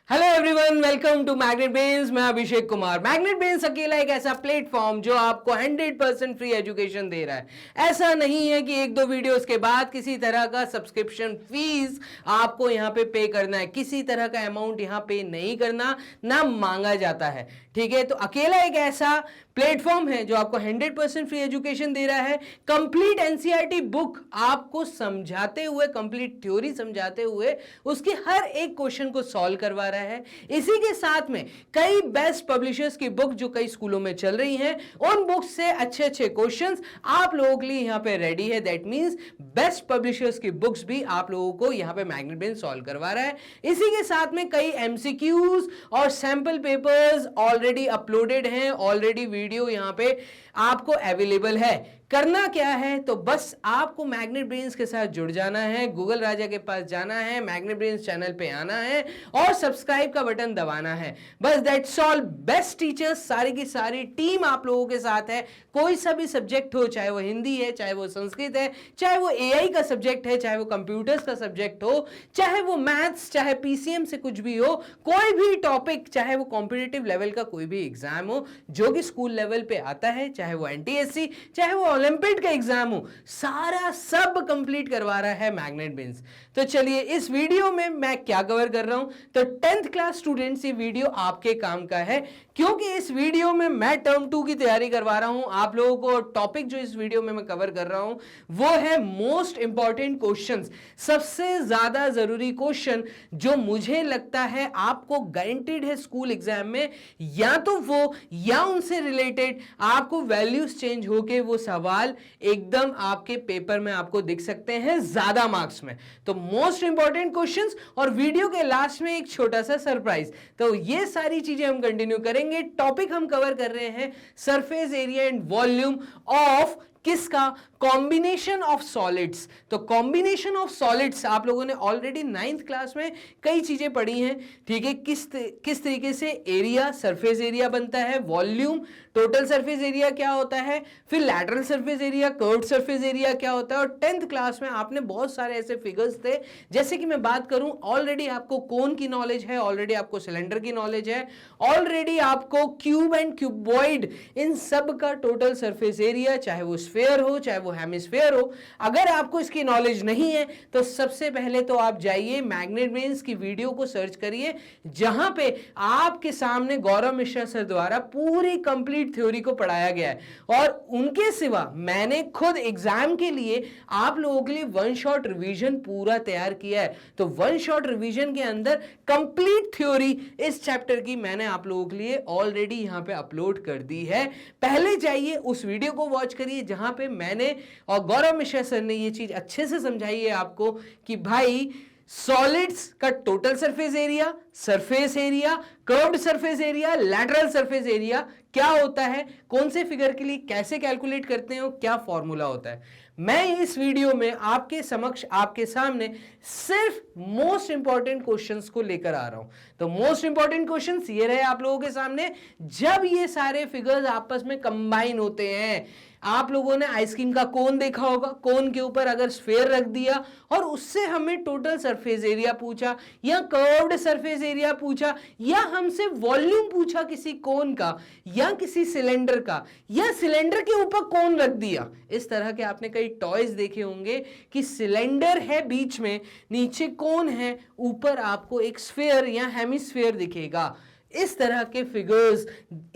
Hello everyone, welcome to Magnet Brains. मैं Abhishek Kumar. Magnet brains अकेला एक ऐसा प्लेटफॉर्म जो आपको 100% फ्री एजुकेशन दे रहा है। ऐसा नहीं है कि एक दो वीडियोस के बाद किसी तरह का सब्सक्रिप्शन फीस आपको यहाँ पे करना है। किसी तरह का अमाउंट यहाँ पे नहीं करना, ना मांगा जाता है। ठीक है, तो अकेला एक ऐसा प्लेटफॉर्म है जो आपको 100% फ्री एजुकेशन दे रहा है। कंप्लीट एनसीईआरटी बुक आपको समझाते हुए, कंप्लीट थ्योरी समझाते हुए उसके हर एक क्वेश्चन को सॉल्व करवा रहा है। इसी के साथ में कई बेस्ट पब्लिशर्स की बुक जो कई स्कूलों में चल रही हैं, उन बुक से अच्छे अच्छे क्वेश्चंस आप लोगों के लिए यहां पे रेडी है। दैट मींस बेस्ट पब्लिशर्स की बुक्स भी आप लोगों को यहां पे मैग्नेट ब्रेन सॉल्व करवा रहा है। इसी के साथ में कई एमसीक्यूज और सैंपल पेपर्स ऑलरेडी अपलोडेड हैं। ऑलरेडी वीडियो यहां पे आपको अवेलेबल है। करना क्या है, तो बस आपको मैग्नेट ब्रेन्स के साथ जुड़ जाना है, गूगल राजा के पास जाना है, मैग्नेट ब्रेन्स चैनल पे आना है और सब्सक्राइब का बटन दबाना है। बस दैट्स ऑल। बेस्ट टीचर्स, सारी की सारी टीम आप लोगों के साथ है। कोई सा भी सब्जेक्ट हो, चाहे वो हिंदी है, चाहे वो संस्कृत है, चाहे वो एआई का सब्जेक्ट है, चाहे वो कंप्यूटर्स का सब्जेक्ट हो, चाहे वो मैथ्स, चाहे पीसीएम से कुछ भी हो, कोई भी टॉपिक, चाहे वो कॉम्पिटिटिव लेवल का कोई भी एग्जाम हो जो कि स्कूल लेवल पे आता है, चाहे वो एनटीएससी, चाहे वो ओलंपिक का एग्जाम हो, सारा सब कंप्लीट करवा रहा है मैग्नेट ब्रेन्स। तो चलिए, इस वीडियो में मैं क्या कवर कर रहा हूं, तो 10th क्लास स्टूडेंट्स, ये वीडियो आपके काम का है, क्योंकि इस वीडियो में मैं टर्म 2 की तैयारी करवा रहा हूं आप लोगों को। टॉपिक जो इस वीडियो में मैं कवर कर रहा हूं वो है मोस्ट इंपॉर्टेंट क्वेश्चंस, सबसे ज्यादा जरूरी क्वेश्चन जो मुझे लगता है आपको गारंटीड है स्कूल एग्जाम में, या तो वो या उनसे रिलेटेड आपको वैल्यूज चेंज होके वो सवाल एकदम आपके पेपर में आपको दिख सकते हैं ज्यादा मार्क्स में। तो मोस्ट इंपॉर्टेंट क्वेश्चंस और वीडियो के लास्ट में एक छोटा सा सरप्राइज। तो ये सारी चीजें हम कंटिन्यू करेंगे। टॉपिक हम कवर कर रहे हैं surface area and volume of किसका, कॉम्बिनेशन ऑफ सॉलिड्स। तो कॉम्बिनेशन ऑफ सॉलिड्स आप लोगों ने ऑलरेडी 9th क्लास में कई चीजें पढ़ी हैं। ठीक है, किस तरीके से एरिया, सरफेस एरिया बनता है, वॉल्यूम, टोटल सरफेस एरिया क्या होता है, फिर lateral surface area, curved surface area क्या होता है। और 10th क्लास में आपने बहुत सारे ऐसे फिगर्स थे, जैसे कि मैं बात करूं, ऑलरेडी आपको कोन की नॉलेज है, ऑलरेडी आपको सिलेंडर की नॉलेज है, ऑलरेडी आपको क्यूब एंड क्यूबॉइड, इन सब का टोटल सरफेस एरिया, चाहे वो स्फीयर हो, चाहे वो हेमिस्फीयर हो, अगर आपको इसकी नॉलेज नहीं है तो सबसे पहले तो आप जाइए मैग्नेट ब्रेन्स की वीडियो को सर्च करिए, जहां पे आपके सामने गौरव मिश्रा सर द्वारा पूरी कंप्लीट थ्योरी को पढ़ाया गया है। और उनके सिवा मैंने खुद एग्जाम के लिए आप लोगों के लिए वन शॉट रिवीजन पूरा तैयार किया है। तो वन शॉट रिवीजन के अंदर कंप्लीट थ्योरी इस चैप्टर की मैंने आप लोगों के लिए ऑलरेडी यहां पे अपलोड कर दी है। पहले जाइए उस वीडियो को वॉच करिए जहां पे मैंने और गौरव मिश्रा सर ने ये चीज अच्छे से समझाई है आपको कि भाई सॉलिड्स का total surface area, curved surface area, lateral surface area क्या होता है, कौन से फिगर के लिए कैसे कैलकुलेट करते हैं, क्या फॉर्मूला होता है। मैं इस वीडियो में आपके समक्ष, आपके सामने सिर्फ मोस्ट इंपॉर्टेंट क्वेश्चंस को लेकर आ रहा हूं। तो मोस्ट इंपॉर्टेंट क्वेश्चंस ये रहे आप लोगों के सामने। जब ये सारे फिगर्स आपस में कंबाइन होते हैं, आप लोगों ने आइसक्रीम का कोन देखा होगा, कोन के ऊपर अगर स्फीयर रख दिया और उससे हमें टोटल सरफेस एरिया पूछा, या कर्व्ड सरफेस एरिया पूछा, या हमसे वॉल्यूम पूछा किसी कोन का या किसी सिलेंडर का, या सिलेंडर के ऊपर कोन रख दिया। इस तरह के आपने कई टॉयज देखे होंगे कि सिलेंडर है बीच में, नीचे कोन है, ऊपर आपको एक स्फीयर या हेमिस्फीयर दिखेगा। इस तरह के फिगर्स,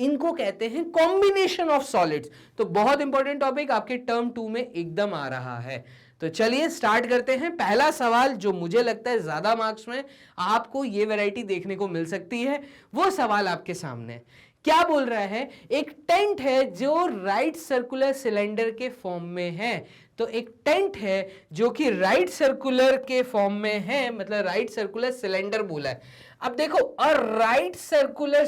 इनको कहते हैं कॉम्बिनेशन ऑफ सॉलिड्स। तो बहुत इंपॉर्टेंट टॉपिक आपके टर्म 2 में एकदम आ रहा है। तो चलिए स्टार्ट करते हैं। पहला सवाल जो मुझे लगता है ज्यादा मार्क्स में आपको ये वैरायटी देखने को मिल सकती है, वो सवाल आपके सामने क्या बोल रहा है। एक टेंट है जो राइट सर्कुलर सिलेंडर के फॉर्म में है। तो एक टेंट है जो कि राइट सर्कुलर के फॉर्म में है, मतलब राइट सर्कुलर सिलेंडर बोला है। अब देखो, अ राइट सर्कुलर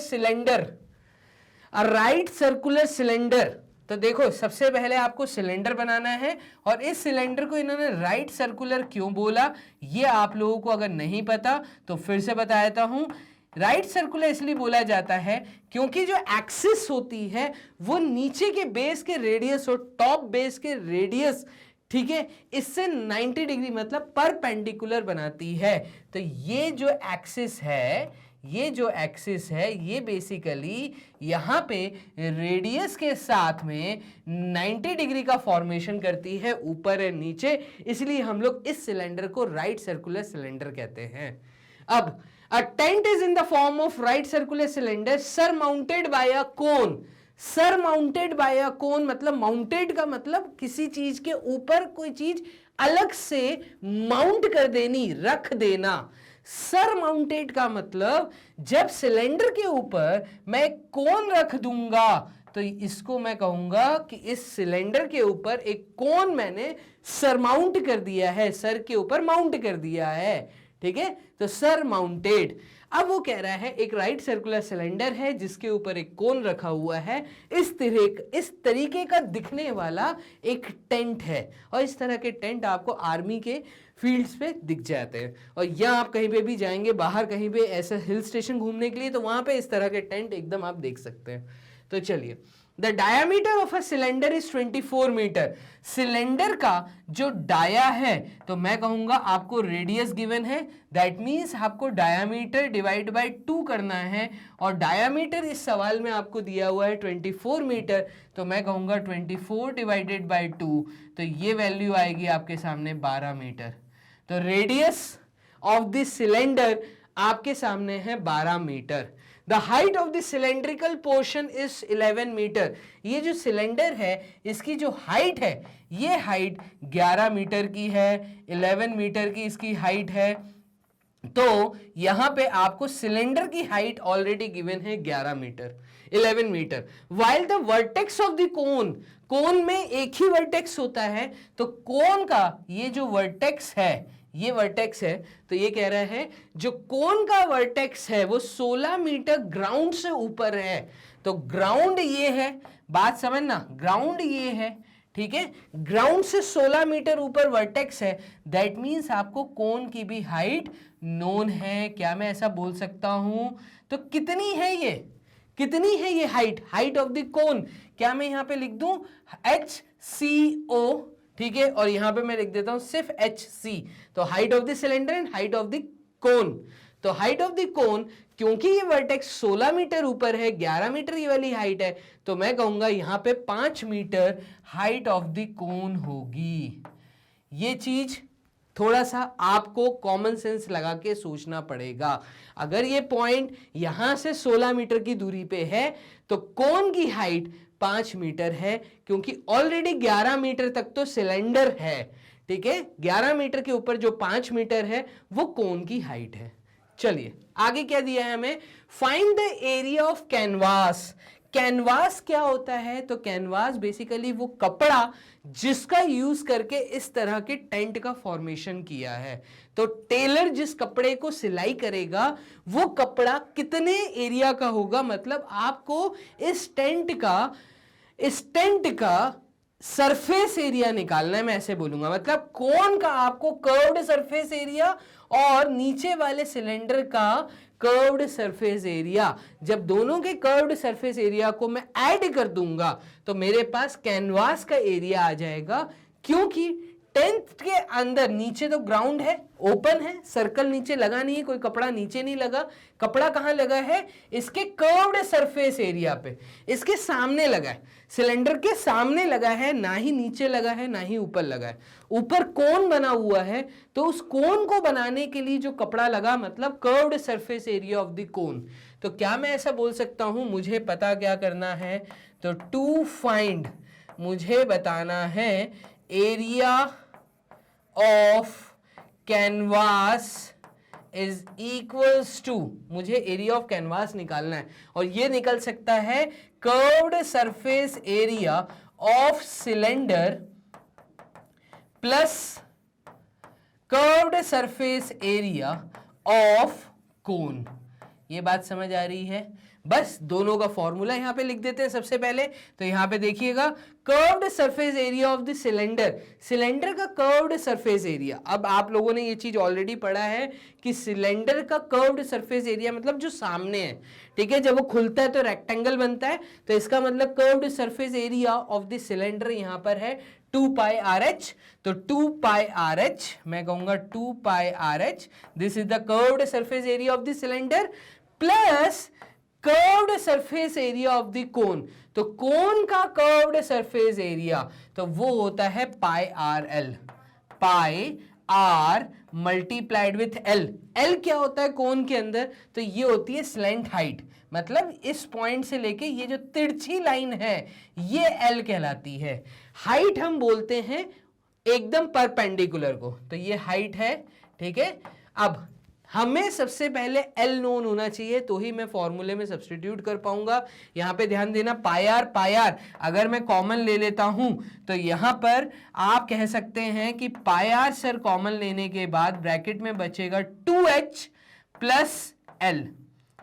सिलेंडर, तो देखो सबसे पहले आपको सिलेंडर बनाना है, और इस सिलेंडर को इन्होंने राइट सर्कुलर क्यों बोला, ये आप लोगों को अगर नहीं पता तो फिर से बता देता हूं। राइट सर्कुलर इसलिए बोला जाता है क्योंकि जो एक्सिस होती है वो नीचे के बेस के रेडियस और टॉप बेस के रेडियस, ठीक है, इससे 90 डिग्री मतलब परपेंडिकुलर बनाती है। तो ये जो एक्सिस है ये जो एक्सिस है ये बेसिकली यहाँ पे रेडियस के साथ में 90 डिग्री का फॉर्मेशन करती है ऊपर और नीचे, इसलिए हम लोग इस सिलेंडर को राइट सर्कुलर सिलेंडर कहते हैं। अब a tent is in the form of right circular cylinder surmounted by a cone। surmounted by a cone मतलब mounted का मतलब किसी चीज के ऊपर कोई चीज अलग से माउंट कर देनी, रख देना। सरमाउंटेड का मतलब जब सिलेंडर के ऊपर मैं कोन रख दूंगा तो इसको मैं कहूंगा कि इस सिलेंडर के ऊपर एक कोन मैंने सरमाउंट कर दिया है, सर के ऊपर माउंट कर दिया है। ठीक है, तो सर माउंटेड। अब वो कह रहा है एक राइट सर्कुलर सिलेंडर है जिसके ऊपर एक कोन रखा हुआ है, इस तरीके का दिखने वाला एक टेंट है, और इस तरह के टेंट आपको आर्मी के फील्ड्स पे दिख जाते हैं। और यहाँ आप कहीं पे भी जाएंगे बाहर, कहीं पे ऐसा हिल स्टेशन घूमने के लिए, तो वहां पे इस तरह के टेंट एकदम आप देख सकते हैं। तो चलिए, the diameter of a cylinder is 24 metre. Cylinder का जो डाया है, तो मैं कहूंगा आपको रेडियस गिवन है, दैट मीन्स आपको डायामीटर डिवाइड बाय 2 करना है, और डायामीटर इस सवाल में आपको दिया हुआ है 24 मीटर, तो मैं कहूंगा 24 डिवाइडेड बाय 2, तो ये वैल्यू आएगी आपके सामने 12 मीटर। तो रेडियस ऑफ दिस सिलेंडर आपके सामने है 12 metre. The height of the cylindrical portion is 11 metre. ये जो सिलेंडर है इसकी जो हाइट है, ये हाइट 11 मीटर की है, 11 मीटर की इसकी हाइट है। तो यहां पे आपको सिलेंडर की हाइट ऑलरेडी गिवन है 11 metre, 11 metre. While the vertex of the cone, cone में एक ही वर्टेक्स होता है, तो कोन का ये जो वर्टेक्स है, ये वर्टेक्स है, तो ये कह रहा है जो कोन का वर्टेक्स है वो 16 मीटर ग्राउंड से ऊपर है। तो ग्राउंड ये है, बात समझना, ग्राउंड ये है, ठीक है, ग्राउंड से 16 मीटर ऊपर वर्टेक्स है, दैट मीन्स आपको कोन की भी हाइट नोन है। क्या मैं ऐसा बोल सकता हूं? तो कितनी है ये, कितनी है ये हाइट, हाइट ऑफ द कोन? क्या मैं यहां पे लिख दूं HCO, ठीक है, और यहां पे मैं लिख देता हूं सिर्फ HC। तो height of the cylinder and height of the कोन। तो हाइट ऑफ द कोन, क्योंकि ये वर्टेक्स 16 मीटर ऊपर है, 11 मीटर ये वाली हाइट है, तो मैं कहूंगा यहां पे 5 metre height of the cone होगी। ये चीज थोड़ा सा आपको कॉमन सेंस लगा के सोचना पड़ेगा। अगर ये पॉइंट यहां से 16 मीटर की दूरी पे है तो कोन की हाइट 5 मीटर है, क्योंकि ऑलरेडी 11 मीटर तक तो सिलेंडर है। ठीक है, 11 मीटर के ऊपर जो 5 मीटर है वो कोन की हाइट है। चलिए आगे क्या दिया है हमें, find the area of canvas. Canvas क्या होता है? तो कैनवास बेसिकली वो कपड़ा जिसका यूज करके इस तरह के टेंट का फॉर्मेशन किया है। तो टेलर जिस कपड़े को सिलाई करेगा वो कपड़ा कितने एरिया का होगा, मतलब आपको इस टेंट का सरफेस एरिया निकालना है, मैं ऐसे बोलूंगा। मतलब कोन का आपको कर्व्ड सरफेस एरिया और नीचे वाले सिलेंडर का कर्व्ड सरफेस एरिया, जब दोनों के कर्व्ड सरफेस एरिया को मैं ऐड कर दूंगा तो मेरे पास कैनवास का एरिया आ जाएगा। क्योंकि टेंट के अंदर नीचे तो ग्राउंड है, ओपन है, सर्कल नीचे लगा नहीं है, कोई कपड़ा नीचे नहीं लगा। कपड़ा कहां लगा है? इसके कर्व्ड सरफेस एरिया पे, इसके सामने लगा है, सिलेंडर के सामने लगा है, ना ही नीचे लगा है ना ही ऊपर लगा है। ऊपर कोन बना हुआ है, तो उस कोन को बनाने के लिए जो कपड़ा लगा, मतलब curved surface area of the कोन। तो क्या मैं ऐसा बोल सकता हूं, मुझे पता क्या करना है, तो टू फाइंड, मुझे बताना है area of canvas is equals to, मुझे एरिया ऑफ कैनवास निकालना है, और ये निकल सकता है curved surface area of cylinder plus curved surface area of cone. ये बात समझ आ रही है? बस दोनों का फॉर्मूला यहां पे लिख देते हैं सबसे पहले। तो यहां पे देखिएगा curved surface area of the cylinder, cylinder का कर्व्ड सरफेस एरिया। अब आप लोगों ने ये चीज ऑलरेडी पढ़ा है कि सिलेंडर का कर्व्ड सरफेस एरिया मतलब जो सामने है, ठीक है, जब वो खुलता है तो रेक्टेंगल बनता है, तो इसका मतलब curved surface area of the cylinder यहां पर है 2 पाई RH। तो 2 पाई RH, मैं कहूंगा 2 पाई RH, this is the curved surface area of the cylinder, plus curved surface area of the कोन। तो कोन का कर्व्ड सरफेस एरिया तो वो होता है pi are l, pi r multiplied with l. L क्या होता है कोन के अंदर? तो ये होती है स्लेंट हाइट, मतलब इस पॉइंट से लेके ये जो तिरछी लाइन है ये एल कहलाती है। हाइट हम बोलते हैं एकदम परपेंडिकुलर को, तो ये हाइट है, ठीक है। अब हमें सबसे पहले एल नोन होना चाहिए तो ही मैं फॉर्मूले में सब्स्टिट्यूट कर पाऊंगा। यहां पे ध्यान देना, पाई आर अगर मैं कॉमन ले लेता हूं तो यहां पर आप कह सकते हैं कि पाई आर सर कॉमन लेने के बाद ब्रैकेट में बचेगा 2h प्लस एल,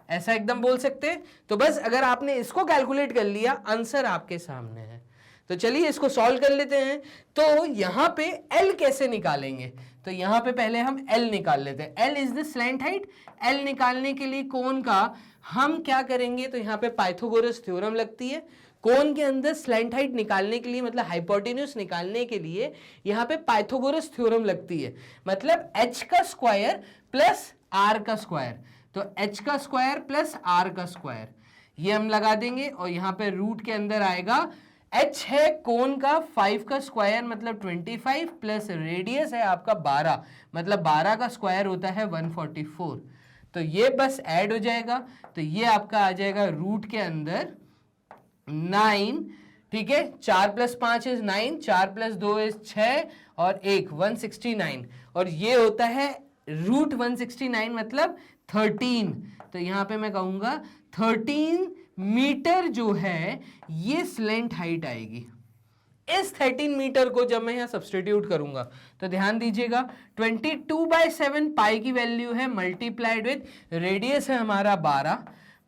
ऐसा एकदम बोल सकते हैं। तो बस अगर आपने इसको कैलकुलेट कर लिया, आंसर आपके सामने है। तो चलिए इसको सॉल्व कर लेते हैं। तो यहां पे L कैसे निकालेंगे? तो यहां पे पहले हम L निकाल लेते हैं। L is the slant height. L निकालने के लिए कोन का हम क्या करेंगे? तो यहां पे पाइथागोरस थ्योरम लगती है। कोन के अंदर स्लैंट हाइट निकालने के लिए, मतलब हाइपोटेन्यूज निकालने के लिए यहां पे पाइथागोरस थ्योरम लगती है। मतलब h का स्क्वायर प्लस r का स्क्वायर, तो h का स्क्वायर प्लस r का स्क्वायर ये हम लगा देंगे और यहां पे रूट के अंदर आएगा h है कोन का 5 का स्क्वायर मतलब 25 प्लस रेडियस है आपका 12, मतलब 12 का स्क्वायर होता है 144। तो ये बस ऐड हो जाएगा, तो ये आपका आ जाएगा रूट के अंदर 9, ठीक है। 4 प्लस 5 इज 9, 4 प्लस 2 इज 6 और 1 169, और ये होता है रूट 169 मतलब 13। तो यहां पे मैं कहूंगा 13 मीटर जो है ये स्लेंट हाइट आएगी। इस 13 मीटर को जब मैं यहां सब्सटीट्यूट करूंगा तो ध्यान दीजिएगा 22/7 पाई की वैल्यू है मल्टीप्लाइड विथ रेडियस है हमारा 12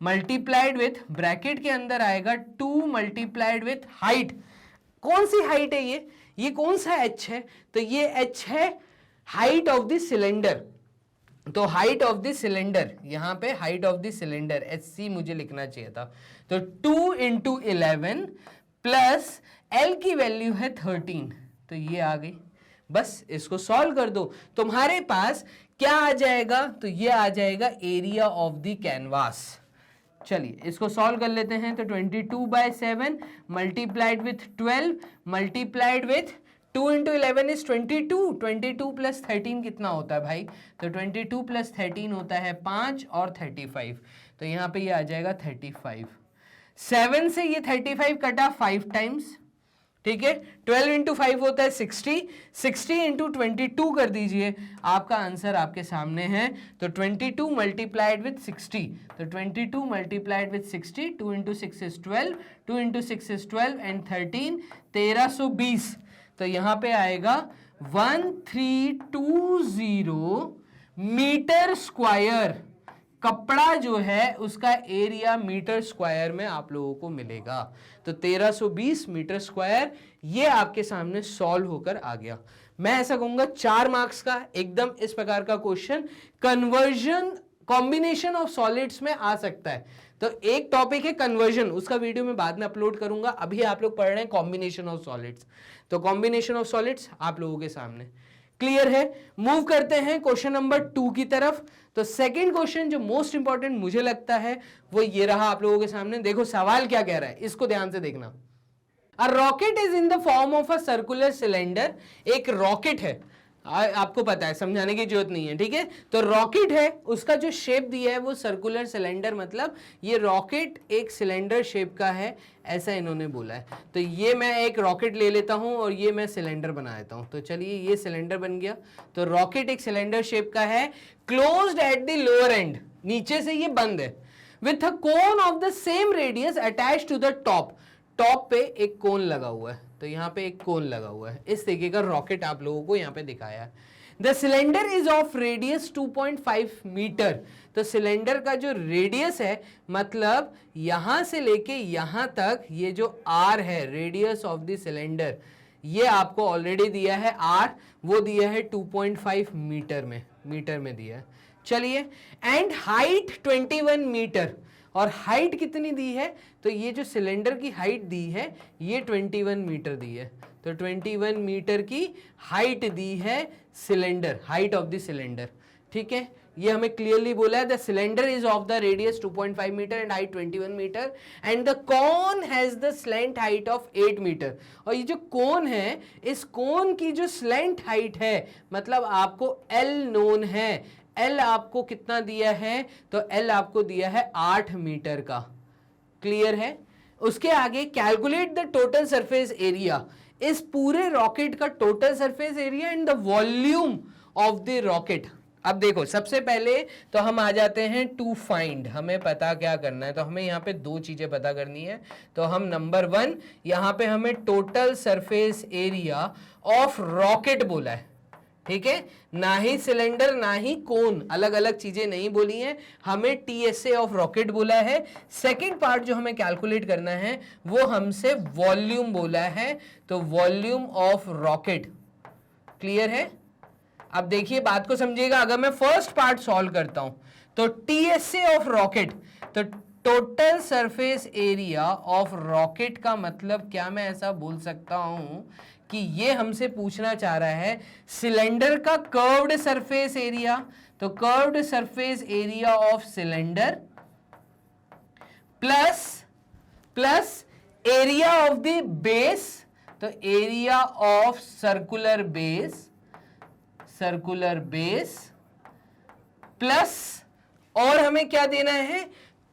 मल्टीप्लाइड विथ ब्रैकेट के अंदर आएगा 2 मल्टीप्लाइड विथ हाइट। कौन सी हाइट है ये कौन सा h है? तो ये h है हाइट ऑफ द सिलेंडर। तो हाइट ऑफ द सिलेंडर, यहां पे height of the cylinder HC मुझे लिखना चाहिए था। तो 2 × 11 प्लस L की वैल्यू है 13, तो ये आ गई। बस इसको सॉल्व कर दो, तुम्हारे पास क्या आ जाएगा? तो ये आ जाएगा एरिया ऑफ द कैनवास। चलिए इसको सॉल्व कर लेते हैं। तो 22/7 multiplied with 12 multiplied with 2 × 11 is 22, 22 plus 13 कितना होता है भाई? तो 22 प्लस 13 होता है 5 और 35, तो यहाँ पे ये आ जाएगा 35। 7 से ये 35 कटा 5 टाइम्स, ठीक है। 12 × 5 होता है 60, 60 × 22 कर दीजिए, आपका आंसर आपके सामने है। तो 22 मल्टीप्लाइड विथ 60, तो 22 multiplied with 60, 2 × 6 is 12, 2 × 6 is 12 and 13 1320। तो यहां पे आएगा 1320 मीटर स्क्वायर। कपड़ा जो है उसका एरिया मीटर स्क्वायर में आप लोगों को मिलेगा। तो 1320 मीटर स्क्वायर ये आपके सामने सॉल्व होकर आ गया। मैं ऐसा कहूंगा 4 मार्क्स का एकदम इस प्रकार का question conversion combination of solids में आ सकता है। तो एक टॉपिक है कन्वर्जन, उसका वीडियो मैं बाद में अपलोड करूंगा। अभी आप लोग पढ़ रहे हैं कॉम्बिनेशन ऑफ सॉलिड्स, तो कॉम्बिनेशन ऑफ सॉलिड्स आप लोगों के सामने क्लियर है। मूव करते हैं क्वेश्चन नंबर 2 की तरफ। तो सेकंड क्वेश्चन जो मोस्ट इंपॉर्टेंट मुझे लगता है वो ये रहा आप लोगों के सामने। देखो सवाल क्या कह रहा है, इसको ध्यान से देखना। A rocket is in the form of a circular cylinder. एक रॉकेट है, आपको पता है, समझाने की जरूरत नहीं है, ठीक है। तो रॉकेट है, उसका जो शेप दिया है वो सर्कुलर सिलेंडर, मतलब ये रॉकेट एक सिलेंडर शेप का है, ऐसा इन्होंने बोला है। तो ये मैं एक रॉकेट ले लेता हूं और ये मैं सिलेंडर बना देता हूं। तो चलिए ये सिलेंडर बन गया। तो रॉकेट एक सिलेंडर शेप का है, closed at the lower end, नीचे से ये बंद है, with a cone of the same radius attach to the top. Top पे एक कोन लगा हुआ है, तो यहाँ पे एक कोन लगा हुआ है। इस तरीके का रॉकेट आप लोगों को यहाँ पे दिखाया है। The cylinder is of radius 2.5 metre. तो सिलेंडर का जो रेडियस है, मतलब यहां से लेके यहां तक, ये जो आर है रेडियस ऑफ द सिलेंडर, ये आपको ऑलरेडी दिया है आर, वो दिया है 2.5 मीटर में दिया है। चलिए, एंड हाइट 21 मीटर, और हाइट कितनी दी है? तो ये जो सिलेंडर की हाइट दी है ये 21 मीटर दी है। तो 21 मीटर की हाइट दी है cylinder, height of the cylinder, ठीक है। ये हमें क्लियरली बोला है the cylinder is of the radius 2.5 metre and height 21 metre and the cone has the slant height of 8 metre. और ये जो कोन है, इस कोन की जो स्लेंट हाइट है, मतलब आपको L नोन है, L आपको कितना दिया है, तो L आपको दिया है 8 मीटर का। क्लियर है? उसके आगे calculate the total surface area, इस पूरे रॉकेट का total surface area and the volume of the rocket. अब देखो, सबसे पहले तो हम आ जाते हैं टू फाइंड, हमें पता क्या करना है, तो हमें यहाँ पे दो चीजें पता करनी है। तो हम नंबर 1 यहाँ पे हमें total surface area of rocket बोला है, ठीक है, ना ही सिलेंडर ना ही कोन, अलग अलग चीजें नहीं बोली हैं, हमें TSA ऑफ रॉकेट बोला है। सेकंड पार्ट जो हमें कैलकुलेट करना है वो हमसे वॉल्यूम बोला है, तो वॉल्यूम ऑफ रॉकेट। क्लियर है? अब देखिए बात को समझिएगा, अगर मैं फर्स्ट पार्ट सॉल्व करता हूं तो TSA ऑफ रॉकेट, तो total surface area of rocket का मतलब क्या, मैं ऐसा बोल सकता हूं कि ये हमसे पूछना चाह रहा है सिलेंडर का कर्व्ड सरफेस एरिया, तो curved surface area of cylinder plus area of the base, तो area of circular base plus, और हमें क्या देना है,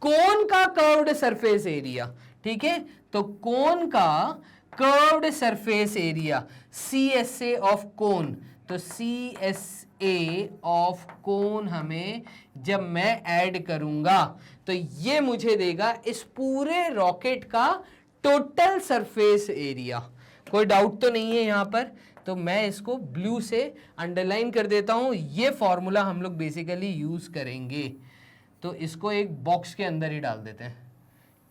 कोन का कर्व्ड सरफेस एरिया। ठीक है, तो कोन का curved surface area CSA of कोन, तो CSA ऑफ कोन हमें जब मैं ऐड करूंगा तो ये मुझे देगा इस पूरे रॉकेट का टोटल सरफेस एरिया। कोई डाउट तो नहीं है यहां पर? तो मैं इसको ब्लू से अंडरलाइन कर देता हूं, ये फॉर्मूला हम लोग बेसिकली यूज करेंगे, तो इसको एक बॉक्स के अंदर ही डाल देते हैं।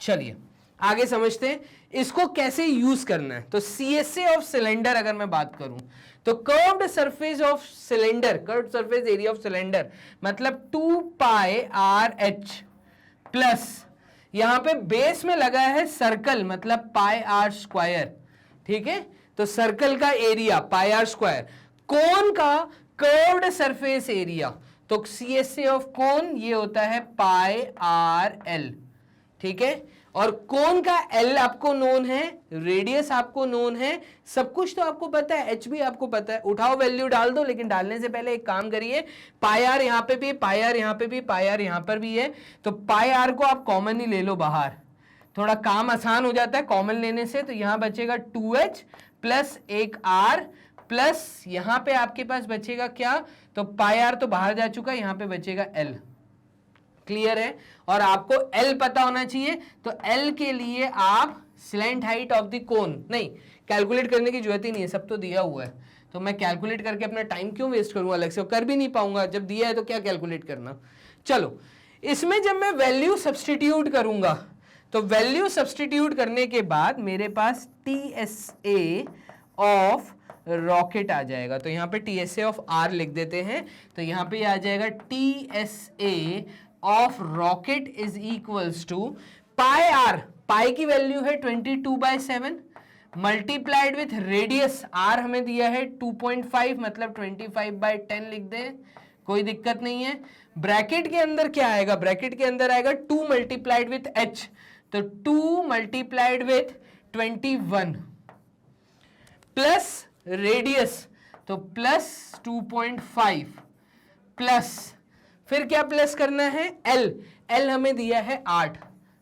चलिए आगे समझते हैं इसको कैसे यूज करना है। तो CSA ऑफ सिलेंडर अगर मैं बात करूं तो curved surface of cylinder, curved surface area of cylinder मतलब 2 पाई RH प्लस, यहां पे बेस में लगा है सर्कल मतलब पाई R स्क्वायर। ठीक है, तो सर्कल का एरिया पाई R स्क्वायर, कोन का कर्व्ड सरफेस एरिया, तो CSA ऑफ कोन ये होता है पाई RL। ठीक है, और कोन का L आपको नोन है, रेडियस आपको नोन है, सब कुछ तो आपको पता है, H भी आपको पता है, उठाओ वैल्यू डाल दो। लेकिन डालने से पहले एक काम करिए, पाई R यहाँ पे भी, पाई R यहाँ पे भी, पाई R यहाँ पर भी है, तो पाई R को आप कॉमन ही ले लो बाहर, थोड़ा काम आसान हो जाता है कॉमन लेने से। तो यहां बचेगा 2H प्लस एक R प्लस यहां पे आपके पास बचेगा क्या, तो पाई R तो बाहर जा चुका है, यहां पे बचेगा L। क्लियर है? और आपको L पता होना चाहिए, तो L के लिए आप स्लेंट हाइट ऑफ द कोन, नहीं कैलकुलेट करने की जरूरत ही नहीं है, सब तो दिया हुआ है, तो मैं कैलकुलेट करके अपना टाइम क्यों वेस्ट करूंगा, अलग से कर भी नहीं पाऊंगा, जब दिया है तो क्या कैलकुलेट करना। चलो इसमें जब मैं वैल्यू सब्सटीट्यूट करूंगा, तो वैल्यू सब्सटीट्यूट करने के बाद मेरे पास TSA ऑफ रॉकेट आ जाएगा, तो यहां पे TSA ऑफ R लिख देते हैं, तो यहां पे आ जाएगा TSA of rocket is equals to pi R, pi की वैल्यू है 22/7 मल्टीप्लाइड विथ रेडियस R हमें दिया है 2.5 मतलब 25/10 लिख दें, कोई दिक्कत नहीं है। ब्रैकेट के अंदर क्या आएगा, ब्रैकेट के अंदर आएगा 2 मल्टीप्लाइड विथ H, तो 2 मल्टीप्लाइड विथ 21 प्लस रेडियस, तो प्लस 2.5 प्लस, फिर क्या प्लस करना है, L हमें दिया है 8,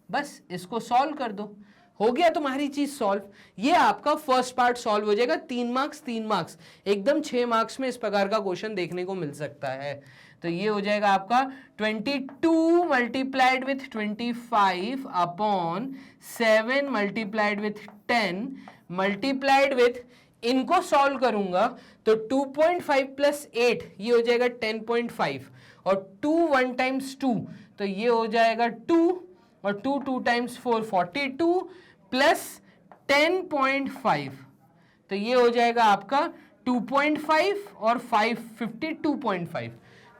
बस इसको सॉल्व कर दो, हो गया तुम्हारी चीज सॉल्व। ये आपका फर्स्ट पार्ट सॉल्व हो जाएगा। 3 मार्क्स, एकदम 6 मार्क्स में इस प्रकार का क्वेश्चन देखने को मिल सकता है। तो ये हो जाएगा आपका 22 multiplied with 25 upon 7 multiplied with 10 multiplied with, इनको सॉल्व करूंगा तो 2.5 प्लस 8 ये हो जाएगा 10.5 और 2 1 टाइम्स 2 तो ये हो जाएगा 2 और 2 2 टाइम्स 4 42 प्लस 10.5 तो ये हो जाएगा आपका 2.5 और 5 52.5,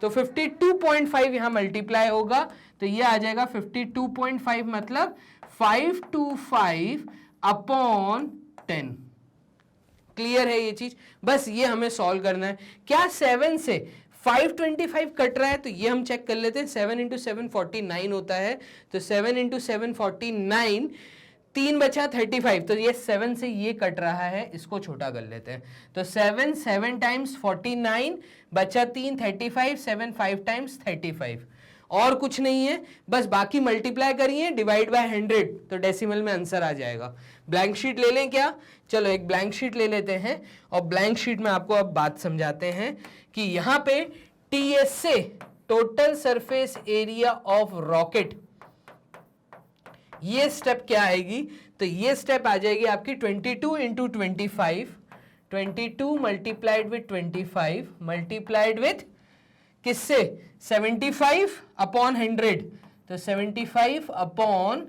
तो 52.5 यहां मल्टीप्लाई होगा तो ये आ जाएगा 52.5 मतलब 525 अपॉन 10। क्लियर है ये चीज? बस ये हमें सॉल्व करना है। क्या 7 से 525 कट रहा है तो ये हम चेक कर लेते हैं, 7 इंटू 7 49 होता है, तो 7 इंटू 7 49, 3 बचा 35, तो ये 7 से ये कट रहा है, इसको छोटा कर लेते हैं, तो 7 टाइम्स 49 बचा 3 35, 7 5 टाइम्स 35, और कुछ नहीं है, बस बाकी मल्टीप्लाई करिए डिवाइड बाय 100, तो डेसिमल में आंसर आ जाएगा। ब्लैंक शीट ले लें क्या? चलो एक ब्लैंक शीट ले लेते हैं, और ब्लैंक शीट में आपको अब बात समझाते हैं कि यहां पे TSA total surface area of rocket, ये स्टेप क्या आएगी? तो ये स्टेप आ जाएगी आपकी 22 into 25, 22 multiplied with 25 multiplied with किससे? 75 अपॉन 100, तो 75 अपॉन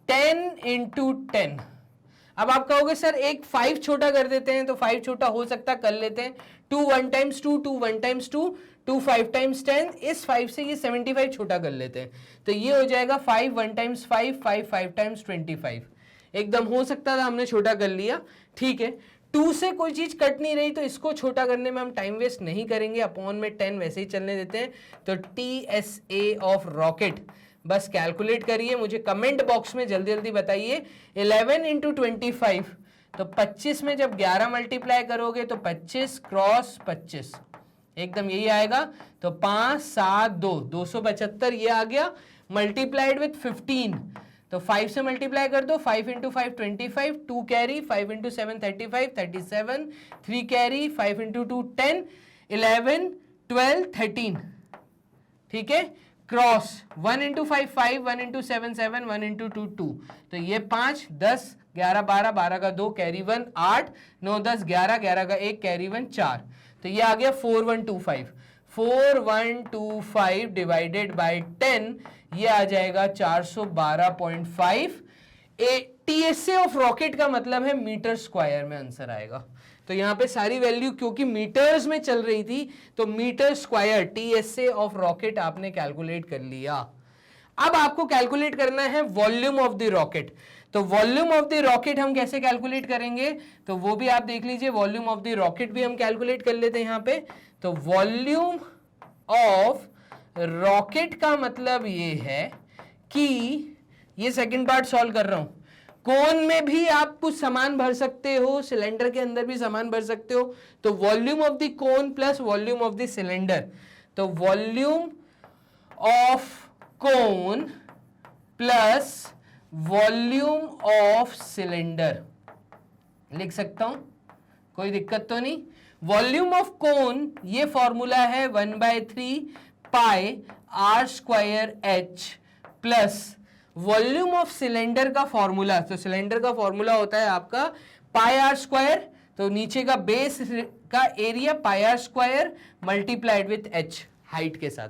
10 इंटू 10। अब आप कहोगे सर एक 5 छोटा कर देते हैं, तो 5 छोटा हो सकता, कर लेते हैं, 2 1 टाइम्स 2, 2 1 टाइम्स 2, 2 5 टाइम्स 10, इस 5 से ये 75 छोटा कर लेते हैं, तो ये हो जाएगा 5 1 टाइम्स 5, 5 5 टाइम्स 25, एकदम हो सकता था, हमने छोटा कर लिया, ठीक है। 2 से कोई चीज कट नहीं रही, तो इसको छोटा करने में हम टाइम वेस्ट नहीं करेंगे, अपॉन में 10 वैसे ही चलने देते हैं, तो TSA ऑफ रॉकेट बस कैलकुलेट करिए, मुझे कमेंट बॉक्स में जल्दी जल्दी बताइए। 11 इंटू 25, तो 25 में जब 11 मल्टीप्लाई करोगे तो 25 क्रॉस 25, एकदम यही आएगा, तो 5 7 2 275 ये आ गया, मल्टीप्लाइड विथ 15, तो 5 से मल्टीप्लाई कर दो, 5 into 5 25, 2 carry, 5 into 7 35, 37, 3 carry, 5 into 2 10, 11 12 13, ठीक है, क्रॉस 1 इंटू 5 5, 1 इंटू 7 7, 1 इंटू 2 2, तो ये 5 10 11 12, 12 का 2 कैरी 1 8 9 10 11, 11 का 1 कैरी 1 4, तो ये आ गया 4125, 4125 डिवाइडेड बाय 10, ये आ जाएगा 412.5। TSA ऑफ रॉकेट का मतलब है मीटर स्क्वायर में आंसर आएगा, तो यहां पे सारी वैल्यू क्योंकि मीटर्स में चल रही थी, तो metre square TSA of rocket आपने कैलकुलेट कर लिया। अब आपको कैलकुलेट करना है वॉल्यूम ऑफ द रॉकेट, तो वॉल्यूम ऑफ द रॉकेट हम कैसे कैलकुलेट करेंगे, तो वो भी आप देख लीजिए, वॉल्यूम ऑफ द रॉकेट भी हम कैलकुलेट कर लेते हैं यहां पे। तो वॉल्यूम ऑफ रॉकेट का मतलब ये है कि ये सेकंड पार्ट सॉल्व कर रहा हूं, कोन में भी आप कुछ सामान भर सकते हो, सिलेंडर के अंदर भी सामान भर सकते हो, तो volume of the cone plus volume of the cylinder, तो volume of cone plus volume of cylinder लिख सकता हूं, कोई दिक्कत तो नहीं। वॉल्यूम ऑफ कोन ये फॉर्मूला है 1/3 पाई r square h plus volume of cylinder का फॉर्मूला, तो सिलेंडर का फॉर्मूला होता है आपका पाई आर स्क्वायर, तो नीचे का बेस का area pi are square multiplied with h height के साथ,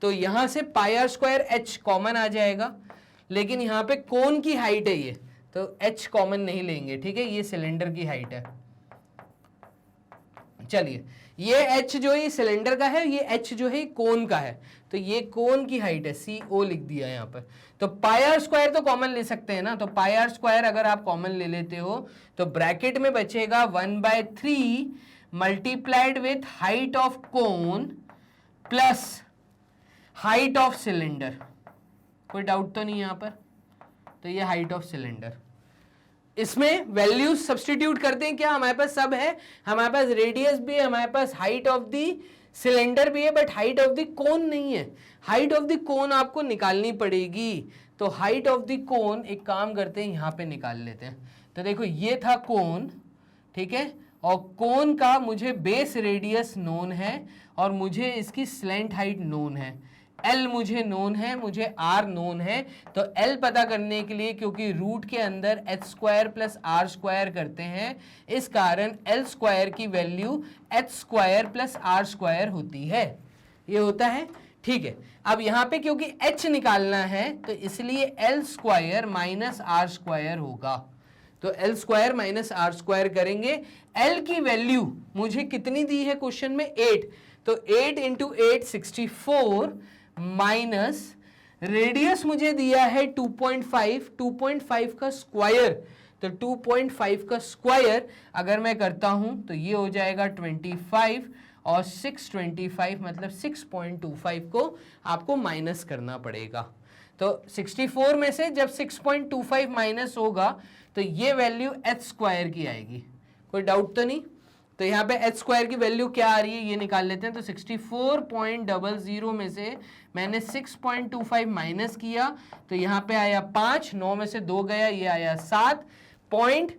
तो यहां से pi are square h common आ जाएगा, लेकिन यहां पे कोन की हाइट है ये, तो h कॉमन नहीं लेंगे, ठीक है, ये सिलेंडर की हाइट है। चलिए ये h जो है सिलेंडर का है, ये h जो है कोन का है, तो ये कोन की हाइट है, CO लिख दिया यहाँ पर। तो पाई आर स्क्वायर तो कॉमन ले सकते हैं ना, तो पाई आर स्क्वायर अगर आप कॉमन ले लेते हो तो ब्रैकेट में बचेगा 1/3 multiplied with height of cone plus height of cylinder, कोई डाउट तो नहीं यहाँ पर, तो ये हाइट ऑफ सिलेंडर। इसमें वैल्यूज सब्स्टिट्यूट करते हैं क्या, हमारे पास सब है, हमारे पास रेडियस भी है, हमारे पास हाइट ऑफ द सिलेंडर भी है, बट हाइट ऑफ द कोन नहीं है। हाइट ऑफ द कोन आपको निकालनी पड़ेगी, तो हाइट ऑफ द कोन एक काम करते हैं, यहां पे निकाल लेते हैं। तो देखो ये था कोन, ठीक है, और कोन का मुझे बेस रेडियस नोन है और मुझे इसकी स्लैंट हाइट नोन है, L मुझे नोन है, मुझे R नोन है, तो L पता करने के लिए, क्योंकि रूट के अंदर h square plus R square करते हैं, इस कारण L स्क्वायर की value h square plus R square होती है, ये होता है, ठीक है। अब यहाँ पे क्योंकि h निकालना है, तो इसलिए L square minus R square होगा, तो L square minus R square करेंगे। L की वैल्यू मुझे कितनी दी है क्वेश्चन में, 8, तो 8 इंटू 8 64 माइनस रेडियस मुझे दिया है 2.5, 2.5 का स्क्वायर, तो 2.5 का स्क्वायर अगर मैं करता हूं तो ये हो जाएगा 25, और 625 मतलब 6.25 को आपको माइनस करना पड़ेगा। तो 64 में से जब 6.25 माइनस होगा तो ये वैल्यू एच स्क्वायर की आएगी। कोई डाउट तो नहीं? तो यहाँ पे एच स्क्वायर की वैल्यू क्या आ रही है ये निकाल लेते हैं। तो 64.00 में से मैंने 6.25 माइनस किया तो यहाँ पे आया 5, 9 में से 2 गया, ये आया 7 पॉइंट,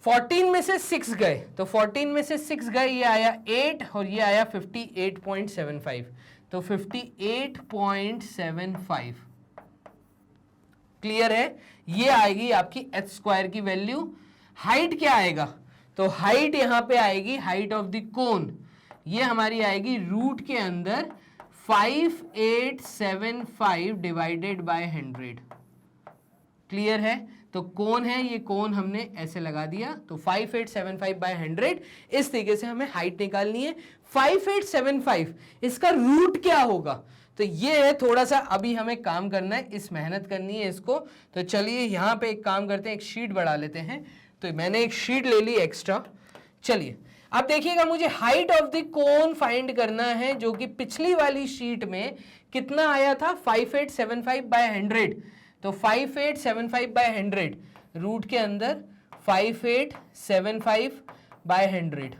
14 में से 6 गए तो 14 में से 6 गए, ये आया 8 और ये आया 58.75। तो 58.75 क्लियर है? ये आएगी आपकी एच स्क्वायर की वैल्यू। हाइट क्या आएगा? तो हाइट यहां पे आएगी, हाइट ऑफ द कोन ये हमारी आएगी रूट के अंदर 5875 डिवाइडेड बाय 100। क्लियर है? तो कोन है, ये कोन हमने ऐसे लगा दिया। तो 5875 बाय 100 इस तरीके से हमें हाइट निकालनी है। 5875 इसका रूट क्या होगा? तो ये है, थोड़ा सा अभी हमें काम करना है, इस मेहनत करनी है इसको। तो चलिए यहाँ पे एक काम करते हैं, एक शीट बढ़ा लेते हैं। तो मैंने एक शीट ले ली एक्स्ट्रा। चलिए अब देखिएगा, मुझे height of the cone find करना है, जो कि पिछली वाली शीट में कितना आया था 5875 बाय 100। तो 5875 बाय 100 रूट के अंदर 5875 बाय 100।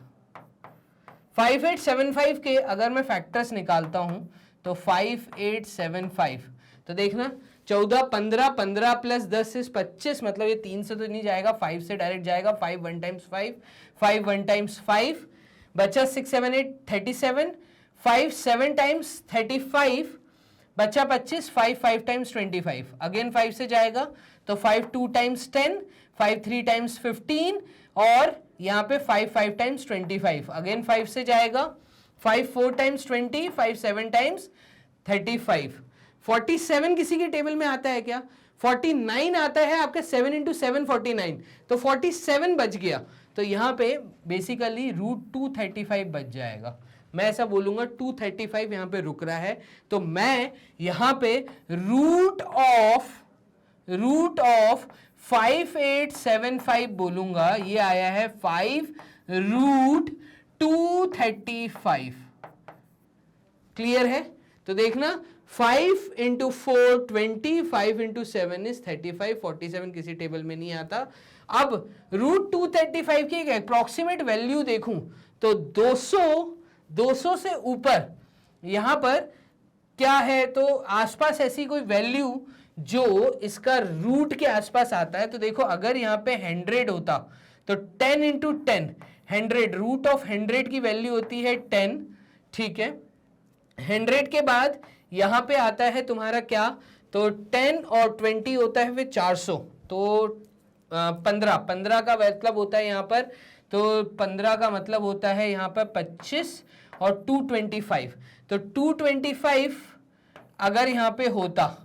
5875 के अगर मैं फैक्टर्स निकालता हूं तो 5875, तो देखना 14, 15, 15 प्लस 10 इज 25, मतलब ये 3 से तो नहीं जाएगा, 5 से डायरेक्ट जाएगा। 5 1 टाइम्स 5, 5 1 टाइम्स 5 बचा 6 7 8 37, 5 7 टाइम्स 35 बचा 25, 5 5 टाइम्स 25, अगेन 5 से जाएगा तो 5 2 टाइम्स 10, 5 3 टाइम्स 15 और यहाँ पे 5 5 टाइम्स 25, अगेन 5 से जाएगा। 5 4 टाइम्स 20, 5 7 टाइम्स 35। 47 किसी के टेबल में आता है क्या? 49 आता है आपके, 7 इंटू 7 49, तो 47 बच गया। तो यहाँ पे बेसिकली रूट 235 बच जाएगा। मैं ऐसा बोलूंगा 235 यहाँ पे रुक रहा है, तो मैं यहाँ पे रूट ऑफ 5875 बोलूंगा। ये आया है 5 रूट 235। क्लियर है? तो देखना 5 इंटू 4 20, 5 इंटू 7 इज 35, 47 किसी टेबल में नहीं आता। अब रूट 235 की एक अप्रोक्सीमेट वैल्यू देखूं तो 200 से ऊपर यहां पर क्या है, तो आसपास ऐसी कोई वैल्यू जो इसका रूट के आसपास आता है। तो देखो अगर यहां पे 100 होता तो 10 इंटू 10 100, रूट ऑफ 100 की वैल्यू होती है 10। ठीक है, 100 के बाद यहां पे आता है तुम्हारा क्या, तो 10 और 20 होता है फिर 400, तो 15 का मतलब होता है यहां पर, तो 15 का मतलब होता है यहां पर 25 और 225। तो 225 अगर यहां पे होता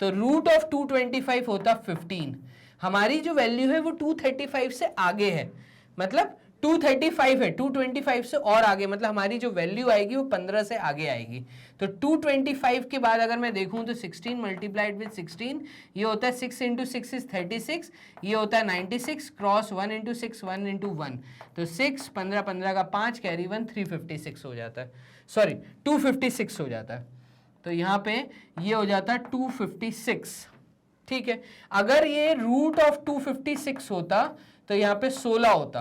तो रूट ऑफ 225 होता 15। हमारी जो वैल्यू है वो 235 से आगे है, मतलब 235 है, 225 से और आगे, मतलब हमारी जो वैल्यू आएगी वो 15 से आगे आएगी। तो 225 के बाद अगर मैं देखूं तो 16 मल्टीप्लाइड विद 16, ये होता है 6 इंटू 6 इज 36, ये होता है 96 क्रॉस 1 इंटू 6 1 इंटू 1, तो 6 15 15 का 5 कैरी 1 356 हो जाता है, सॉरी 256 हो जाता है। तो यहाँ पे ये हो जाता है 256। ठीक है, अगर ये रूट ऑफ 256 होता तो यहाँ पे 16 होता,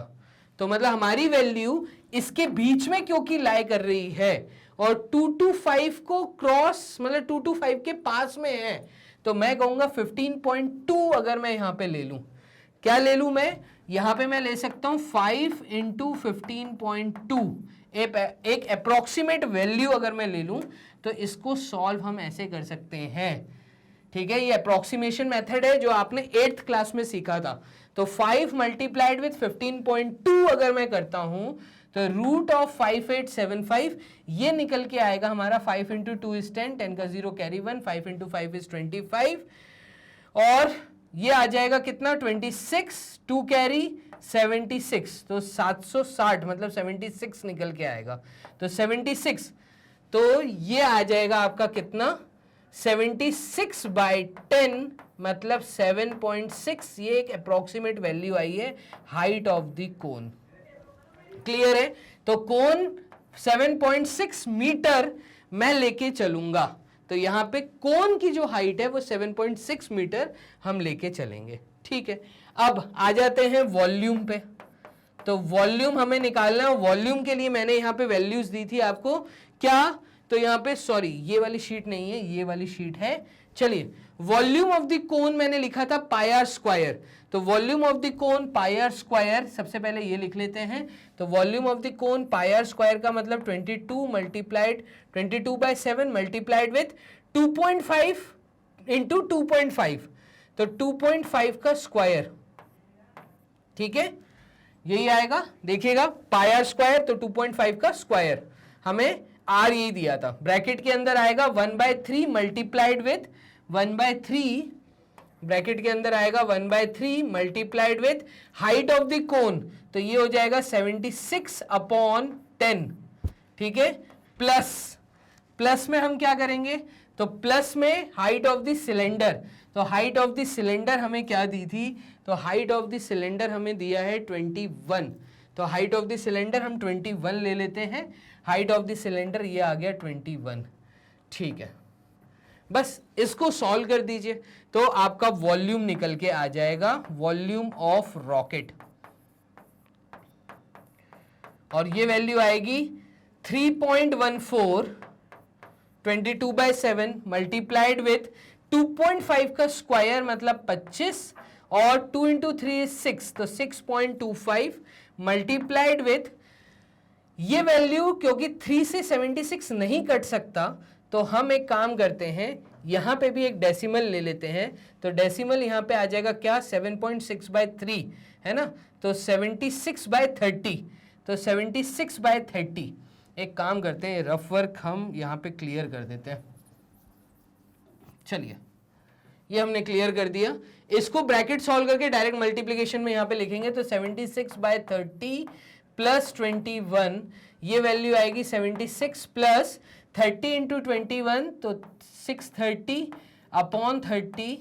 तो मतलब हमारी वैल्यू इसके बीच में क्योंकि लाई कर रही है और 225 को क्रॉस मतलब 225 के पास में है, तो मैं कहूंगा 15.2 अगर मैं यहां पे ले लूं, क्या ले लूं मैं यहां पे, मैं ले सकता हूं 5 इंटू 15.2, एक अप्रोक्सीमेट वैल्यू अगर मैं ले लूं तो इसको सॉल्व हम ऐसे कर सकते हैं। ठीक है, ये अप्रोक्सीमेशन मेथड है जो आपने 8th क्लास में सीखा था। तो 5 मल्टीप्लाइड विथ 15.2 अगर मैं करता हूं तो रूट ऑफ 5875 ये निकल के आएगा हमारा 5 इंटू 2 इज 10, 10 का 0 कैरी 1, 5 इंटू 5 इज 25 और ये आ जाएगा कितना 26, 2 कैरी 76, तो 760 मतलब 76 निकल के आएगा। तो 76, तो ये आ जाएगा आपका कितना 76 बाई 10 मतलब 7.6, ये एक अप्रोक्सीमेट वैल्यू आई है height of the cone. Clear है? तो कोन 7.6 मीटर मैं लेके चलूंगा। तो यहां पे कोन की जो हाइट है वो 7.6 मीटर हम लेके चलेंगे। ठीक है, अब आ जाते हैं वॉल्यूम पे। तो वॉल्यूम हमें निकालना है। वॉल्यूम के लिए मैंने यहां पे वैल्यूज दी थी आपको क्या, तो यहां पे सॉरी ये वाली शीट नहीं है, ये वाली शीट है। चलिए, वॉल्यूम ऑफ द कोन मैंने लिखा था पाई आर स्क्वायर। तो volume of the cone pi are square, सबसे पहले ये लिख लेते हैं। तो volume of the cone pi are square का मतलब 22 मल्टीप्लाइड 22/7 मल्टीप्लाइड विथ 2.5 इंटू 2.5, तो 2.5 का स्क्वायर। ठीक है, यही आएगा। देखिएगा, पाई आर स्क्वायर तो 2.5 का स्क्वायर, हमें आर यही दिया था। ब्रैकेट के अंदर आएगा 1/3 मल्टीप्लाइड विथ 1/3, ब्रैकेट के अंदर आएगा 1/3 multiplied with height of the कोन, तो ये हो जाएगा 76/10। ठीक है, प्लस में हम क्या करेंगे, तो प्लस में हाइट ऑफ द सिलेंडर। तो हाइट ऑफ द सिलेंडर हमें क्या दी थी, तो हाइट ऑफ द सिलेंडर हमें दिया है 21। तो हाइट ऑफ द सिलेंडर हम 21 ले लेते हैं। हाइट ऑफ द सिलेंडर ये आ गया 21। ठीक है, बस इसको सॉल्व कर दीजिए तो आपका वॉल्यूम निकल के आ जाएगा, वॉल्यूम ऑफ रॉकेट, और ये वैल्यू आएगी 3.14 22/7 मल्टीप्लाइड विथ 2.5 का स्क्वायर मतलब 25, और 2 इंटू 3 is 6, तो 6.25 मल्टीप्लाइड विथ ये वैल्यू, क्योंकि 3 से 76 नहीं कट सकता तो हम एक काम करते हैं, यहां पे भी एक डेसिमल ले लेते हैं। तो डेसिमल यहां पे आ जाएगा क्या, 7.6/3 है ना, तो 76/30, तो 76/30। एक काम करते हैं, रफ वर्क हम यहां पे क्लियर कर देते हैं। चलिए, ये हमने क्लियर कर दिया। इसको ब्रैकेट सॉल्व करके डायरेक्ट मल्टीप्लिकेशन में यहां पे लिखेंगे, तो 76/30 प्लस 21, ये वैल्यू आएगी 76 प्लस 30 इंटू 21, तो 630/30,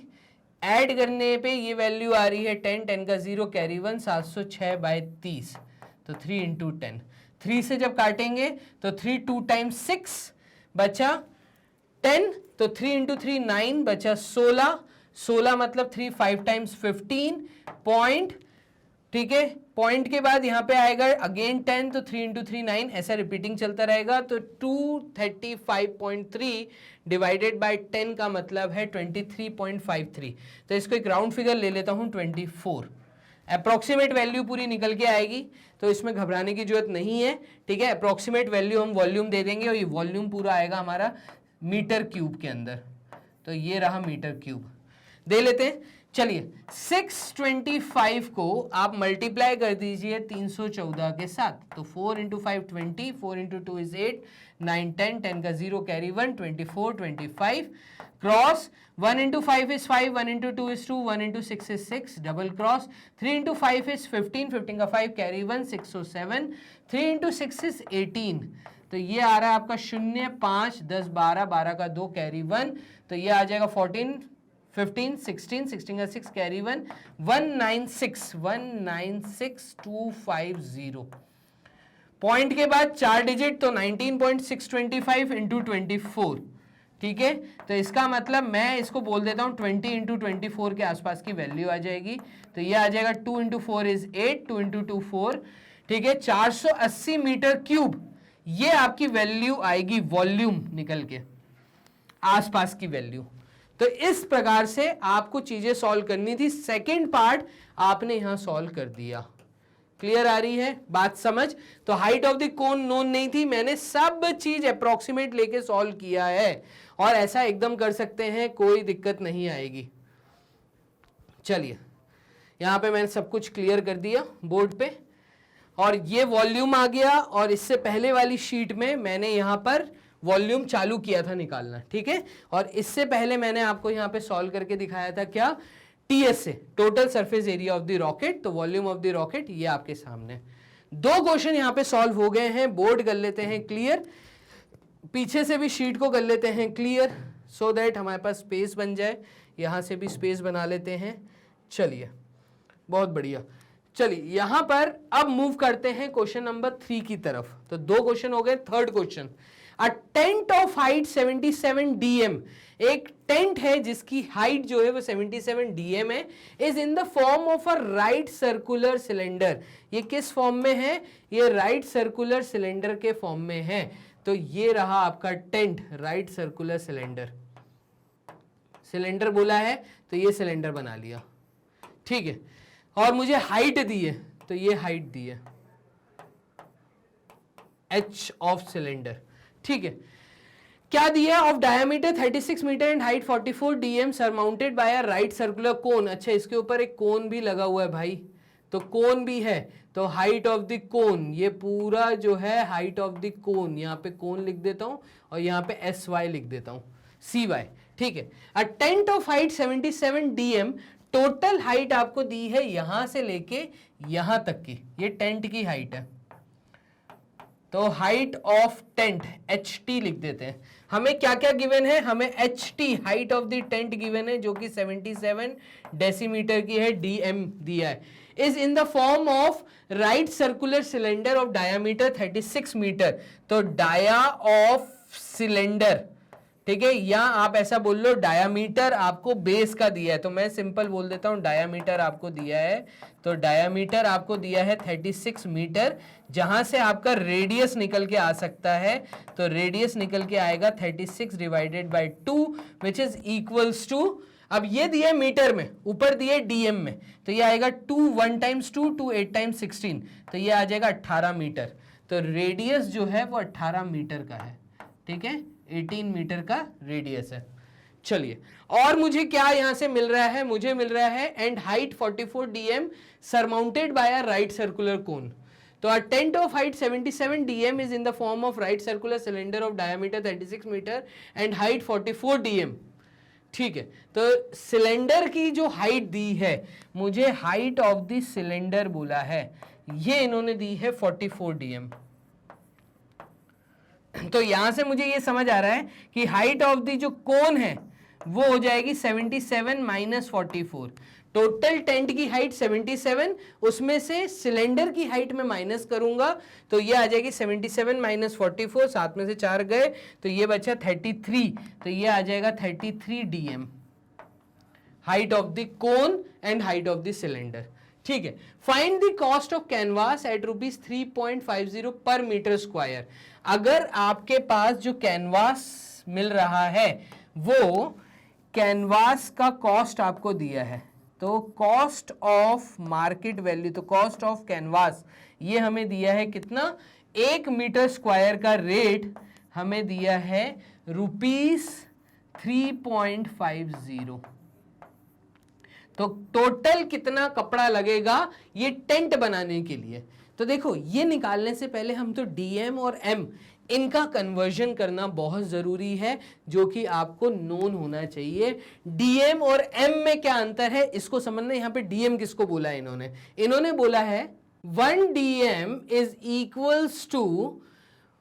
ऐड करने पे ये वैल्यू आ रही है 10, 10 का 0 कैरी 1, 706/30, तो 3 इंटू 10। 3 से जब काटेंगे तो 3 2 टाइम्स 6 बचा 10, तो 3 इंटू 3 9 बचा 16, 16 मतलब 3 5 टाइम्स 15 पॉइंट। ठीक है, पॉइंट के बाद यहां पे आएगा अगेन 10, तो 3 इंटू 3 9, ऐसा रिपीटिंग चलता रहेगा। तो 235.3 डिवाइडेड बाय 10 का मतलब है 23.53। तो इसको एक राउंड फिगर ले लेता हूं 24, अप्रोक्सीमेट वैल्यू पूरी निकल के आएगी, तो इसमें घबराने की जरूरत नहीं है। ठीक है, अप्रोक्सीमेट वैल्यू हम वॉल्यूम दे देंगे और ये वॉल्यूम पूरा आएगा हमारा मीटर क्यूब के अंदर। तो ये रहा मीटर क्यूब, दे लेते हैं। चलिए, 625 को आप मल्टीप्लाई कर दीजिए 314 के साथ, तो 4 इंटू 5 20, 4 इंटू 2 इज 8, 9 10, 10 का 0 carry 1, 24 25 cross, 1 into 5 is 5, 1 into 2 is 2, 1 into 6 is 6, double cross, 3 into 5 is 15, 15 का 5 कैरी 1, 607, 3 इंटू 6 इज 18, तो ये आ रहा है आपका 0 5 10 12, 12 का 2 कैरी 1, तो ये आ जाएगा 14 15 16, 16 का 6 कैरी 1, 196,250। पॉइंट के बाद 4 डिजिट, तो 19.625 इंटू 24। ठीक है, तो इसका मतलब मैं इसको बोल देता हूं 20 इंटू 24 के आसपास की वैल्यू आ जाएगी। तो ये आ जाएगा 2 इंटू 4 इज 8, 2 इंटू 2 4। ठीक है, 480 मीटर क्यूब, ये आपकी वैल्यू आएगी वॉल्यूम निकल के, आसपास की वैल्यू। तो इस प्रकार से आपको चीजें सॉल्व करनी थी। सेकंड पार्ट आपने यहां सॉल्व कर दिया। क्लियर आ रही है बात समझ? तो height of the cone known नहीं थी, मैंने सब चीज अप्रोक्सीमेट लेके सॉल्व किया है, और ऐसा एकदम कर सकते हैं, कोई दिक्कत नहीं आएगी। चलिए, यहां पे मैंने सब कुछ क्लियर कर दिया बोर्ड पे, और ये वॉल्यूम आ गया, और इससे पहले वाली शीट में मैंने यहां पर वॉल्यूम चालू किया था निकालना। ठीक है, और इससे पहले मैंने आपको यहां पे सॉल्व करके दिखाया था क्या, टीएस से, total surface area of the rocket. तो वॉल्यूम ऑफ द रॉकेट ये आपके सामने। 2 क्वेश्चन यहां पे सॉल्व हो गए हैं, बोर्ड कर लेते हैं क्लियर, पीछे से भी शीट को कर लेते हैं क्लियर, सो दैट हमारे पास स्पेस बन जाए। यहां से भी स्पेस बना लेते हैं। चलिए, बहुत बढ़िया। चलिए यहां पर अब मूव करते हैं क्वेश्चन नंबर 3 की तरफ। तो 2 क्वेश्चन हो गए, third question, a tent of height 77 dm, एक टेंट है जिसकी हाइट जो है वो 77 dm है, is in the form of a right circular cylinder. ये किस फॉर्म में है? ये राइट सर्कुलर सिलेंडर के फॉर्म में है। तो ये रहा आपका tent, right circular cylinder. Cylinder बोला है तो ये सिलेंडर बना लिया, ठीक है। और मुझे हाइट दी है, तो ये हाइट दी है h ऑफ सिलेंडर, ठीक है। क्या दिया? Of diameter 36 metre and height 44 dm surmounted by a right circular cone. अच्छा, इसके ऊपर एक कोन भी लगा हुआ है भाई, तो कोन भी है, तो हाइट ऑफ द कोन, ये पूरा जो है हाइट ऑफ द कोन, यहाँ पे कोन लिख देता हूं और यहाँ पे SY लिख देता हूं, CY, ठीक है। A tent of height 77 dm, total height आपको दी है यहां से लेके यहां तक की, ये टेंट की हाइट है। तो हाइट ऑफ टेंट HT लिख देते हैं। हमें क्या क्या गिवन है? हमें HT height of the tent given है जो कि 77 डेसीमीटर की है, DM दिया है, is in the form of right circular cylinder of diameter 36 metre. तो डाया ऑफ सिलेंडर, ठीक है, या आप ऐसा बोल लो डायामीटर आपको बेस का दिया है, तो मैं सिंपल बोल देता हूं डायामीटर आपको दिया है। तो डायामीटर आपको दिया है 36 मीटर, जहां से आपका रेडियस निकल के आ सकता है, तो रेडियस निकल के आएगा 36 divided by 2 which is equals to, अब ये दिया मीटर में, ऊपर दिए डीएम में, तो ये आएगा 2 1 टाइम्स 2 2 8 टाइम्स 16, तो ये आ जाएगा 18 मीटर। तो रेडियस जो है वो 18 मीटर का है, ठीक है, 18 मीटर का रेडियस है। चलिए, और मुझे क्या यहां से मिल रहा है? मुझे मिल रहा है and height 44 dm surmounted by a right circular कोन। तो a tent of height 77 dm is in the form of right circular cylinder of diameter 36 metre and height 44 dm, ठीक है। तो सिलेंडर की जो हाइट दी है, मुझे हाइट ऑफ द सिलेंडर बोला है, ये इन्होंने दी है 44 dm। तो यहां से मुझे ये समझ आ रहा है कि हाइट ऑफ दी जो कोन है वो हो जाएगी 77 माइनस 44। टोटल टेंट की हाइट 77, उसमें से सिलेंडर की हाइट में माइनस करूंगा तो ये आ जाएगी 77 माइनस 44, 7 में से 4 गए तो ये बचा 33, तो ये आ जाएगा 33 dm height of the cone and height of the cylinder, ठीक है। Find the cost of canvas at ₹3.50 per metre square. अगर आपके पास जो कैनवास मिल रहा है वो कैनवास का कॉस्ट आपको दिया है, तो कॉस्ट ऑफ मार्केट वैल्यू, तो कॉस्ट ऑफ कैनवास ये हमें दिया है कितना? 1 मीटर स्क्वायर का रेट हमें दिया है ₹3.50। तो टोटल कितना कपड़ा लगेगा ये टेंट बनाने के लिए? तो देखो, ये निकालने से पहले हम तो डीएम और एम इनका कन्वर्जन करना बहुत जरूरी है, जो कि आपको नोन होना चाहिए। डीएम और एम में क्या अंतर है इसको समझना। यहां पे डीएम किसको बोला है इन्होंने बोला है 1 dm is equals to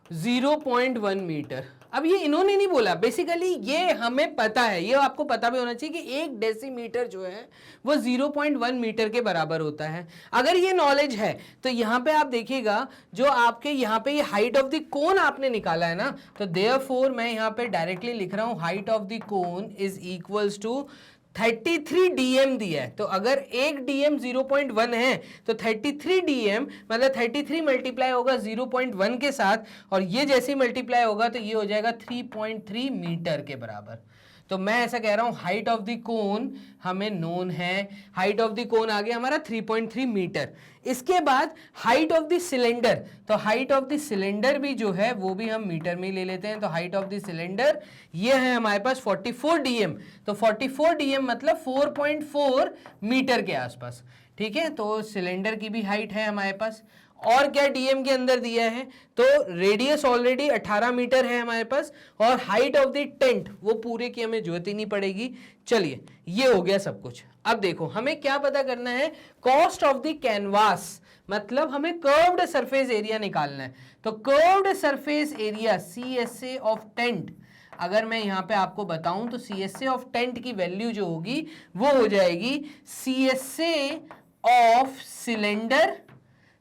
0.1 metre. अब ये इन्होंने नहीं बोला, बेसिकली ये हमें पता है, ये आपको पता भी होना चाहिए कि 1 डेसीमीटर जो है वो 0.1 मीटर के बराबर होता है। अगर ये नॉलेज है तो यहाँ पे आप देखिएगा जो आपके यहाँ पे ये हाइट ऑफ द कोन आपने निकाला है ना, तो देयरफॉर मैं यहाँ पे डायरेक्टली लिख रहा हूँ height of the cone is equals to 33 dm दिया है। तो अगर 1 dm 0.1 है तो 33 dm मतलब 33 मल्टीप्लाई होगा 0.1 के साथ, और ये जैसे ही मल्टीप्लाई होगा तो ये हो जाएगा 3.3 मीटर के बराबर। तो मैं ऐसा कह रहा हूं हाइट ऑफ द कोन हमें नोन है, हाइट ऑफ द कोन आ गया हमारा 3.3 मीटर। इसके बाद हाइट ऑफ द सिलेंडर, तो हाइट ऑफ द सिलेंडर भी जो है वो भी हम मीटर में ले लेते हैं। तो हाइट ऑफ द सिलेंडर ये है हमारे पास 44 dm, तो 44 dm मतलब 4.4 मीटर के आसपास, ठीक है। तो सिलेंडर की भी हाइट है हमारे पास। और क्या डीएम के अंदर दिया है, तो रेडियस ऑलरेडी 18 मीटर है हमारे पास, और हाइट ऑफ द टेंट वो पूरे की हमें जरूरत ही नहीं पड़ेगी। चलिए, ये हो गया सब कुछ। अब देखो हमें क्या पता करना है, कॉस्ट ऑफ द कैनवास, मतलब हमें कर्व्ड सरफेस एरिया निकालना है। तो curved surface area CSA of tent, अगर मैं यहां पे आपको बताऊं तो CSA ऑफ टेंट की वैल्यू जो होगी वो हो जाएगी CSA of cylinder,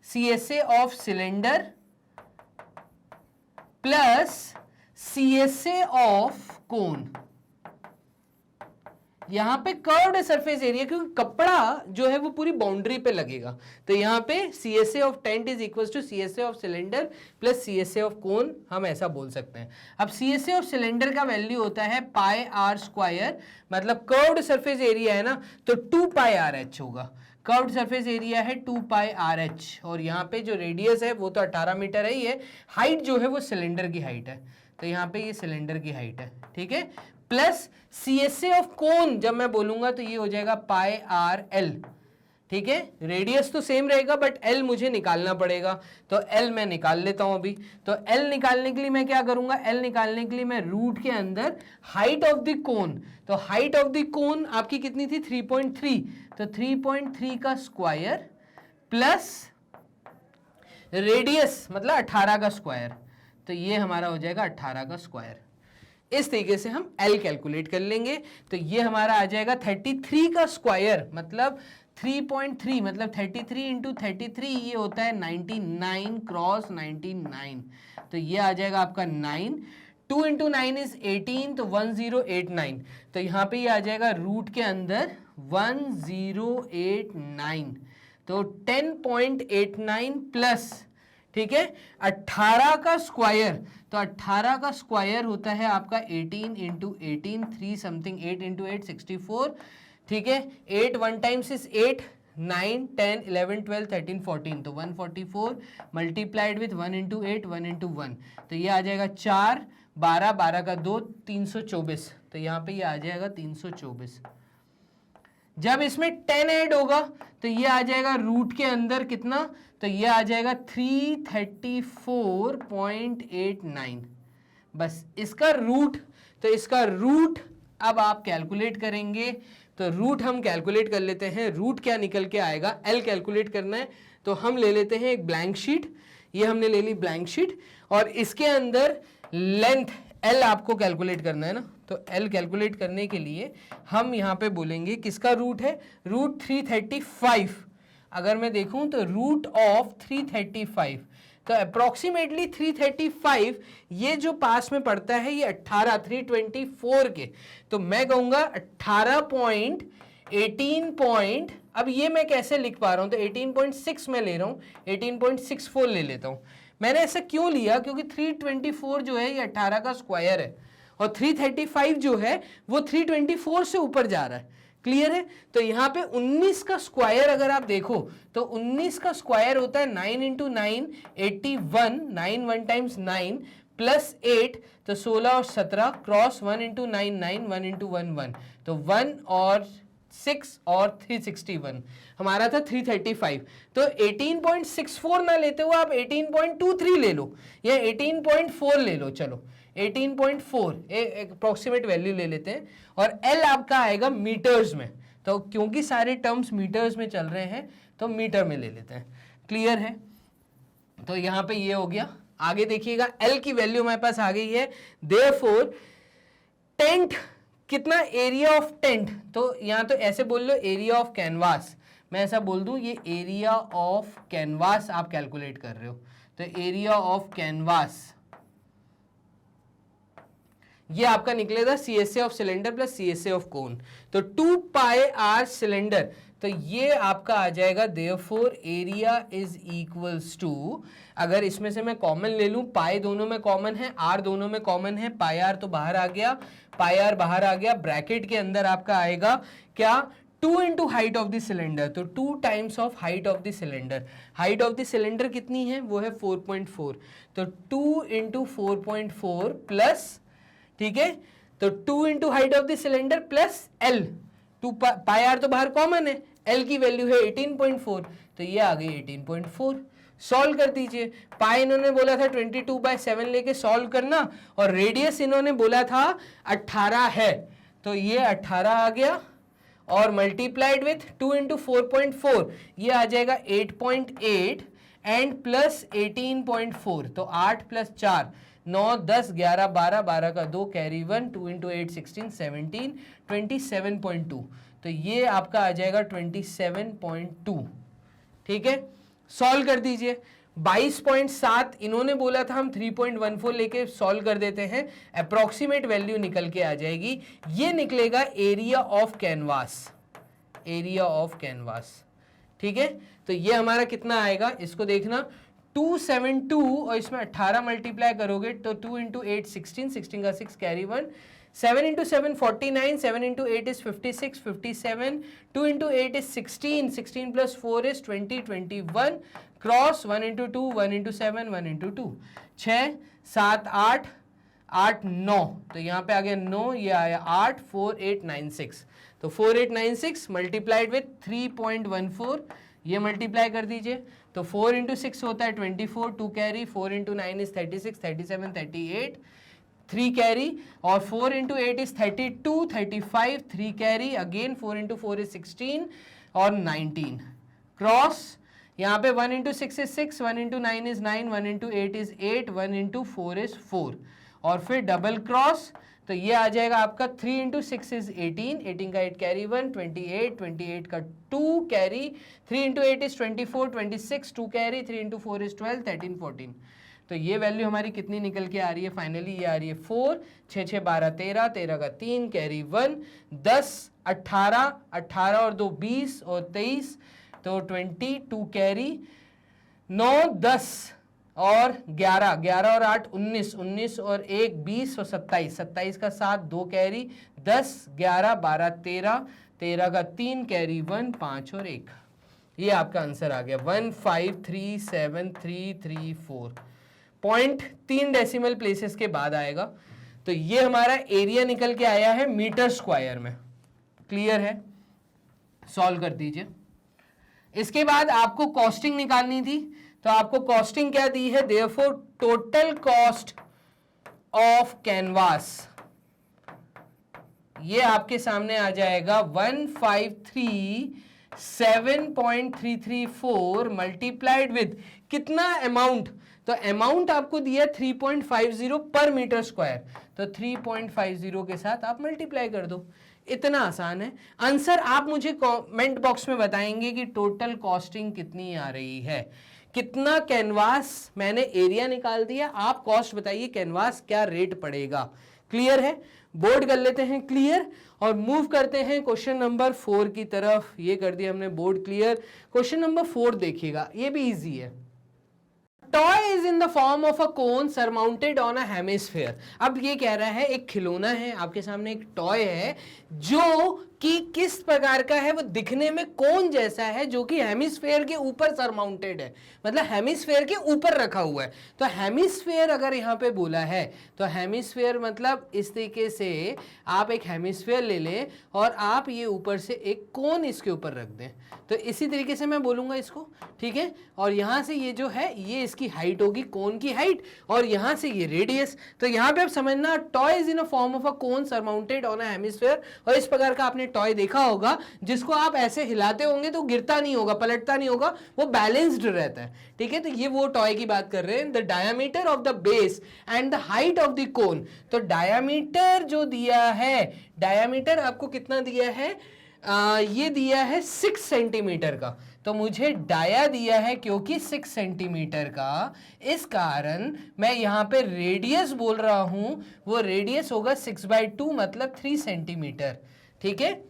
CSA of cylinder plus CSA of कोन। यहां पे कर्व्ड सरफेस एरिया, क्योंकि कपड़ा जो है वो पूरी बाउंड्री पे लगेगा, तो यहां पे CSA of tent is equal to CSA of cylinder plus CSA of cone, हम ऐसा बोल सकते हैं। अब CSA ऑफ सिलेंडर का वैल्यू होता है पाई आर स्क्वायर, मतलब कर्व्ड सरफेस एरिया है ना, तो 2 पाई आर एच होगा। कर्व्ड सरफेस एरिया है 2 पाई आर एच, और यहाँ पे जो रेडियस है वो तो 18 मीटर है ही है, हाइट जो है वो सिलेंडर की हाइट है, तो यहाँ पे ये सिलेंडर की हाइट है, ठीक है, प्लस CSA ऑफ कोन जब मैं बोलूंगा तो ये हो जाएगा पाई आर एल, ठीक है, रेडियस तो सेम रहेगा बट एल मुझे निकालना पड़ेगा, तो एल मैं निकाल लेता हूं अभी। तो एल निकालने के लिए मैं क्या करूंगा, एल निकालने के लिए मैं रूट के अंदर हाइट ऑफ द कोन, तो हाइट ऑफ द कोन आपकी कितनी थी 3.3, तो 3.3 का स्क्वायर प्लस रेडियस मतलब 18 का स्क्वायर, तो ये हमारा हो जाएगा 18 का स्क्वायर। इस तरीके से हम L कैलकुलेट कर लेंगे, तो ये हमारा आ जाएगा 33 का स्क्वायर, मतलब 3.3 मतलब 33 इंटू 33, ये होता है 99 क्रॉस 99, तो ये आ जाएगा आपका 9, 2 इंटू 9 इज 18, तो 1089, तो यहाँ पे ये आ जाएगा रूट के अंदर 1089, तो 10.89 प्लस, ठीक है, 18 का स्क्वायर, तो 18 का स्क्वायर होता है आपका 18 इंटू 18, 3 समथिंग 8 इंटू 8 64, ठीक है, 8 1 टाइम्स इज 8, 9 10 11 12 13 14, तो 144 मल्टीप्लाइड विथ 1 इंटू 8 1 इंटू 1, तो ये आ जाएगा 4 12 12 का 2 324, तो यहाँ पे ये आ जाएगा 324। जब इसमें 10 ऐड होगा तो ये आ जाएगा रूट के अंदर कितना, तो ये आ जाएगा 334.89, बस इसका रूट, तो इसका रूट अब आप कैलकुलेट करेंगे, तो रूट हम कैलकुलेट कर लेते हैं, रूट क्या निकल के आएगा, एल कैलकुलेट करना है, तो हम ले लेते हैं एक ब्लैंक शीट, ये हमने ले ली ब्लैंक शीट, और इसके अंदर लेंथ एल आपको कैलकुलेट करना है ना, तो एल कैलकुलेट करने के लिए हम यहाँ पे बोलेंगे किसका रूट है, रूट 335, अगर मैं देखूं तो रूट ऑफ 335, तो अप्रोक्सीमेटली 335, ये जो पास में पड़ता है ये 18 324 के, तो मैं कहूंगा 18.18 अब ये मैं कैसे लिख पा रहा हूं, तो 18.6 में ले रहा हूं, 18.64 ले लेता हूं। मैंने ऐसा क्यों लिया, क्योंकि 324 जो है ये 18 का स्क्वायर है, और 335 जो है वो 324 से ऊपर जा रहा है, क्लियर है। तो यहाँ पे 19 का स्क्वायर अगर आप देखो तो 19 का स्क्वायर होता है 9 इंटू 9 81, 9 1 टाइम्स 9 प्लस 8, तो 16 और 17 क्रॉस 1 इंटू 9 9 1 इंटू 1 1, तो 1 और 6 और 361, हमारा था 335, तो 18.64 ना लेते हो आप 18.23 ले लो या 18.4 ले लो, चलो 18.4 अप्रोक्सीमेट वैल्यू ले लेते हैं, और L आपका आएगा मीटर्स में, तो क्योंकि सारे टर्म्स मीटर्स में चल रहे हैं तो मीटर में ले लेते हैं, क्लियर है। तो यहाँ पे ये हो गया, आगे देखिएगा L की वैल्यू हमारे पास आ गई है, देयरफॉर टेंट कितना, एरिया ऑफ टेंट, तो यहाँ तो ऐसे बोल लो एरिया ऑफ कैनवास, मैं ऐसा बोल दूं ये एरिया ऑफ कैनवास आप कैलकुलेट कर रहे हो, तो एरिया ऑफ कैनवास ये आपका निकलेगा CSA of cylinder plus CSA of कोन, तो 2 पाई आर सिलेंडर, तो ये आपका आ जाएगा therefore area is equals to, अगर इसमें से मैं कॉमन ले लूं, पाई दोनों में कॉमन है, आर दोनों में कॉमन है, पाई आर तो बाहर आ गया, पाई आर बाहर आ गया, ब्रैकेट के अंदर आपका आएगा क्या, 2 into height of the cylinder, तो 2 times of height of the cylinder, height of the cylinder कितनी है वो है 4.4, तो 2 इंटू 4.4 प्लस, ठीक है, तो 2 into height of the cylinder plus l, 2 pi r तो बाहर कॉमन है, एल की वैल्यू है 18.4, तो ये आ गई 18.4, सॉल्व कर दीजिए, पाई इन्होंने बोला था 22/7 लेके सॉल्व करना, और रेडियस इन्होंने बोला था 18 है, तो ये 18 आ गया, और मल्टीप्लाइड विथ 2 इंटू 4.4 ये आ जाएगा 8.8 एंड प्लस 18.4, तो 8 प्लस 4 9 10 11 12 12 का 2 कैरी 1, 2 इंटू 8 16 17 27.2, तो ये आपका आ जाएगा 27.2। ठीक है, सॉल्व कर दीजिए। 22.7 इन्होंने बोला था, हम 3.14 लेके सॉल्व कर देते हैं, अप्रोक्सीमेट वैल्यू निकल के आ जाएगी। ये निकलेगा area of canvas, area of canvas. ठीक है, तो ये हमारा कितना आएगा इसको देखना, 272 और इसमें 18 मल्टीप्लाई करोगे तो 2 इंटू 8 16, 16 का 6 carry 1, 7 into 7 49, 7 into 8 is 56, 57, 2 into 8 is 16, 16 plus 4 is 20, 21, cross 1 into 2, 1 into 7, 1 into 2, 6 7 8 8 9, तो यहाँ पे आ गया 9, ये आया 8, 4896, तो 4896 मल्टीप्लाइड विथ 3.14, ये मल्टीप्लाई कर दीजिए, तो 4 इंटू 6 होता है 24, 2 कैरी, 4 इंटू 9 इज 36, 37, 38, 3 कैरी, और 4 into 8 is 32, 35, 3 carry, again 4 into 4 is 16 और 19, क्रॉस, यहाँ पे 1 into 6 is 6, 1 into 9 is 9, 1 into 8 is 8, 1 into 4 is 4, और फिर डबल क्रॉस, तो ये आ जाएगा आपका 3 इंटू 6 इज 18, 18 का 8 कैरी 1, 28, 28 का 2 carry, 3 into 8 is 24, 26, 2 carry, 3 into 4 is 12, 13, 14, तो ये वैल्यू हमारी कितनी निकल के आ रही है फाइनली, ये आ रही है 4, 6 6 12 13, 13 का 3 कैरी 1, 10 18, 18 और 2 20 और 23, तो 20, 2 कैरी, 9 10 और 11, 11 और 8 19, 19 और 1 20 और 27, 27 का 7, 2 कैरी, 10 11 12 13, 13 का 3 कैरी 1, 5 और 1, ये आपका आंसर आ गया 1537334। पॉइंट 3 डेसिमल प्लेसेस के बाद आएगा, तो ये हमारा एरिया निकल के आया है मीटर स्क्वायर में। क्लियर है, सॉल्व कर दीजिए। इसके बाद आपको कॉस्टिंग निकालनी थी, तो आपको कॉस्टिंग क्या दी है, therefore total cost of canvas, ये आपके सामने आ जाएगा 153.7.334 मल्टीप्लाइड विद कितना अमाउंट, तो अमाउंट आपको दिया 3.50 पर मीटर स्क्वायर, तो 3.50 के साथ आप मल्टीप्लाई कर दो, इतना आसान है। आंसर आप मुझे कमेंट बॉक्स में बताएंगे कि टोटल कॉस्टिंग कितनी आ रही है, कितना कैनवास, मैंने एरिया निकाल दिया, आप कॉस्ट बताइए कैनवास क्या रेट पड़ेगा। क्लियर है, बोर्ड कर लेते हैं क्लियर और मूव करते हैं क्वेश्चन नंबर 4 की तरफ। ये कर दिया हमने बोर्ड क्लियर। क्वेश्चन नंबर 4 देखिएगा, ये भी इजी है। Toy is in the form of a cone surmounted on a hemisphere. अब ये कह रहा है एक खिलौना है, आपके सामने एक टॉय है जो कि किस प्रकार का है, वो दिखने में कोन जैसा है जो कि हेमिस्फीयर के ऊपर सरमाउंटेड है, मतलब हेमिस्फीयर के ऊपर रखा हुआ है। तो हेमिस्फीयर अगर यहाँ पे बोला है तो हेमिस्फीयर मतलब इस तरीके से आप एक हेमिस्फीयर ले लें और आप ये ऊपर से एक कोन इसके ऊपर रख दें, तो इसी तरीके से मैं बोलूँगा इसको, ठीक है। और यहाँ से ये जो है ये इसकी हाइट होगी, कोन की हाइट, और यहाँ से ये रेडियस। तो यहाँ पे आप समझना toy is in a form of a cone surmounted on a hemisphere. और इस प्रकार का आपने टॉय देखा होगा जिसको आप ऐसे हिलाते होंगे तो गिरता नहीं होगा, पलटता नहीं होगा, वो बैलेंस्ड रहता है, ठीक है। तो ये वो टॉय की बात कर रहे हैं। The diameter of the base and the height of the कोन, तो डायमीटर जो दिया है, डायमीटर आपको कितना दिया है, ये दिया है 6 सेंटीमीटर का, तो मुझे डाया दिया है क्योंकि 6 सेंटीमीटर का, इस कारण मैं यहाँ पे रेडियस बोल रहा हूं, वो रेडियस होगा 6/2 मतलब 3 सेंटीमीटर, ठीक है।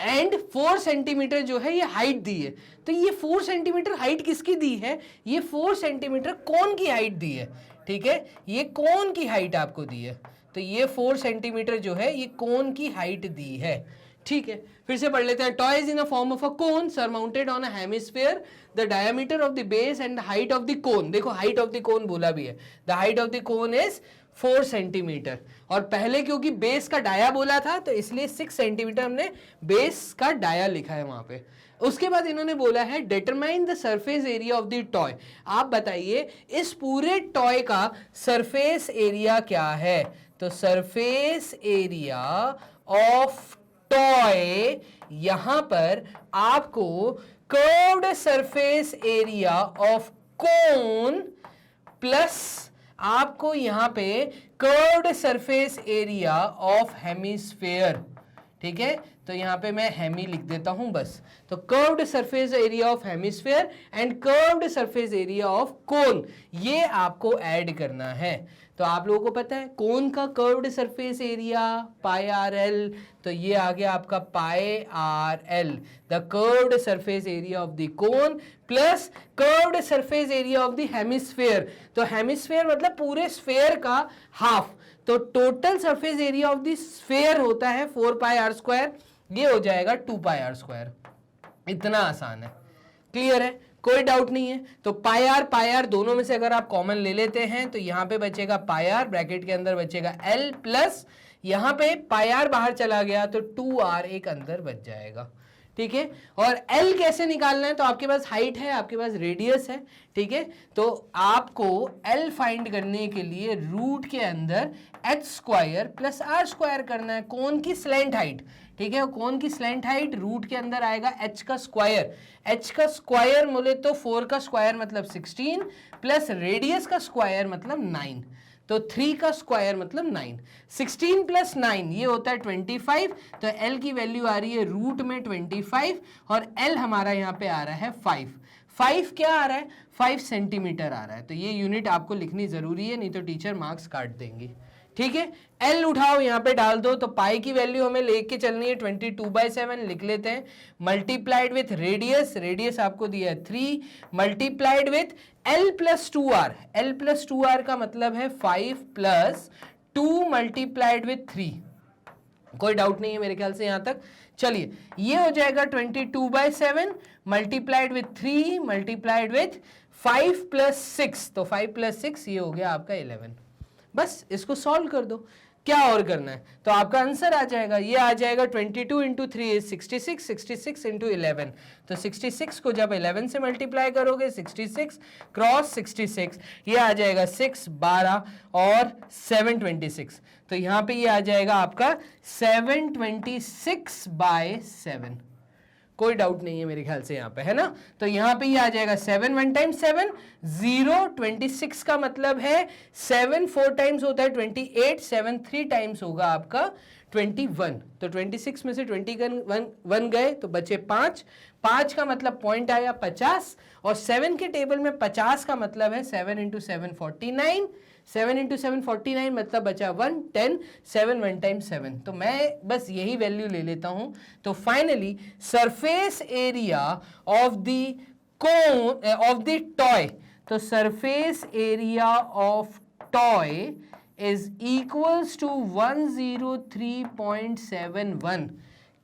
एंड 4 सेंटीमीटर जो है ये हाइट दी है, तो ये 4 सेंटीमीटर हाइट किसकी दी है, ये 4 सेंटीमीटर कोन की हाइट दी है, ठीक है। ये कोन की हाइट आपको दी है, तो ये 4 सेंटीमीटर जो है ये कोन की हाइट दी है, ठीक है। फिर से पढ़ लेते हैं। Toy is in a form of a cone surmounted on a hemisphere, the diameter of the base and height of the कोन, देखो हाइट ऑफ द कोन बोला भी है, the height of the cone is 4 centimetre, और पहले क्योंकि base का dia बोला था तो इसलिए 6 सेंटीमीटर हमने बेस का डाया लिखा है वहां पे। उसके बाद इन्होंने बोला है determine the surface area of the toy, आप बताइए इस पूरे टॉय का सरफेस एरिया क्या है, तो सरफेस एरिया ऑफ टॉय, यहां पर आपको curved surface area of cone plus आपको यहां पे curved surface area of hemisphere, ठीक है। तो यहाँ पे मैं हेमी लिख देता हूं बस। तो curved surface area of hemisphere and curved surface area of cone, ये आपको ऐड करना है। तो आप लोगों को पता है कोन का curved surface area pi are L, तो ये आ गया आपका pi are L, the curved surface area of the cone plus curved surface area of the hemisphere. तो हेमिस्फेयर मतलब पूरे स्फेयर का हाफ, तो total surface area of the sphere होता है 4 पाई आर स्क्वायर, ये हो जाएगा 2 पाई आर स्क्वायर। इतना आसान है, क्लियर है, कोई डाउट नहीं है। तो पाई आर दोनों में से अगर आप कॉमन ले लेते हैं तो यहां पे बचेगा पाई आर, ब्रैकेट के अंदर बचेगा एल प्लस यहां पे पाई आर बाहर चला गया तो 2r एक अंदर बच जाएगा, ठीक है। और L कैसे निकालना है, तो आपके पास हाइट है, आपके पास रेडियस है, ठीक है। तो आपको L फाइंड करने के लिए रूट के अंदर h square plus r square करना है, कोन की स्लैंट हाइट, ठीक है। कोन की स्लैंट हाइट रूट के अंदर आएगा h का स्क्वायर, h का स्क्वायर बोले तो 4 का स्क्वायर मतलब 16 प्लस रेडियस का स्क्वायर मतलब 9, तो 3 का स्क्वायर मतलब 9, 16 प्लस 9 ये होता है 25। तो L की वैल्यू आ रही है रूट में 25 और L हमारा यहाँ पे आ रहा है 5 क्या आ रहा है, 5 सेंटीमीटर आ रहा है। तो ये यूनिट आपको लिखनी जरूरी है, नहीं तो टीचर मार्क्स काट देंगे, ठीक है। L उठाओ यहाँ पे डाल दो, तो पाई की वैल्यू हमें लेके चलनी है 22/7 लिख लेते हैं, मल्टीप्लाइड विथ रेडियस, रेडियस आपको दिया है 3 multiplied with L plus 2r, L plus 2r का मतलब है 5 प्लस 2 मल्टीप्लाइड विथ 3, कोई डाउट नहीं है मेरे ख्याल से यहां तक। चलिए ये हो जाएगा 22/7 multiplied with 3 multiplied with 5 plus 6, तो 5 प्लस 6 ये हो गया आपका 11। बस इसको सॉल्व कर दो, क्या और करना है, तो आपका आंसर आ जाएगा, ये आ जाएगा 22 इंटू 3 इज 66, 66 इंटू 11, तो 66 को जब 11 से मल्टीप्लाई करोगे 66 क्रॉस 66, ये आ जाएगा 6 12 और 726, तो यहाँ पे ये आ जाएगा आपका 726/7, कोई डाउट नहीं है मेरे ख्याल से यहाँ पे, है ना। तो यहाँ पे ये आ जाएगा 7 1 टाइम्स 7 0, 26 का मतलब है 7 4 टाइम्स होता है 28, 7 3 टाइम्स होगा आपका 21, तो 26 में से 21 गए तो बचे 5, 5 का मतलब पॉइंट आया 50, और 7 के टेबल में 50 का मतलब है 7 इंटू 7 49, 7 इंटू 7 49 मतलब बचा 1 10, 7 1 टाइम्स 7, तो मैं बस यही वैल्यू ले लेता हूं। तो finally surface area of the cone of the toy, तो surface area of toy is equals to 103.71,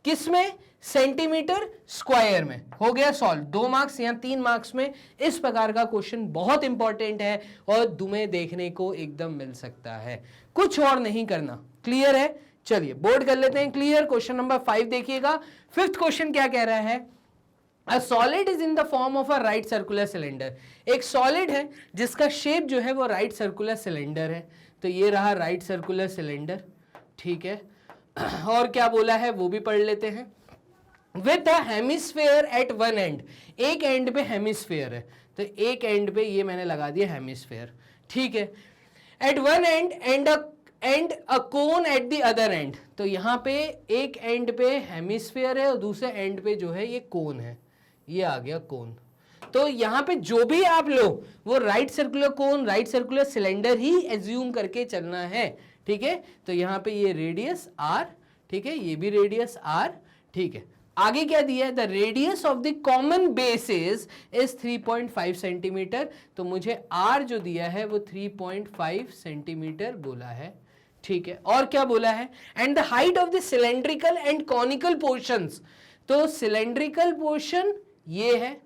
किसमें, सेंटीमीटर स्क्वायर में। हो गया सॉल्व, 2 मार्क्स या 3 मार्क्स में इस प्रकार का क्वेश्चन बहुत इंपॉर्टेंट है और तुम्हें देखने को एकदम मिल सकता है, कुछ और नहीं करना, क्लियर है। चलिए बोर्ड कर लेते हैं क्लियर। क्वेश्चन नंबर 5 देखिएगा, 5th क्वेश्चन क्या कह रहा है, A solid is in the form of a right circular cylinder, एक सॉलिड है जिसका शेप जो है वो राइट सर्कुलर सिलेंडर है, तो ये रहा राइट सर्कुलर सिलेंडर, ठीक है। और क्या बोला है वो भी पढ़ लेते हैं, with a hemisphere at one end, एक एंड पे हेमिस्फेयर है, तो एक एंड पे ये मैंने लगा दिया हेमिस्फेयर, ठीक है। At one end and a cone at the other end, तो यहाँ पे एक एंड पे हेमिस्फेयर है और दूसरे एंड पे जो है ये कोन है, ये आ गया कोन। तो यहाँ पे जो भी आप लो वो right circular cone, right circular cylinder ही एज्यूम करके चलना है, ठीक है। तो यहाँ पे ये रेडियस r, ठीक है, ये भी रेडियस r, ठीक है। आगे क्या दिया है, the radius of the common basis is 3.5 centimetre, तो मुझे r जो दिया है वो 3.5 सेंटीमीटर बोला है, ठीक है। और क्या बोला है, and the height of the cylindrical and conical portions, तो सिलेंड्रिकल पोर्शन ये है,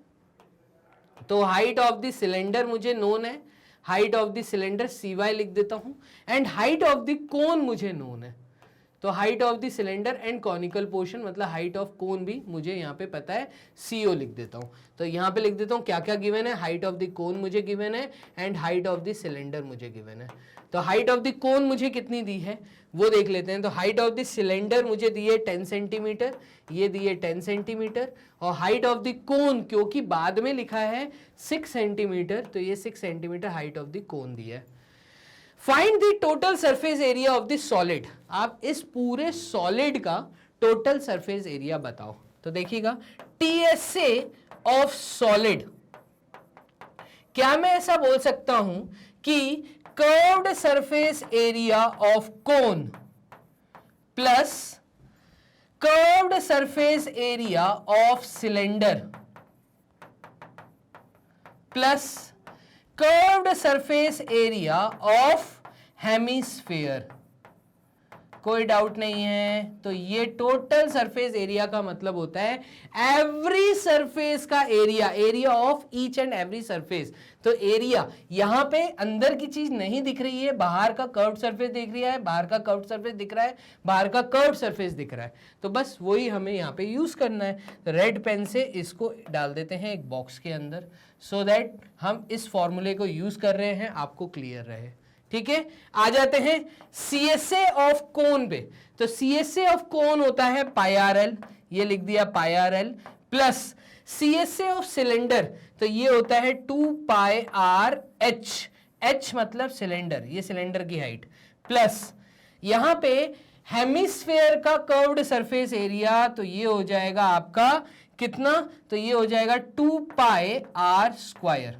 तो हाइट ऑफ द सिलेंडर मुझे नोन है, height of the cylinder cy लिख देता हूं, एंड हाइट ऑफ द कोन मुझे नोन है, तो height of the cylinder and conical portion मतलब हाइट ऑफ कोन भी मुझे यहाँ पे पता है, CO लिख देता हूँ। तो यहाँ पे लिख देता हूँ क्या क्या गिवन है, हाइट ऑफ द कोन मुझे गिवन है and height of the cylinder मुझे गिवन है। तो हाइट ऑफ द कोन मुझे कितनी दी है वो देख लेते हैं, तो हाइट ऑफ द सिलेंडर मुझे दी है 10 सेंटीमीटर, ये दी है 10 सेंटीमीटर, और हाइट ऑफ द कोन क्योंकि बाद में लिखा है 6 सेंटीमीटर, तो ये 6 सेंटीमीटर हाइट ऑफ द कोन दिया है। Find the total surface area of the solid, आप इस पूरे सॉलिड का टोटल सरफेस एरिया बताओ। तो देखिएगा TSA ऑफ सॉलिड, क्या मैं ऐसा बोल सकता हूं कि curved surface area of cone plus curved surface area of cylinder plus curved surface area of hemisphere, कोई डाउट नहीं है। तो ये टोटल सरफेस एरिया का मतलब होता है एवरी सरफेस का area, area of each and every surface. तो एरिया यहां पे अंदर की चीज नहीं दिख रही है, बाहर का कर्व्ड सरफेस दिख रहा है, बाहर का कर्व्ड सरफेस दिख रहा है, बाहर का कर्व्ड सरफेस दिख रहा है। तो बस वही हमें यहाँ पे यूज करना है। तो रेड पेन से इसको डाल देते हैं एक बॉक्स के अंदर, सो दैट हम इस फॉर्मूले को यूज कर रहे हैं, आपको क्लियर रहे। ठीक है, आ जाते हैं CSA ऑफ कोन पे। तो CSA ऑफ कोन होता है पाई RL, ये लिख दिया पाई RL, plus CSA of cylinder, तो ये होता है 2 पाई RH, H मतलब सिलेंडर, ये सिलेंडर की हाइट, प्लस यहां पे हेमिस्फेयर का कर्व्ड सरफेस एरिया, तो ये हो जाएगा आपका कितना, तो ये हो जाएगा 2 पाई R²।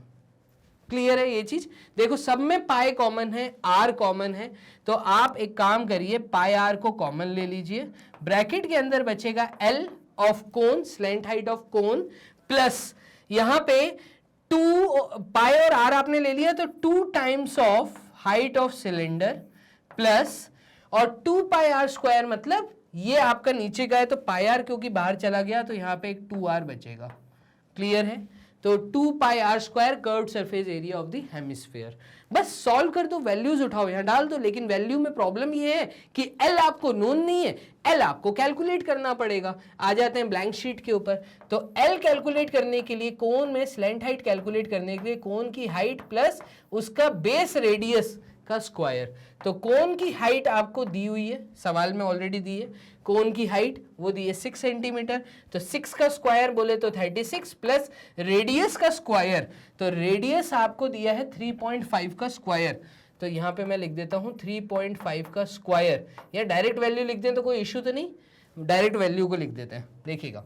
क्लियर है ये चीज? देखो सब में पाई कॉमन है, आर कॉमन है, तो आप एक काम करिए पाई आर को कॉमन ले लीजिए, ब्रैकेट के अंदर बचेगा L of cone, slant height of cone, plus यहां पे 2 पाई और आर आपने ले लिया तो 2 times of height of cylinder, plus और 2 पाई R² मतलब ये आपका नीचे का है, तो पाई आर क्योंकि बाहर चला गया तो यहां पे एक 2R बचेगा। क्लियर है? तो 2 पाई R² curved surface area of the hemisphere. बस सॉल्व कर दो, वैल्यूज उठाओ, यहां डाल दो। लेकिन वैल्यू में प्रॉब्लम ये है कि L आपको नोन नहीं है, L आपको कैलकुलेट करना पड़ेगा। आ जाते हैं ब्लैंक शीट के ऊपर। तो L कैलकुलेट करने के लिए, कोन में स्लैंट हाइट कैलकुलेट करने के लिए कोन की हाइट प्लस उसका बेस रेडियस का स्क्वायर। तो कोन की हाइट आपको दी हुई है, सवाल में ऑलरेडी दी है, कोन की हाइट वो दी है 6 सेंटीमीटर, तो 6 का स्क्वायर बोले तो 36 प्लस रेडियस का स्क्वायर, तो रेडियस आपको दिया है 3.5 का स्क्वायर। तो यहां पे मैं लिख देता हूं 3.5 का स्क्वायर, या डायरेक्ट वैल्यू लिख दें तो कोई इश्यू तो नहीं, डायरेक्ट वैल्यू को लिख देते हैं। देखिएगा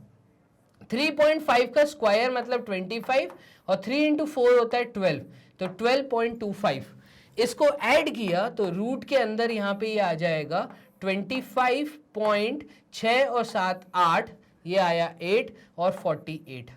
3.5 का स्क्वायर मतलब 25 और 3 इंटू 4 होता है 12, तो 12.25। इसको ऐड किया तो रूट के अंदर यहां पे ये आ जाएगा 25.6 और 7 8, ये आया 8 और 48।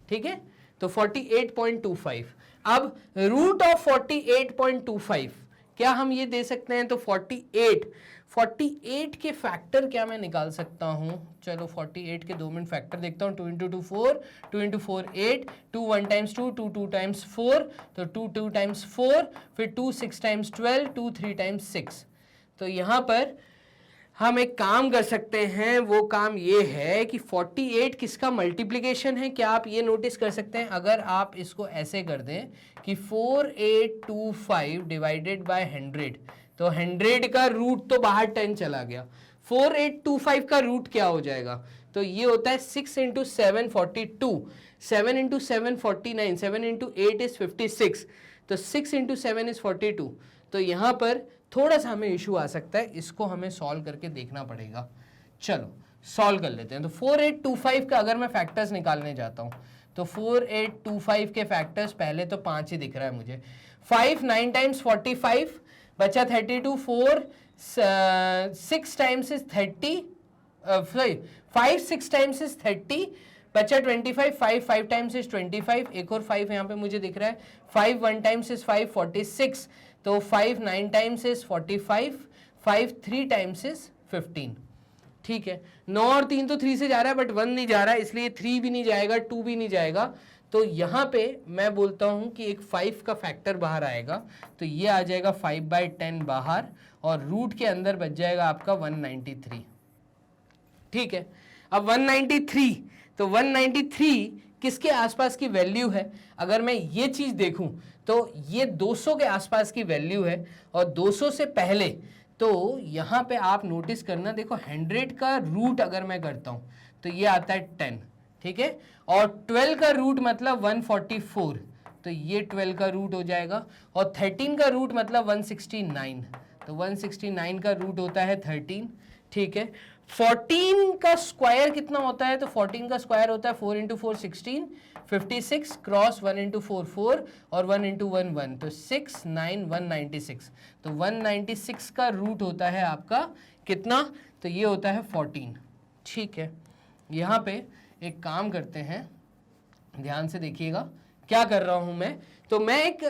ठीक है, तो 48.25। अब रूट ऑफ 48.25 क्या हम ये दे सकते हैं? तो 48 के फैक्टर क्या मैं निकाल सकता हूं? चलो 48 के 2 मिनट फैक्टर देखता हूं। 2 इंटू 2 4, 2 इंटू 4 8, 2 1 टाइम्स 2, 2 2 टाइम्स 4, तो 2 2 टाइम्स 4, फिर 2 6 टाइम्स 12, 2 3 टाइम्स 6। तो यहां पर हम एक काम कर सकते हैं, वो काम ये है कि 48 किसका मल्टीप्लिकेशन है, क्या आप ये नोटिस कर सकते हैं? अगर आप इसको ऐसे कर दें कि 4825 डिवाइडेड बाय 100, तो 100 का रूट तो बाहर 10 चला गया, 4825 का रूट क्या हो जाएगा? तो ये होता है 6 इंटू 7 42, 7 इंटू 7 49, 7 इंटू 8 इज 56, तो 6 इंटू 7 इज 42। तो यहाँ पर थोड़ा सा हमें इशू आ सकता है, इसको हमें सॉल्व करके देखना पड़ेगा। चलो सॉल्व कर लेते हैं। तो 4825 का अगर मैं फैक्टर्स निकालने जाता हूं तो 4825 के फैक्टर्स पहले तो 5 ही दिख रहा है मुझे। 5 9 टाइम्स 45 बचा 32, 4 6 times is 30, sorry 5 6 times is 30, बचा 25, 5 5 टाइम्स इज 25, एक और 5 यहाँ पे मुझे दिख रहा है, 5 1 टाइम्स इज 5 46, तो 5 9 टाइम्स इज 45, 5 3 टाइम्स इज 15। ठीक है, 9 और 3 तो 3 से जा रहा है बट 1 नहीं जा रहा है, इसलिए 3 भी नहीं जाएगा, 2 भी नहीं जाएगा। तो यहाँ पे मैं बोलता हूँ कि एक 5 का फैक्टर बाहर आएगा, तो ये आ जाएगा 5/10 बाहर, और रूट के अंदर बच जाएगा आपका 193। ठीक है, अब 193, तो 193 किसके आसपास की वैल्यू है? अगर मैं ये चीज देखूं तो ये 200 के आसपास की वैल्यू है, और 200 से पहले तो यहां पे आप नोटिस करना, देखो 100 का रूट अगर मैं करता हूं तो ये आता है 10, ठीक है, और 12 का रूट मतलब 144, तो ये 12 का रूट हो जाएगा, और 13 का रूट मतलब 169, तो 169 का रूट होता है 13। ठीक है, 14 का स्क्वायर कितना होता है? तो 14 का स्क्वायर होता है 4 इंटू 4 16, 56 क्रॉस 1 इंटू 4 4 और 1 इंटू 1 1, तो 6 9 196। तो 196 का रूट होता है आपका कितना? तो ये होता है 14। ठीक है, यहाँ पे एक काम करते हैं, ध्यान से देखिएगा क्या कर रहा हूं मैं। तो मैं एक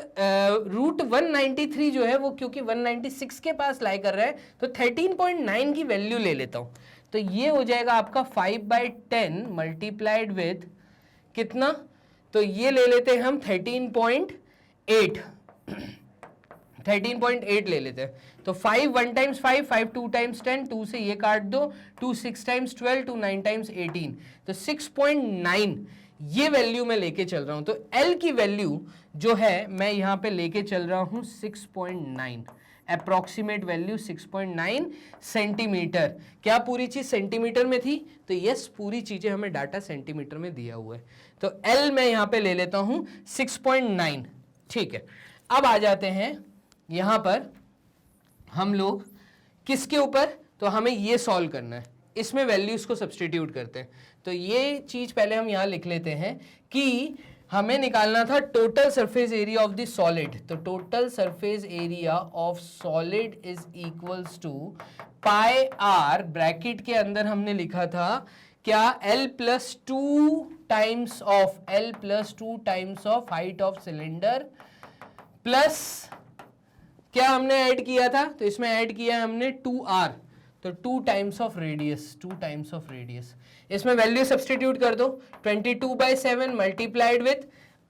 रूट 193 जो है वो क्योंकि 196 के पास लाई कर रहा है तो 13.9 की वैल्यू ले लेता हूं। तो ये हो जाएगा आपका 5/10 मल्टीप्लाइड विथ कितना? तो ये ले लेते हैं हम 13.8 13.8 ले लेते हैं। तो 5 1 टाइम्स 5, 5 2 टाइम्स 10, 2 से ये काट दो, 2 6 टाइम्स 12, 2 9 टाइम्स 18, तो 6.9 ये वैल्यू मैं लेके चल रहा हूं। तो L की वैल्यू जो है मैं यहां पे लेके चल रहा हूं 6.9, अप्रोक्सीमेट वैल्यू 6.9 सेंटीमीटर। क्या पूरी चीज सेंटीमीटर में थी? तो यस, पूरी चीजें हमें डाटा सेंटीमीटर में दिया हुआ है। तो L मैं यहां पे ले लेता हूं 6.9। ठीक है, अब आ जाते हैं यहां पर हम लोग किसके ऊपर? तो हमें ये सॉल्व करना है, इसमें वैल्यूज को सब्स्टिट्यूट करते हैं। तो ये चीज पहले हम यहां लिख लेते हैं कि हमें निकालना था total surface area of the solid. तो total surface area of solid is equals to pi R, bracket के अंदर हमने लिखा था क्या? L plus 2 times of height of cylinder plus क्या हमने ऐड किया था? तो इसमें ऐड किया है हमने 2r, तो 2 टाइम्स ऑफ रेडियस। इसमें वैल्यू सब्स्टिट्यूट कर दो, 22/7 मल्टीप्लाइड विथ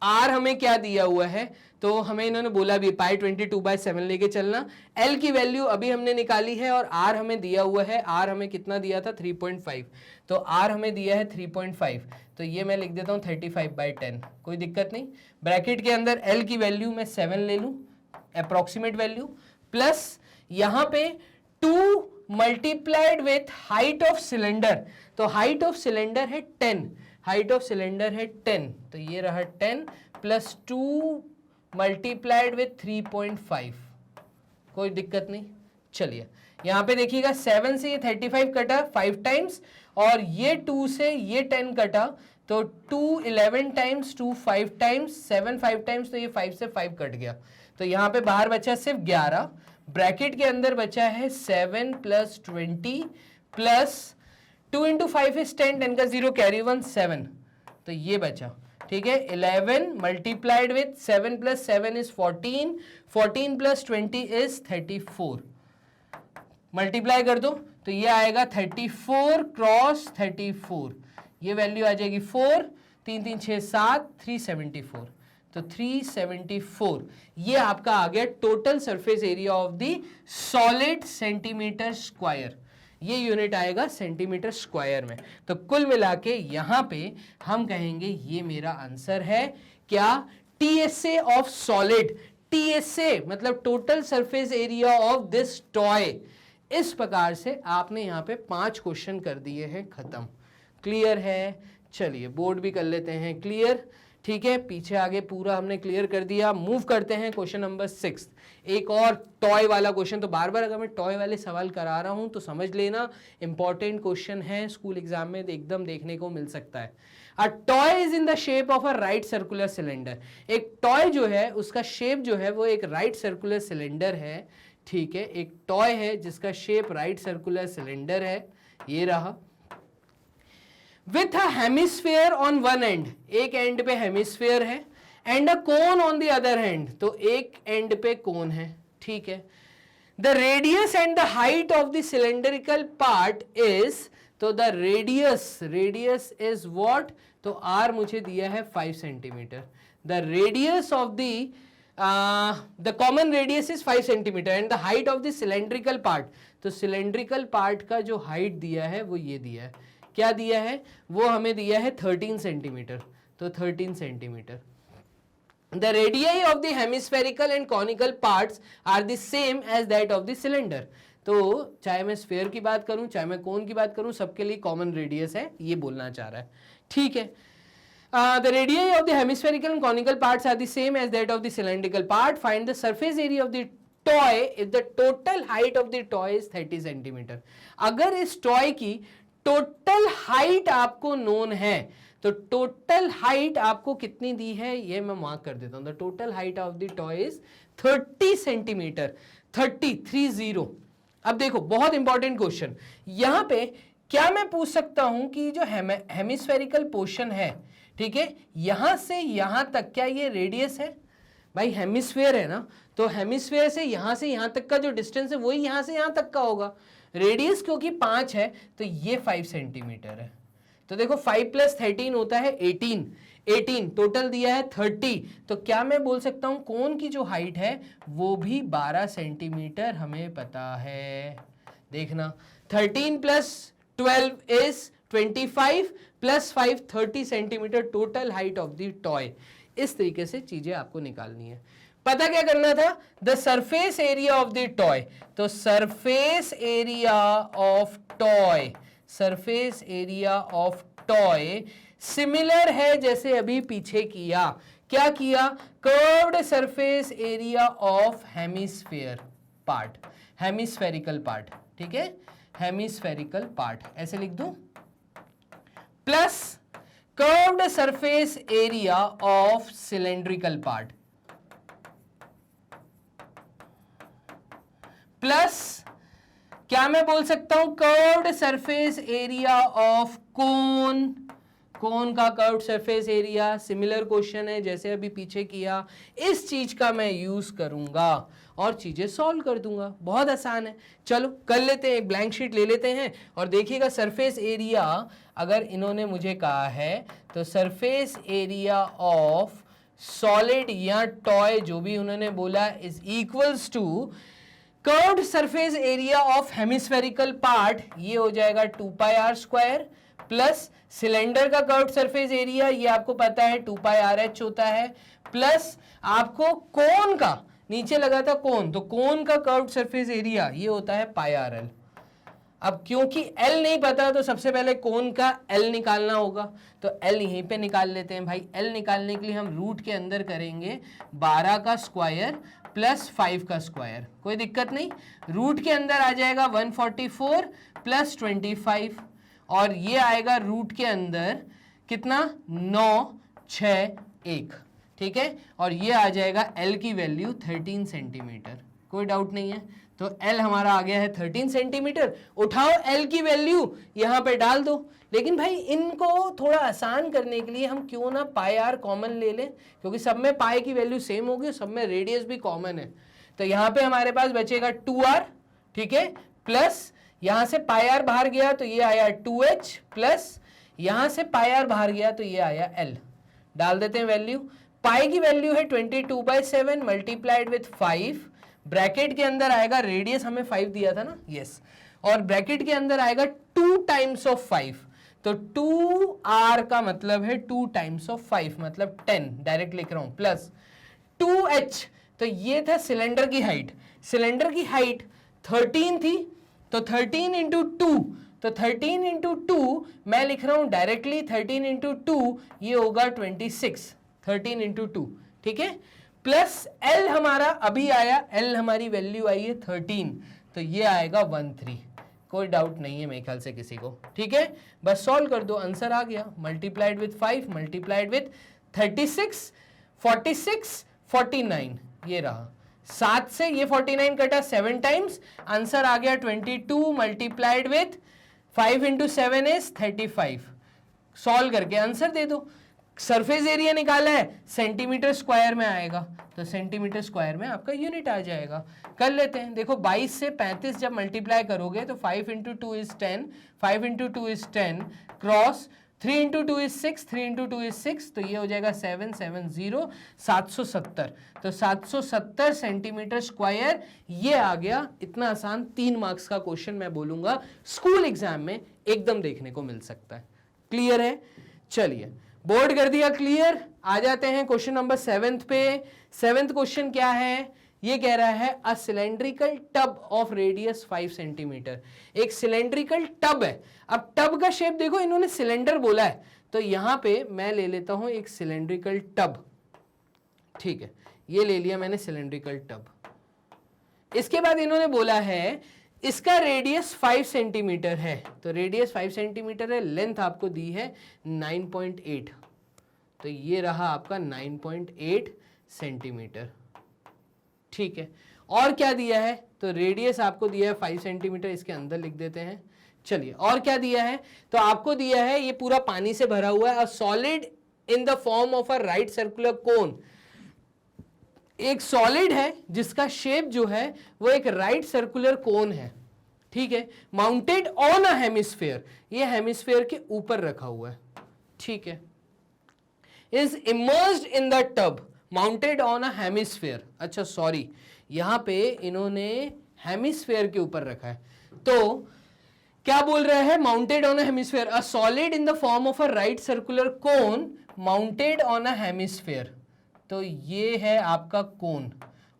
r हमें क्या दिया हुआ है? तो हमें इन्होंने बोला भी पाई 22/7 लेके चलना। L की वैल्यू अभी हमने निकाली है और r हमें दिया हुआ है, r हमें कितना दिया था? 3.5, तो r हमें दिया है 3.5, तो ये मैं लिख देता हूँ 35/10, कोई दिक्कत नहीं। ब्रैकेट के अंदर L की वैल्यू मैं 7 ले लूँ, अप्रोक्सीमेट वैल्यू, प्लस यहां पे 2 multiplied with height of cylinder. तो हाइट ऑफ सिलेंडर है 10, तो ये रहा 10 प्लस 2 मल्टीप्लाइड विथ 3.5, कोई दिक्कत नहीं। चलिए यहां पे देखिएगा 7 से ये 35 कटा 5 टाइम्स और ये 2 से ये 10 कटा, तो 2 11 टाइम्स, 2 5 टाइम्स, 7 5 टाइम्स, तो ये 5 से 5 कट गया। तो यहां पे बाहर बचा सिर्फ 11, ब्रैकेट के अंदर बचा है 7 प्लस 20 प्लस 2 इंटू 5 इज 10, 10 का 0 कैरी 1 7, तो ये बचा। ठीक है, 11 multiplied with 7 plus 7 is 14, 14 plus 20 is 34, multiply कर दो तो ये आएगा 34 क्रॉस 34, ये वैल्यू आ जाएगी 4, 3 3 6 7, 374, तो 374 ये आपका आ गया total surface area of the solid centimetre square. ये यूनिट आएगा सेंटीमीटर स्क्वायर में। तो कुल मिला के यहां पे हम कहेंगे ये मेरा आंसर है क्या? TSA of solid. टीएसए मतलब total surface area of this toy. इस प्रकार से आपने यहां पे 5 क्वेश्चन कर दिए हैं, खत्म। क्लियर है? चलिए बोर्ड भी कर लेते हैं क्लियर। ठीक है, पीछे आगे पूरा हमने क्लियर कर दिया। मूव करते हैं क्वेश्चन नंबर 6, एक और टॉय वाला क्वेश्चन। तो बार बार अगर मैं टॉय वाले सवाल करा रहा हूं तो समझ लेना इंपॉर्टेंट क्वेश्चन है, स्कूल एग्जाम में एकदम देखने को मिल सकता है। A toy is in the shape of a right circular cylinder. एक टॉय जो है उसका शेप जो है वो एक राइट सर्कुलर सिलेंडर है। ठीक है, एक टॉय है जिसका शेप राइट सर्कुलर सिलेंडर है, ये रहा। With a hemisphere on one end, एक एंड पे हेमिस्फेयर है, and a cone on the other hand, तो एक एंड पे कोन है। ठीक है, the radius and the height of the cylindrical part is, तो द रेडियस इज व्हाट? तो आर मुझे दिया है 5 centimetre. The radius of the common radius is 5 centimetre and the height of the cylindrical part, तो cylindrical part का जो height दिया है वो ये दिया है। क्या दिया है? वो हमें दिया है 13 सेंटीमीटर, तो 13 centimetre. The radii of the hemispherical and conical parts are the same as that of the cylinder. तो चाहे मैं स्फेयर की बात करूं चाहे मैं कोन की बात करूं, सबके लिए कॉमन रेडियस है, ये बोलना चाह रहा है। ठीक है, the radii of the hemispherical and conical parts are the same as that of the cylindrical part. Find the surface area of the toy, if the total height of the toy is 30 centimetre, अगर इस toy की total height आपको known है, तो total height आपको कितनी दी है ये मैं मार्क कर देता हूं। The total height of the toy is 30 centimetre, 30। अब देखो बहुत इंपॉर्टेंट क्वेश्चन, यहां पे क्या मैं पूछ सकता हूं कि जो हेमिस्फेरिकल पोर्शन है, ठीक है, यहां से यहां तक क्या ये रेडियस है? भाई हेमिस्फेयर है ना, तो हेमिस्फेयर से यहां तक का जो डिस्टेंस है वही यहां से यहां तक का होगा। रेडियस क्योंकि 5 है तो ये 5 सेंटीमीटर है। तो देखो 5 + 13 होता है 18, टोटल दिया है 30, तो क्या मैं बोल सकता हूं कोन की जो हाइट है वो भी 12 सेंटीमीटर हमें पता है। देखना 13 + 12 is 25 + 5 30 centimetre total height of the toy. इस तरीके से चीजें आपको निकालनी है। पता क्या करना था? The surface area of the toy, तो surface area of toy, surface area of toy similar है जैसे अभी पीछे किया। क्या किया? Curved surface area of hemisphere part, hemispherical part, ठीक है, हेमिस्फेरिकल पार्ट ऐसे लिख दूं, plus curved surface area of cylindrical part, plus क्या मैं बोल सकता हूं curved surface area of cone, cone का curved surface area. Similar question है जैसे अभी पीछे किया, इस चीज का मैं यूज करूंगा और चीजें सॉल्व कर दूंगा। बहुत आसान है, चलो कर लेते हैं, एक ब्लैंक शीट ले लेते हैं और देखिएगा सरफेस एरिया अगर इन्होंने मुझे कहा है तो सरफेस एरिया ऑफ सॉलिड या टॉय जो भी उन्होंने बोला is equals to curved surface area of hemispherical part, ये हो जाएगा 2πr² प्लस सिलेंडर का कर्व्ड सरफेस एरिया, ये आपको पता है 2πrh होता है, प्लस आपको कोन का, नीचे लगा था कोन, तो कोन का कर्व्ड सरफेस एरिया ये होता है πrl। अब क्योंकि L नहीं पता तो सबसे पहले कोन का L निकालना होगा, तो L यहीं पे निकाल लेते हैं भाई। L निकालने के लिए हम रूट के अंदर करेंगे 12 का स्क्वायर प्लस 5 का स्क्वायर, कोई दिक्कत नहीं। रूट के अंदर आ जाएगा 144 प्लस 25 और ये आएगा रूट के अंदर कितना 9 6 1, ठीक है, और ये आ जाएगा L की वैल्यू 13 सेंटीमीटर, कोई डाउट नहीं है। तो L हमारा आ गया है 13 सेंटीमीटर। उठाओ L की वैल्यू यहां पे डाल दो, लेकिन भाई इनको थोड़ा आसान करने के लिए हम क्यों ना πr कॉमन ले लें, क्योंकि सब में पाई की वैल्यू सेम होगी, सब में रेडियस भी कॉमन है। तो यहां पे हमारे पास बचेगा 2r, ठीक है, प्लस यहां से πr बाहर गया तो ये आया 2h, प्लस यहां से πr बाहर गया तो ये आया L। डाल देते हैं वैल्यू। पाई की वैल्यू है 22/7 मल्टीप्लाइड विथ 5, ब्रैकेट के अंदर आएगा, रेडियस हमें 5 दिया था ना, यस, और ब्रैकेट के अंदर आएगा 2 टाइम्स ऑफ 5, तो 2r का मतलब है 2 टाइम्स ऑफ 5 मतलब 10, डायरेक्ट लिख रहा हूं, प्लस 2h, तो ये था सिलेंडर की हाइट, सिलेंडर की हाइट 13 थी, तो 13 इंटू 2, तो 13 इंटू 2 मैं लिख रहा हूं डायरेक्टली 13 इंटू 2 ये होगा 26, 13 इंटू 2, ठीक है, प्लस L हमारा अभी आया, L हमारी वैल्यू आई है 13, तो ये आएगा 13, कोई डाउट नहीं है मेरे ख्याल से किसी को, ठीक है, बस सॉल्व कर दो, आंसर आ गया, मल्टीप्लाइड विथ 5 मल्टीप्लाइड विथ 36 46 49, ये रहा 7 से ये 49 कटा 7 टाइम्स, आंसर आ गया 22 multiplied with 5 into 7 is 35। Solve करके आंसर दे दो। सरफेस एरिया निकाला है, सेंटीमीटर स्क्वायर में आएगा, तो सेंटीमीटर स्क्वायर में आपका यूनिट आ जाएगा। कर लेते हैं, देखो 22 से 35 जब मल्टीप्लाई करोगे तो 5 into 2 is 10, 5 into 2 is 10, cross 3 into 2 is 6, 3 into 2 is 6, तो ये हो जाएगा 770 770, तो 770 सेंटीमीटर स्क्वायर ये आ गया। इतना आसान 3 मार्क्स का क्वेश्चन मैं बोलूंगा स्कूल एग्जाम में एकदम देखने को मिल सकता है। क्लियर है? चलिए बोर्ड कर दिया क्लियर। आ जाते हैं क्वेश्चन नंबर 7 पे। 7th क्वेश्चन क्या है? ये कह रहा है a cylindrical tub of radius 5 centimetre. एक सिलेंड्रिकल टब है। अब टब का शेप देखो, इन्होंने सिलेंडर बोला है, तो यहां पे मैं ले लेता हूं एक सिलेंड्रिकल टब, ठीक है, ये ले लिया मैंने सिलेंड्रिकल टब। इसके बाद इन्होंने बोला है इसका रेडियस 5 सेंटीमीटर है, तो रेडियस 5 सेंटीमीटर है, लेंथ आपको दी है 9.8, तो ये रहा आपका 9.8 सेंटीमीटर। ठीक है, और क्या दिया है, तो रेडियस आपको दिया है 5 सेंटीमीटर, इसके अंदर लिख देते हैं। चलिए, और क्या दिया है, तो आपको दिया है ये पूरा पानी से भरा हुआ है, a solid in the form of a right circular कोन, एक सॉलिड है जिसका शेप जो है वो एक राइट सर्कुलर कोन है। ठीक है, माउंटेड ऑन अ हेमिस्फेयर, ये हेमिस्फेयर के ऊपर रखा हुआ है। ठीक है, is immersed in the tub, mounted on a hemisphere, अच्छा सॉरी, यहां पे इन्होंने हेमिस्फेयर के ऊपर रखा है, तो क्या बोल रहे हैं, mounted on a hemisphere, a solid in the form of a right circular cone mounted on a hemisphere, तो ये है आपका कोन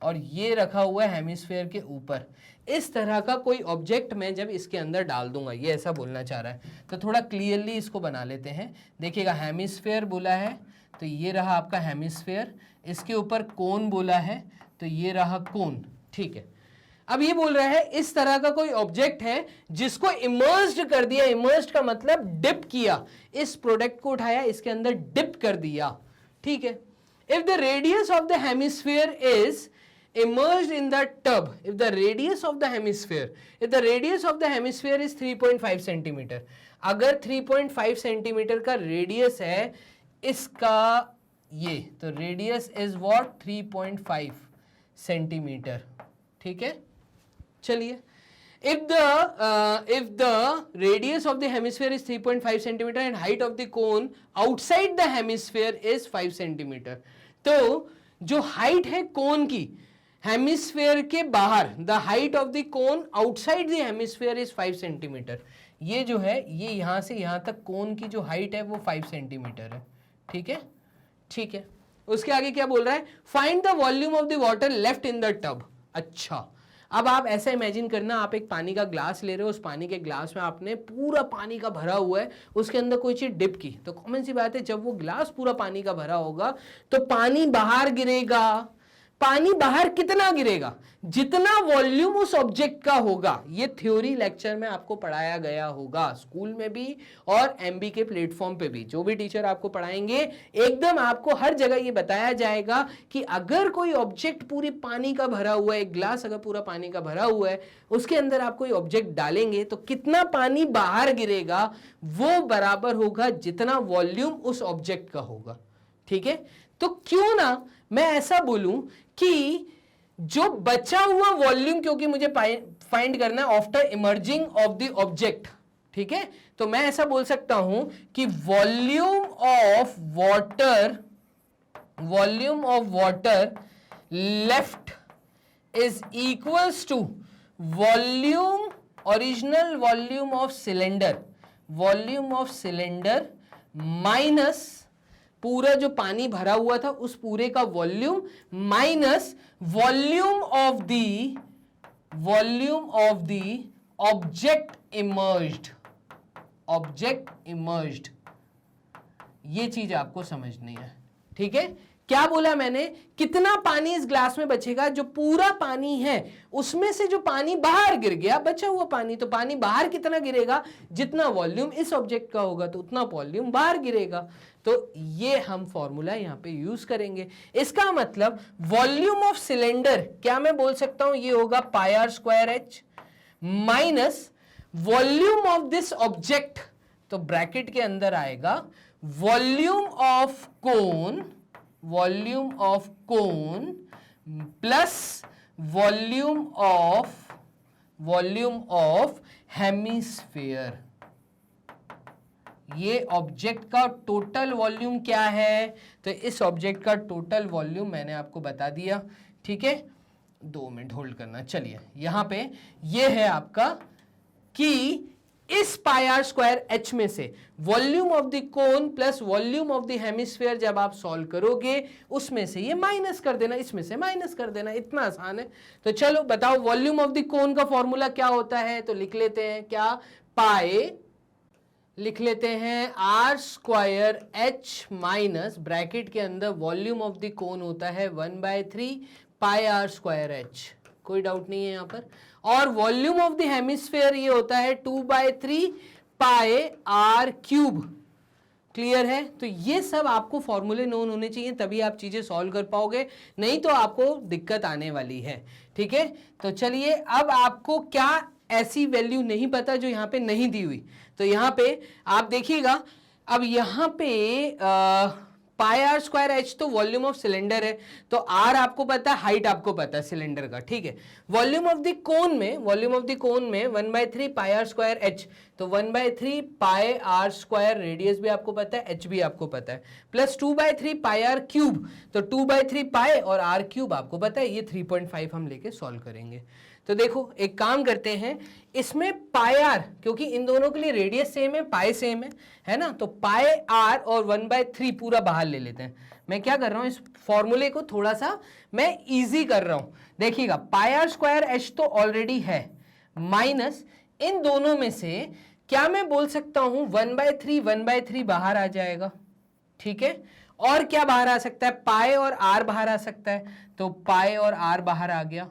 और ये रखा हुआ है हेमिस्फेयर के ऊपर। इस तरह का कोई ऑब्जेक्ट मैं जब इसके अंदर डाल दूंगा, ये ऐसा बोलना चाह रहा है, तो थोड़ा क्लियरली इसको बना लेते हैं। देखिएगा, हेमिस्फेयर बोला है तो ये रहा आपका हेमिस्फेयर, इसके ऊपर कोन बोला है तो ये रहा कोन। ठीक है, अब ये बोल रहा है इस तरह का कोई ऑब्जेक्ट है जिसको इमर्स्ड कर दिया, इमर्स्ड का मतलब डिप किया, इस प्रोडक्ट को उठाया इसके अंदर डिप कर दिया। ठीक है, if the radius of the hemisphere is immersed in the tub, if the radius of the hemisphere is 3.5 centimetre, अगर 3.5 सेंटीमीटर का रेडियस है इसका ये, तो रेडियस इज व्हाट 3.5 सेंटीमीटर। ठीक है, चलिए, if the radius of the hemisphere is 3.5 centimeter and height of the cone outside the hemisphere is 5 centimeter, तो जो हाइट है कोन की हेमिस्फेयर के बाहर, the height of the cone outside the hemisphere is 5 centimetre, ये जो है ये यहां से यहां तक कोन की जो हाइट है वो 5 सेंटीमीटर है। ठीक है, ठीक है, उसके आगे क्या बोल रहा है, find the volume of the water left in the tub. अच्छा, अब आप ऐसा इमेजिन करना, आप एक पानी का ग्लास ले रहे हो, उस पानी के ग्लास में आपने पूरा पानी का भरा हुआ है, उसके अंदर कोई चीज डिप की, तो कॉमन सी बात है जब वो ग्लास पूरा पानी का भरा होगा तो पानी बाहर गिरेगा। पानी बाहर कितना गिरेगा, जितना वॉल्यूम उस ऑब्जेक्ट का होगा। ये थ्योरी लेक्चर में आपको पढ़ाया गया होगा, स्कूल में भी और एमबी के प्लेटफॉर्म पे भी, जो भी टीचर आपको पढ़ाएंगे एकदम आपको हर जगह ये बताया जाएगा कि अगर कोई ऑब्जेक्ट पूरी पानी का भरा हुआ है, एक ग्लास अगर पूरा पानी का भरा हुआ है, उसके अंदर आप कोई ऑब्जेक्ट डालेंगे तो कितना पानी बाहर गिरेगा, वो बराबर होगा जितना वॉल्यूम उस ऑब्जेक्ट का होगा। ठीक है, तो क्यों ना मैं ऐसा बोलूं कि जो बचा हुआ वॉल्यूम, क्योंकि मुझे फाइंड करना है after emerging of the object, ठीक है, तो मैं ऐसा बोल सकता हूं कि volume of water left is equals to volume, original volume of cylinder minus पूरा जो पानी भरा हुआ था उस पूरे का volume minus volume of the object emerged. ये चीज आपको समझनी है। ठीक है, क्या बोला मैंने, कितना पानी इस ग्लास में बचेगा, जो पूरा पानी है उसमें से जो पानी बाहर गिर गया, बचा हुआ पानी, तो पानी बाहर कितना गिरेगा, जितना वॉल्यूम इस ऑब्जेक्ट का होगा तो उतना वॉल्यूम बाहर गिरेगा। तो ये हम फॉर्मूला यहां पे यूज करेंगे। इसका मतलब वॉल्यूम ऑफ सिलेंडर क्या मैं बोल सकता हूं, ये होगा pi are square H minus volume of this object, तो ब्रैकेट के अंदर आएगा volume of cone plus volume of hemisphere. ये ऑब्जेक्ट का टोटल वॉल्यूम क्या है, तो इस ऑब्जेक्ट का टोटल वॉल्यूम मैंने आपको बता दिया। ठीक है, 2 मिनट होल्ड करना। चलिए, यहां पे ये है आपका कि इस पाई आर स्क्वायर एच में से volume of the cone plus volume of the hemisphere जब आप सॉल्व करोगे उसमें से ये माइनस कर देना, इसमें से माइनस कर देना, इतना आसान है। तो चलो बताओ वॉल्यूम ऑफ द कोन का फॉर्मूला क्या होता है, तो लिख लेते हैं क्या, पाई लिख लेते हैं r square H minus bracket के अंदर वॉल्यूम ऑफ द कोन होता है 1/3 पाई आर स्क्वायर एच। कोई डाउट नहीं है यहाँ पर। और वॉल्यूम ऑफ द हेमिस्फेयर ये होता है 2/3 पाई आर क्यूब। क्लियर है? तो ये सब आपको फॉर्मूले नोन होने चाहिए, तभी आप चीजें सॉल्व कर पाओगे, नहीं तो आपको दिक्कत आने वाली है। ठीक है, तो चलिए अब आपको क्या ऐसी वैल्यू नहीं पता जो यहाँ पे नहीं दी हुई, तो यहाँ पे आप देखिएगा, अब यहाँ पे पाई आर स्क्वायर एच तो वॉल्यूम ऑफ सिलेंडर है, तो आर आपको पता है, हाइट आपको पता है सिलेंडर का। ठीक है, वॉल्यूम ऑफ द कोन में 1/3 पाई आर स्क्वायर एच, तो 1/3 पाई आर स्क्वायर रेडियस भी आपको पता है, एच भी आपको पता है, प्लस 2/3 पाई आर क्यूब, तो 2/3 पाई और आर क्यूब आपको पता है, ये 3.5 हम लेके सॉल्व करेंगे। तो देखो एक काम करते हैं, इसमें पाई आर, क्योंकि इन दोनों के लिए रेडियस सेम है, पाई सेम है ना, तो पाई आर और 1/3 पूरा बाहर ले लेते हैं। मैं क्या कर रहा हूं, इस फॉर्मूले को थोड़ा सा मैं इजी कर रहा हूं। देखिएगा, पाई आर स्क्वायर एच तो ऑलरेडी है, माइनस इन दोनों में से क्या मैं बोल सकता हूं 1/3 बाहर आ जाएगा। ठीक है, और क्या बाहर आ सकता है, पाई और आर बाहर आ सकता है, तो पाई और आर बाहर आ गया,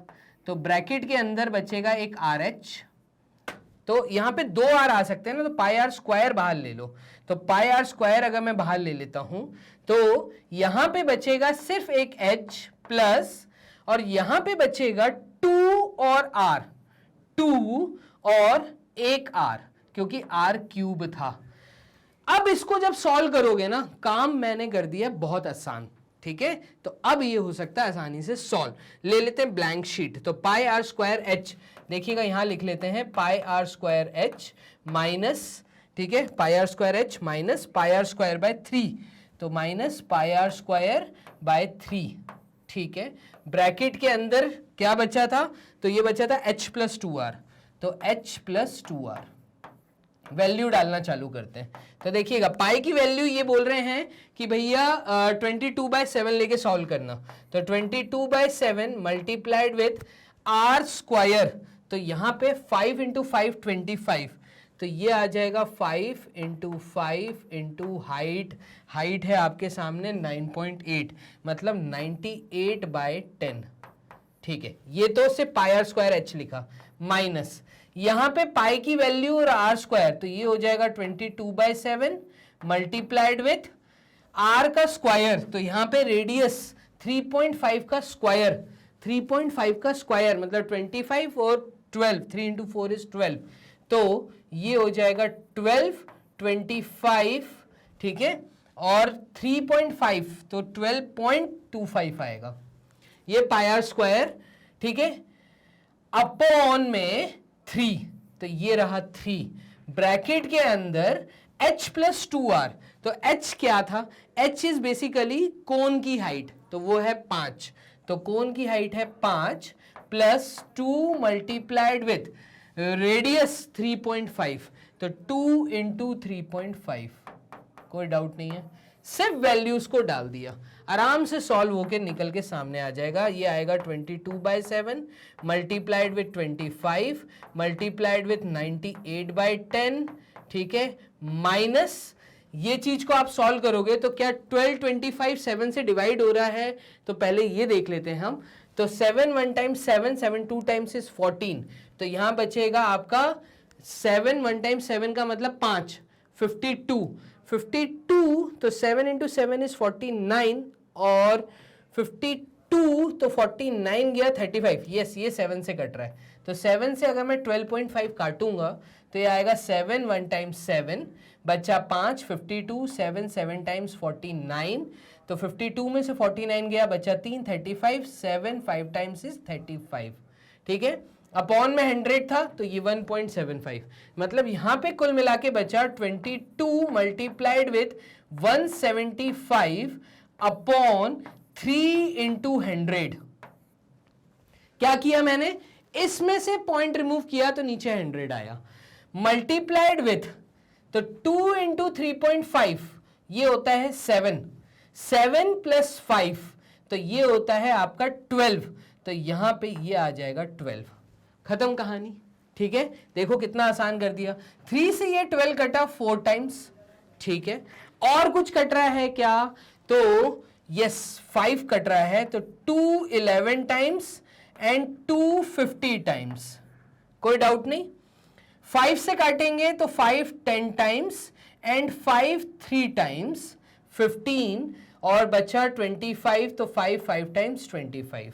तो ब्रैकेट के अंदर बचेगा एक आर एच, तो यहां पे 2 आर आ सकते हैं ना, तो पाई आर स्क्वायर बाहर ले लो, तो पाई आर स्क्वायर अगर मैं बाहर ले लेता हूं तो यहां पे बचेगा सिर्फ एक एच प्लस, और यहां पे बचेगा 2 और आर, 2 और एक आर, क्योंकि आर क्यूब था। अब इसको जब सॉल्व करोगे ना, काम मैंने कर दिया बहुत आसान। ठीक है, तो अब ये हो सकता है आसानी से सॉल्व। ले लेते हैं ब्लैंक शीट, तो पाई आर स्क्वायर एच, देखिएगा यहां लिख लेते हैं pi are square H minus, ठीक है, pi are square H minus pi are square by 3, तो minus pi are square by 3। ठीक है, ब्रैकेट के अंदर क्या बचा था, तो ये बचा था h प्लस 2r, तो h प्लस 2r वैल्यू डालना चालू करते हैं। तो देखिएगा पाई की वैल्यू ये बोल रहे हैं कि भैया 22/7 लेके सॉल्व करना, तो 22/7 मल्टीप्लाइड विथ आर स्क्वायर, तो यहाँ पे 5 × 5 25, तो ये आ जाएगा 5 × 5 इंटू हाइट है आपके सामने 9.8, मतलब 98/10। ठीक है, ये तो सिर्फ पाई आर स्क्वायर एच लिखा, माइनस यहां पे पाई की वैल्यू और आर स्क्वायर, तो ये हो जाएगा 22/7 मल्टीप्लाइड विथ आर का स्क्वायर, तो यहां पे रेडियस 3.5 का स्क्वायर, 3.5 का स्क्वायर मतलब 25 और 12, 3 × 4 = 12, तो ये हो जाएगा 12, 25, ठीक है, और 3.5 तो 12.25 आएगा, ये पाई आर स्क्वायर, ठीक है, अपॉन में 3, तो ये रहा 3, ब्रैकेट के अंदर h प्लस 2r, तो h क्या था, h इज बेसिकली कोन की हाइट, तो वो है 5, तो कोन की हाइट है 5 प्लस 2 मल्टीप्लाइड विथ रेडियस 3.5, तो 2 × 3.5, कोई डाउट नहीं है, सिर्फ वैल्यूज को डाल दिया, आराम से सॉल्व होके निकल के सामने आ जाएगा। ये आएगा 22/7 मल्टीप्लाइड विथ 25 मल्टीप्लाइड विथ 98/10, ठीक है, माइनस ये चीज को आप सॉल्व करोगे तो क्या 12, 25 7 से डिवाइड हो रहा है, तो पहले ये देख लेते हैं हम, तो 7 1 टाइम्स 7, 7 2 टाइम्स इज 14, तो यहां बचेगा आपका 7 1 टाइम्स 7 का मतलब 5, 52, तो 7 × 7 इज 49, और 52 तो 49 गया 35, यस ये 7 से कट रहा है, तो 7 से अगर मैं 12.5 काटूंगा तो ये आएगा 7 1 टाइम्स 7 बचा 5, 52, 7 टाइम्स 49, तो 52 में से 49 गया बचा 3, 35, 7 5 टाइम्स इज 35, ठीक है, अपॉन में 100 था तो ये 1.75, मतलब यहां पे कुल मिला के बचा 22 मल्टीप्लाइड विथ 175 अपॉन 3 × 100। क्या किया मैंने, इसमें से पॉइंट रिमूव किया तो नीचे 100 आया, मल्टीप्लाइड विथ, तो 2 × 3.5 ये होता है 7 प्लस 5 तो ये होता है आपका 12, तो यहां पे ये आ जाएगा 12, खत्म कहानी, ठीक है, देखो कितना आसान कर दिया, 3 से ये 12 कटा 4 टाइम्स, ठीक है, और कुछ कट रहा है क्या, तो यस 5 कट रहा है, तो 2 11 टाइम्स एंड 250 टाइम्स, कोई डाउट नहीं। 5 से काटेंगे तो 5 10 टाइम्स एंड 5 3 टाइम्स 15 और बचा 25 तो 5 5 टाइम्स 25।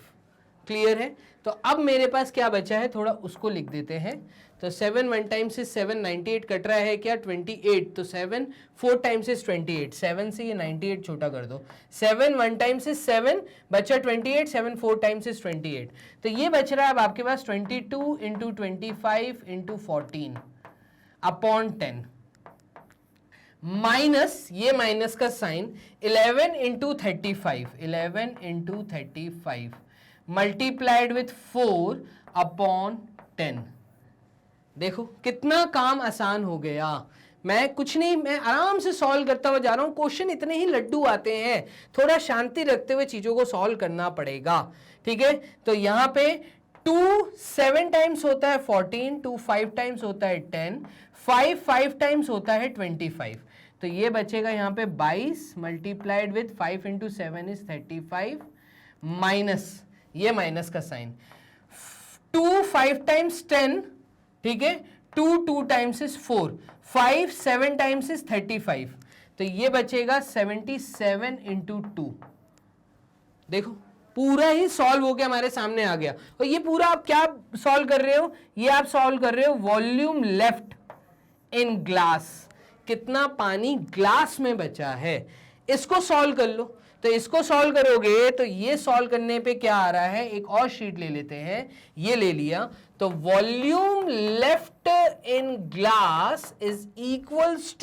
क्लियर है? तो अब मेरे पास क्या बचा है, थोड़ा उसको लिख देते हैं। तो 7 1 टाइम्स से 7 98 कट रहा है क्या 28, तो 7 4 टाइम्स से 28, 7 से ये 98 छोटा कर दो। 7 1 टाइम्स से 7 बचा 28, 7 4 टाइम्स से 28, तो ये बच रहा है अब आपके पास 22 इंटू 25 इंटू 14 अपॉन 10 माइनस, ये माइनस का sign 11 into 35, 11 into 35 multiplied with 4 upon 10। देखो कितना काम आसान हो गया। मैं कुछ नहीं, मैं आराम से सॉल्व करता हुआ जा रहा हूं। क्वेश्चन इतने ही लड्डू आते हैं, थोड़ा शांति रखते हुए चीजों को सॉल्व करना पड़ेगा। ठीक है, तो यहां पे 2 7 टाइम्स होता है 14, 2 5 टाइम्स होता है 10, 5 5 टाइम्स होता है 25, तो ये बचेगा यहां पे 22 multiplied with 5 into 7 is 35 minus, ये माइनस का साइन 2 5 टाइम्स 10, ठीक है, 2 2 टाइम्स इज 4, 5 7 टाइम्स इज 35, तो ये बचेगा 77 इंटू 2। देखो पूरा ही सॉल्व होके हमारे सामने आ गया। और ये पूरा आप क्या सॉल्व कर रहे हो, ये आप सॉल्व कर रहे हो वॉल्यूम लेफ्ट इन ग्लास, कितना पानी ग्लास में बचा है, इसको सॉल्व कर लो। तो इसको सॉल्व करोगे तो ये सॉल्व करने पे क्या आ रहा है, एक और शीट ले लेते हैं, ये ले लिया, तो volume left in glass is equals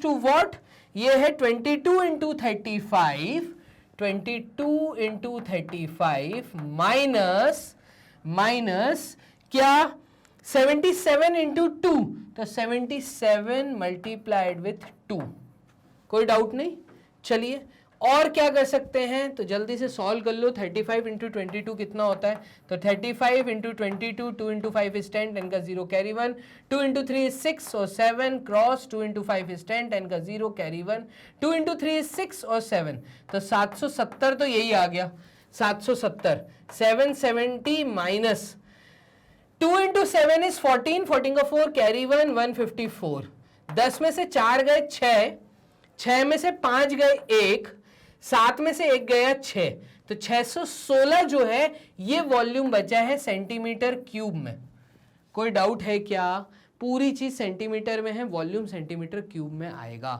to what, ये है 22 इंटू 35, 22 इंटू 35 माइनस क्या 77 इंटू 2, तो 77 मल्टीप्लाइड विथ 2। कोई डाउट नहीं? चलिए और क्या कर सकते हैं, तो जल्दी से सॉल्व कर लो। 35 इंटू 22 कितना होता है, तो 35 इंटू 22, 2 इंटू 5 इज 10, 10 का 0 कैरी 1, 2 इंटू 3 इज 6 और 7 क्रॉस 2 इंटू 5 इज 10, 10 का 0 कैरी 1, 2 इंटू 3 इज 6 और 7, तो 770, तो यही आ गया 770। 770 माइनस 2 इंटू 7 इज 14, 14 का 4 कैरी 1, 154, 10 में से 4 गए 6, 6 में से 5 गए 1, 7 में से 1 गया 6, तो 616 जो है ये वॉल्यूम बचा है सेंटीमीटर क्यूब में। कोई डाउट है क्या? पूरी चीज सेंटीमीटर में है, वॉल्यूम सेंटीमीटर क्यूब में आएगा।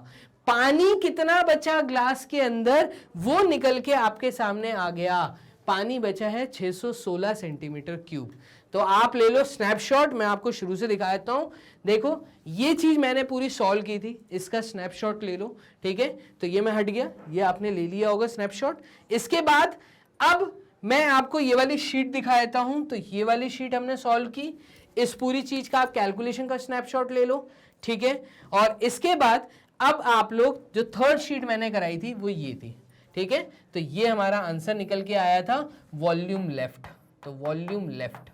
पानी कितना बचा ग्लास के अंदर वो निकल के आपके सामने आ गया, पानी बचा है 616 सेंटीमीटर क्यूब। तो आप ले लो स्नैपशॉट, मैं आपको शुरू से दिखा देता हूं। देखो ये चीज मैंने पूरी सॉल्व की थी, इसका स्नैपशॉट ले लो, ठीक है। तो ये मैं हट गया, ये आपने ले लिया होगा स्नैपशॉट। इसके बाद अब मैं आपको ये वाली शीट दिखा देता हूं। तो ये वाली शीट हमने सॉल्व की, इस पूरी चीज का आप कैलकुलेशन का स्नैपशॉट ले लो, ठीक है। और इसके बाद अब आप लोग जो थर्ड शीट मैंने कराई थी वो ये थी, ठीक है। तो ये हमारा आंसर निकल के आया था वॉल्यूम लेफ्ट। तो वॉल्यूम लेफ्ट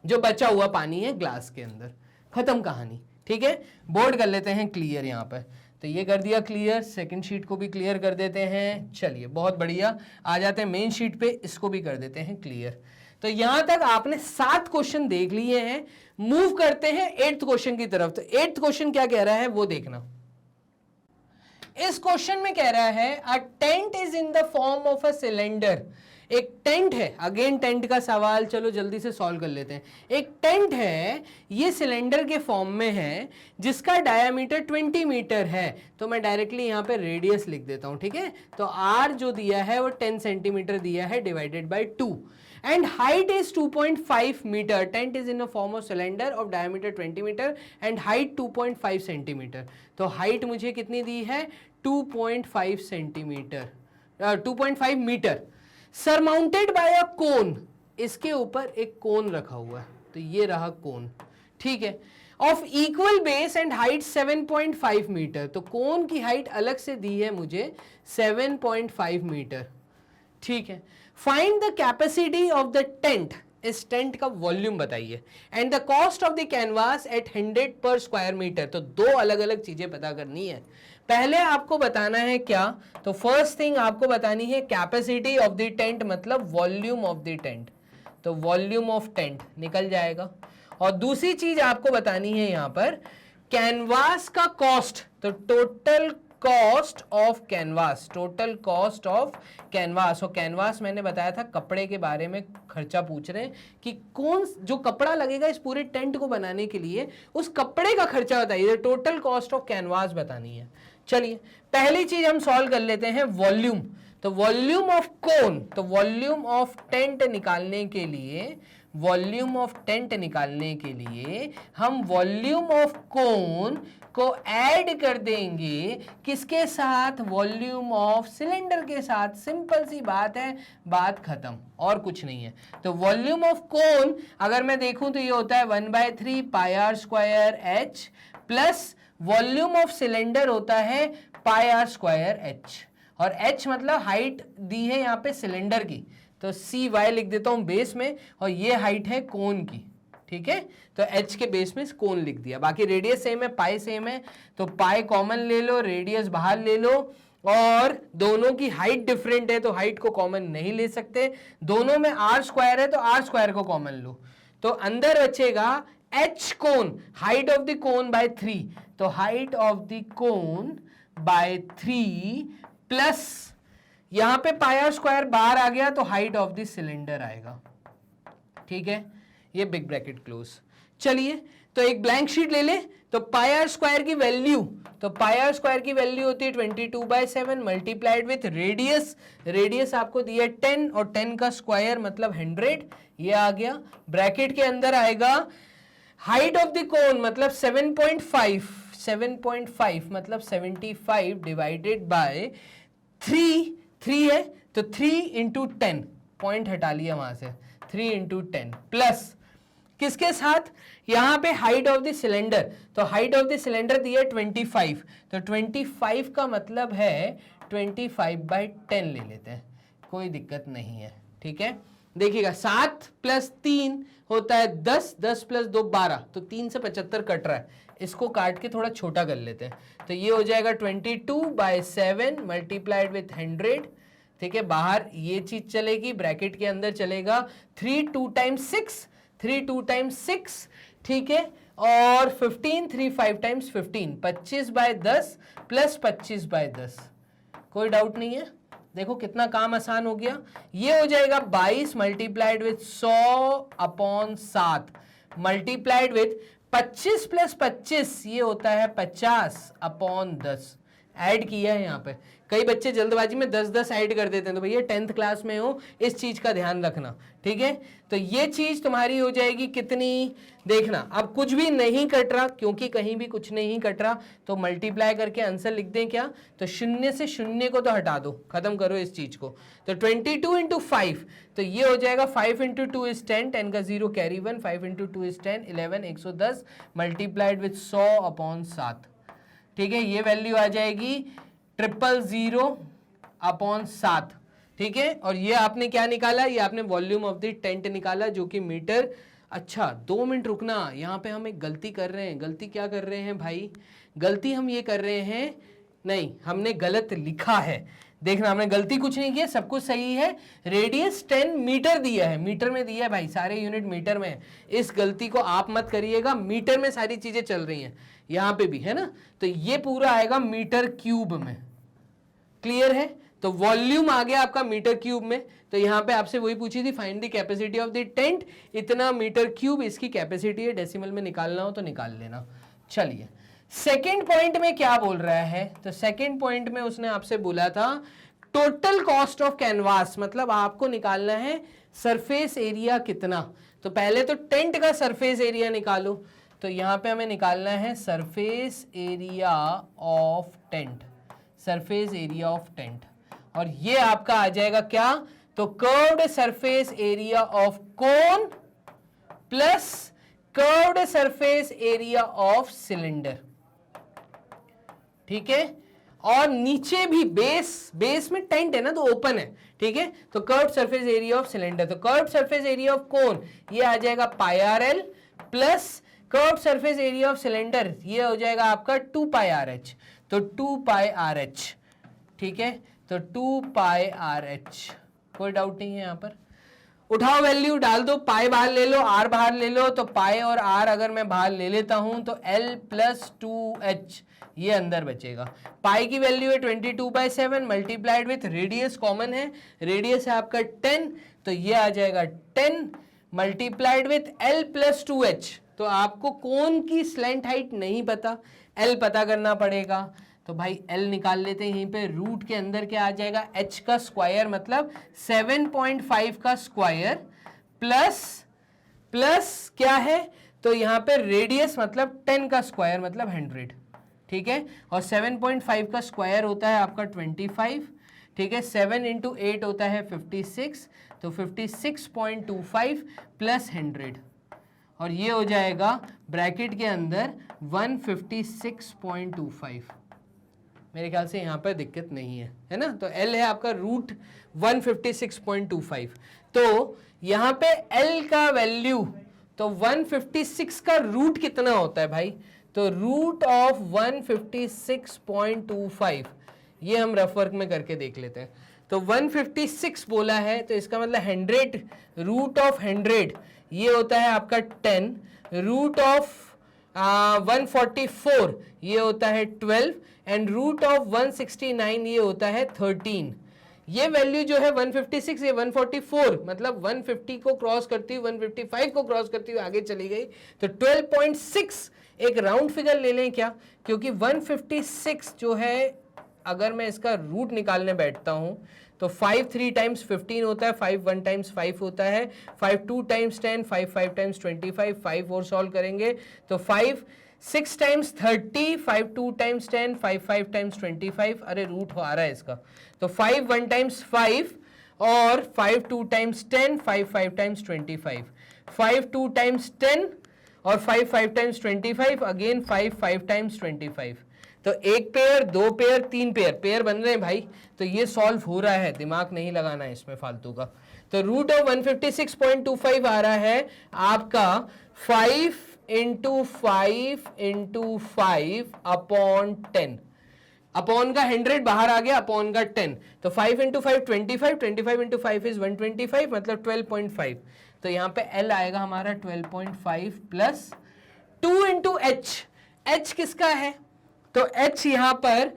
जो बचा हुआ पानी है ग्लास के अंदर, खत्म कहानी, ठीक है। बोर्ड कर लेते हैं क्लियर यहाँ पर, तो ये कर दिया क्लियर। सेकंड शीट को भी क्लियर कर देते हैं। चलिए बहुत बढ़िया, आ जाते हैं मेन शीट पे, इसको भी कर देते हैं क्लियर। तो यहां तक आपने 7 क्वेश्चन देख लिए हैं। मूव करते हैं 8th क्वेश्चन की तरफ। तो 8th क्वेश्चन क्या कह रहा है वो देखना। इस क्वेश्चन में कह रहा है a tent is in the form of a cylinder. एक टेंट है, अगेन टेंट का सवाल, चलो जल्दी से सॉल्व कर लेते हैं। एक टेंट है, ये सिलेंडर के फॉर्म में है, जिसका डायामीटर 20 मीटर है। तो मैं डायरेक्टली यहाँ पे रेडियस लिख देता हूँ, ठीक है। तो आर जो दिया है वो 10 सेंटीमीटर दिया है, divided by 2, and height is 2.5 meter. Tent is in the form of cylinder of diameter 20 meter and height 2.5 centimeter. तो height मुझे कितनी दी है 2.5 सेंटीमीटर, 2.5 मीटर। सरमाउंटेड बाय अ कोन, इसके ऊपर एक कोन रखा हुआ है, तो ये रहा कोन, ठीक है। Of equal base and height 7.5 metre. तो कोन की हाइट अलग से दी है मुझे 7.5 मीटर, ठीक है। Find the capacity of the tent, इस टेंट का वॉल्यूम बताइए, and the cost of the canvas at 100 per square metre. तो 2 अलग अलग चीजें पता करनी है। पहले आपको बताना है क्या, तो फर्स्ट थिंग आपको बतानी है कैपेसिटी ऑफ द टेंट, मतलब वॉल्यूम ऑफ द टेंट, तो वॉल्यूम ऑफ टेंट निकल जाएगा। और दूसरी चीज आपको बतानी है यहां पर कैनवास का कॉस्ट, तो total cost of canvas, total cost of canvas. और कैनवास मैंने बताया था कपड़े के बारे में खर्चा पूछ रहे हैं कि कौन जो कपड़ा लगेगा इस पूरे टेंट को बनाने के लिए, उस कपड़े का खर्चा बताइए, टोटल कॉस्ट ऑफ कैनवास बतानी है। चलिए पहली चीज हम सॉल्व कर लेते हैं वॉल्यूम, तो वॉल्यूम ऑफ कोन, तो वॉल्यूम ऑफ टेंट निकालने के लिए, वॉल्यूम ऑफ टेंट निकालने के लिए हम वॉल्यूम ऑफ कोन को ऐड कर देंगे किसके साथ, वॉल्यूम ऑफ सिलेंडर के साथ। सिंपल सी बात है, बात खत्म, और कुछ नहीं है। तो वॉल्यूम ऑफ कोन अगर मैं देखूं तो ये होता है 1/3 pi are square H, plus volume of cylinder होता है पाई आर स्क्वायर एच, और h मतलब हाइट दी है यहाँ पे सिलेंडर की, तो सी वाई लिख देता हूं बेस में, और ये हाइट है कोन की, ठीक है। तो h के बेस में कोन लिख दिया, बाकी रेडियस सेम है, पाई सेम है, तो पाई कॉमन ले लो, रेडियस बाहर ले लो, और दोनों की हाइट डिफरेंट है तो हाइट को कॉमन नहीं ले सकते, दोनों में आर स्क्वायर है तो आर स्क्वायर को कॉमन लो, तो अंदर बचेगा h cone, height of the cone bye 3, तो height of the cone bye 3 plus यहां पे पाई आर स्क्वायर बाहर आ गया तो हाइट ऑफ द सिलेंडर आएगा, ठीक है, ये बिग ब्रैकेट क्लोज। चलिए तो एक ब्लैंक शीट ले ले, तो पाई आर स्क्वायर की वैल्यू, तो पाई आर स्क्वायर की वैल्यू होती है 22/7 मल्टीप्लाइड विथ रेडियस, रेडियस आपको दिया 10 और 10 का स्क्वायर मतलब 100, ये आ गया। ब्रैकेट के अंदर आएगा हाइट ऑफ द कोन मतलब 7.5, 7.5 मतलब 75 डिवाइडेड बाय 3 है तो 3 इंटू 10, पॉइंट हटा लिया वहां से, 3 इंटू 10 प्लस किसके साथ, यहां पे हाइट ऑफ द सिलेंडर, तो हाइट ऑफ द सिलेंडर दिया 25, तो 25 का मतलब है 25/10 ले लेते हैं, कोई दिक्कत नहीं है, ठीक है। देखिएगा 7 + 3 होता है 10, 10 + 2 12, तो 3 से 75 कट रहा है, इसको काट के थोड़ा छोटा कर लेते हैं, तो ये हो जाएगा 22/7 मल्टीप्लाइड विथ 100, ठीक है। बाहर ये चीज चलेगी, ब्रैकेट के अंदर चलेगा 3 2 टाइम्स 6, 3 2 टाइम्स 6, ठीक है, और 15 3 5 टाइम्स 15, 25/10 प्लस 25/10, कोई डाउट नहीं है। देखो कितना काम आसान हो गया, ये हो जाएगा 22 मल्टीप्लाइड विथ 100/7 मल्टीप्लाइड विथ 25 + 25, ये होता है 50/10, ऐड किया है यहाँ पे। कई बच्चे जल्दबाजी में 10-10 ऐड कर देते हैं, तो भैया 10th क्लास में हो, इस चीज का ध्यान रखना, ठीक है। तो ये चीज तुम्हारी हो जाएगी कितनी, देखना अब कुछ भी नहीं कट रहा, क्योंकि कहीं भी कुछ नहीं कट रहा, तो मल्टीप्लाई करके आंसर लिख दें क्या, तो 0 से 0 को तो हटा दो, खत्म करो इस चीज को, तो 22 × 5, तो ये हो जाएगा 5 × 2 = 10, 10 का 0 कैरी 1, 5 × 2 = 10, 11 110 मल्टीप्लाइड विथ 100/7, ठीक है। ये वैल्यू आ जाएगी 000/7, ठीक है। और ये आपने क्या निकाला, ये आपने वॉल्यूम ऑफ द टेंट निकाला जो कि मीटर। अच्छा 2 मिनट रुकना, यहाँ पे हम एक गलती कर रहे हैं। गलती क्या कर रहे हैं भाई, गलती हम ये कर रहे हैं, नहीं हमने गलत लिखा है, देखना हमने गलती कुछ नहीं किया, सब कुछ सही है। रेडियस 10 मीटर दिया है, मीटर में दिया है भाई, सारे यूनिट मीटर में है, इस गलती को आप मत करिएगा, मीटर में सारी चीजें चल रही हैं, यहाँ पे भी है ना, तो ये पूरा आएगा मीटर क्यूब में, क्लियर है। तो वॉल्यूम आ गया आपका मीटर क्यूब में, तो यहां पे आपसे वही पूछी थी find the capacity of the tent, इतना मीटर क्यूब इसकी कैपेसिटी है, डेसिमल में निकालना हो तो निकाल लेना। चलिए सेकेंड पॉइंट में क्या बोल रहा है, तो सेकेंड पॉइंट में उसने आपसे बोला था टोटल कॉस्ट ऑफ कैनवास, मतलब आपको निकालना है सरफेस एरिया कितना। तो पहले तो टेंट का सरफेस एरिया निकालो, तो यहां पे हमें निकालना है surface area of tent, surface area of tent, और ये आपका आ जाएगा क्या, तो curved surface area of cone plus curved surface area of cylinder, ठीक है। और नीचे भी बेस में टेंट है ना, तो ओपन है, ठीक है। तो curved surface area of cylinder, तो curved surface area of cone ये आ जाएगा πRL plus curved surface area of cylinder ये हो जाएगा आपका 2πRH। तो 2 पाई आर एच, ठीक है, तो 2 पाई आर एच, कोई डाउट नहीं है यहां पर। उठाओ वैल्यू डाल दो, पाई बाहर ले लो, आर बाहर ले लो, तो पाई और आर अगर मैं बाहर ले लेता हूं तो L प्लस 2H ये अंदर बचेगा। पाई की वैल्यू है 22/7 मल्टीप्लाइड विथ रेडियस कॉमन है, रेडियस है आपका 10, तो ये आ जाएगा 10 multiplied with L plus 2H। तो आपको कोन की स्लैंट हाइट नहीं पता, L पता करना पड़ेगा, तो भाई L निकाल लेते हैं यहीं पे। रूट के अंदर क्या आ जाएगा, H का स्क्वायर मतलब 7.5 का स्क्वायर प्लस क्या है, तो यहाँ पे रेडियस मतलब 10 का स्क्वायर मतलब 100, ठीक है, और 7.5 का स्क्वायर होता है आपका 25, ठीक है, 7 इंटू 8 होता है 56, तो 56.25 प्लस 100, और ये हो जाएगा ब्रैकेट के अंदर 156.25। मेरे ख्याल से यहाँ पर दिक्कत नहीं है ना। तो L है आपका रूट 156.25, तो यहाँ पे L का वैल्यू, तो 156 का रूट कितना होता है भाई, तो रूट ऑफ 156.25, ये हम रफ वर्क में करके देख लेते हैं। तो 156 बोला है, तो इसका मतलब 100, रूट ऑफ 100 ये होता है आपका 10, रूट ऑफ 144 ये होता है 12, एंड रूट ऑफ 169 ये होता है 13। ये वैल्यू जो है 156, ये 144 मतलब 150 को क्रॉस करती हुई 155 को क्रॉस करती हुई आगे चली गई, तो 12.6 एक राउंड फिगर ले लें क्या, क्योंकि 156 जो है अगर मैं इसका रूट निकालने बैठता हूं तो 5 3 टाइम्स 15 होता है, 5 1 टाइम्स 5 होता है, 5 2 टाइम्स 10, 5 5 टाइम्स 25, 5 और सॉल्व करेंगे तो 5 6 टाइम्स 30, 5 2 टाइम्स 10, 5 5 टाइम्स 25, अरे रूट आ रहा है इसका, तो 5 1 टाइम्स 5 और 5 2 टाइम्स 10, 5 5 टाइम्स 25, 5 2 टाइम्स 10 और 5 5 टाइम्स 25, अगेन 5 5 टाइम्स 25, तो एक पेयर, दो पेयर, तीन पेयर, पेयर बन रहे हैं भाई, तो ये सॉल्व हो रहा है, दिमाग नहीं लगाना है इसमें फालतू का। तो रूट ऑफ 156.25 आ रहा है आपका 5 इंटू 5 इंटू 5 अपॉन 10, अपॉन का 100 बाहर आ गया, अपॉन का 10, तो 5 इंटू 5 25, 25 इंटू 5 इज 125 मतलब 12.5, तो यहाँ पे L आएगा हमारा 12.5 प्लस 2 इंटू H, H किसका है, तो H यहां पर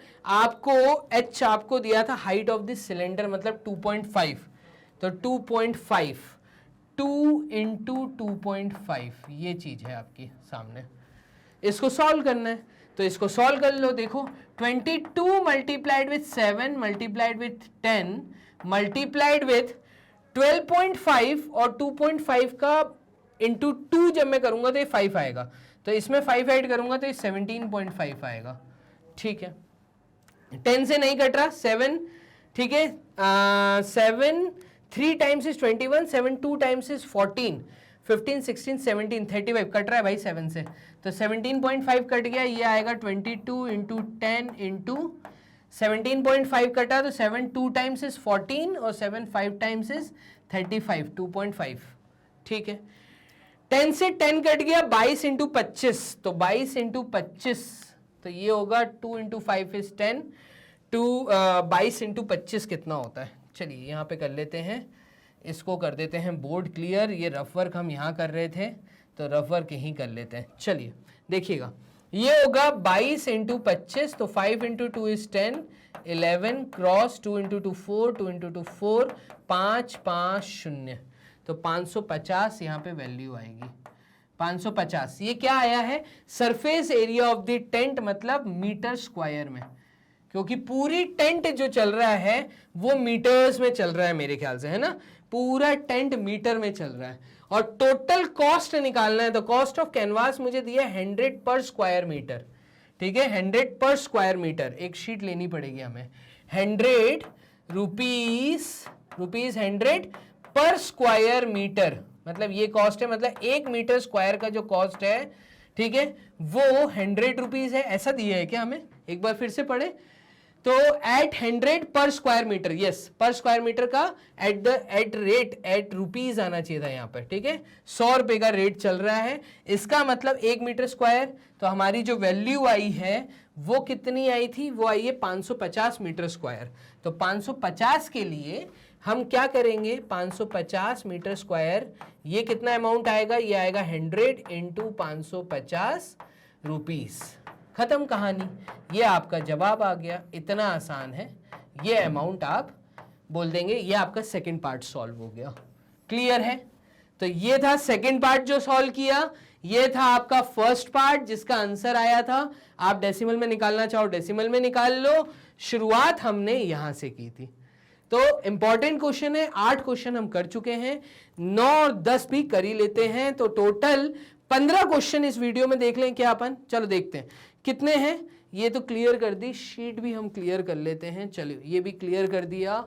H आपको दिया था हाइट ऑफ दिस सिलेंडर मतलब 2.5, तो 2.5 2 इंटू 2.5 ये चीज है आपकी सामने, इसको सॉल्व करना है, तो इसको सॉल्व कर लो। देखो 22 multiplied with 7 multiplied with 10 multiplied with 12.5 और 2.5 का इंटू 2 जब मैं करूंगा तो ये 5 आएगा, तो इसमें 5 ऐड करूंगा तो ये 17.5 आएगा, ठीक है। 10 से नहीं कट रहा, 7, ठीक है, 7 3 times is 21, 7 2 times is 14, 15 16 17 35 cut रहा है भाई 7 से, तो 17.5 कट गया, ये आएगा 22 इंटू 10 इंटू 17.5 कटा, तो 7 2 टाइम्स इज 14 और 7 5 टाइम्स इज 35, 2.5, ठीक है। 10 से 10 कट गया, 22 इंटू 25, तो 22 इंटू 25, तो ये होगा 2 इंटू 5 इज 10, 22 इंटू 25 कितना होता है, चलिए यहाँ पे कर लेते हैं, इसको कर देते हैं बोर्ड क्लियर, ये रफ वर्क हम यहाँ कर रहे थे तो रफ वर्क यहीं कर लेते हैं। चलिए देखिएगा, ये होगा 22 इंटू 25, तो 5 into 2 is 10, 11 cross 2 into 2 4, 2 into 2 4, 5 5 0, तो 550 यहाँ पे वैल्यू आएगी 550। ये क्या आया है, surface area of the tent मतलब मीटर स्क्वायर में, क्योंकि पूरी टेंट जो चल रहा है वो मीटर्स में चल रहा है मेरे ख्याल से, है ना, पूरा टेंट मीटर में चल रहा है, और टोटल कॉस्ट निकालना है, तो कॉस्ट ऑफ कैनवास मुझे दिया 100 पर स्क्वायर मीटर, ठीक है, 100 पर स्क्वायर मीटर, एक शीट लेनी पड़ेगी हमें, 100 रुपीज 100 पर स्क्वायर मीटर, मतलब ये कॉस्ट है, मतलब 1 मीटर स्क्वायर का जो कॉस्ट है, ठीक है, वो 100 रुपीज है, ऐसा दिया है क्या हमें, एक बार फिर से पढ़े, तो eight 100 per square metre, yes पर स्क्वायर मीटर का एट रुपीज आना चाहिए था यहाँ पर, ठीक है। 100 रुपए का रेट चल रहा है, इसका मतलब 1 मीटर स्क्वायर, तो हमारी जो वैल्यू आई है वो कितनी आई थी, वो आई है 550 मीटर स्क्वायर। तो 550 के लिए हम क्या करेंगे, 550 मीटर स्क्वायर, ये कितना अमाउंट आएगा, ये आएगा 100 इंटू 550 रुपीज। खत्म कहानी, ये आपका जवाब आ गया, इतना आसान है। ये अमाउंट आप बोल देंगे, ये आपका सेकंड पार्ट सॉल्व हो गया। क्लियर है? तो ये था सेकंड पार्ट जो सॉल्व किया, ये था आपका फर्स्ट पार्ट जिसका आंसर आया था। आप डेसिमल में निकालना चाहो डेसिमल में निकाल लो, शुरुआत हमने यहां से की थी। तो इंपॉर्टेंट क्वेश्चन है, 8 क्वेश्चन हम कर चुके हैं, 9 और 10 भी कर ही लेते हैं, तो टोटल 15 क्वेश्चन इस वीडियो में देख लें क्या अपन। चलो देखते हैं कितने हैं। ये तो क्लियर कर दी, शीट भी हम क्लियर कर लेते हैं। चलिए ये भी क्लियर कर दिया।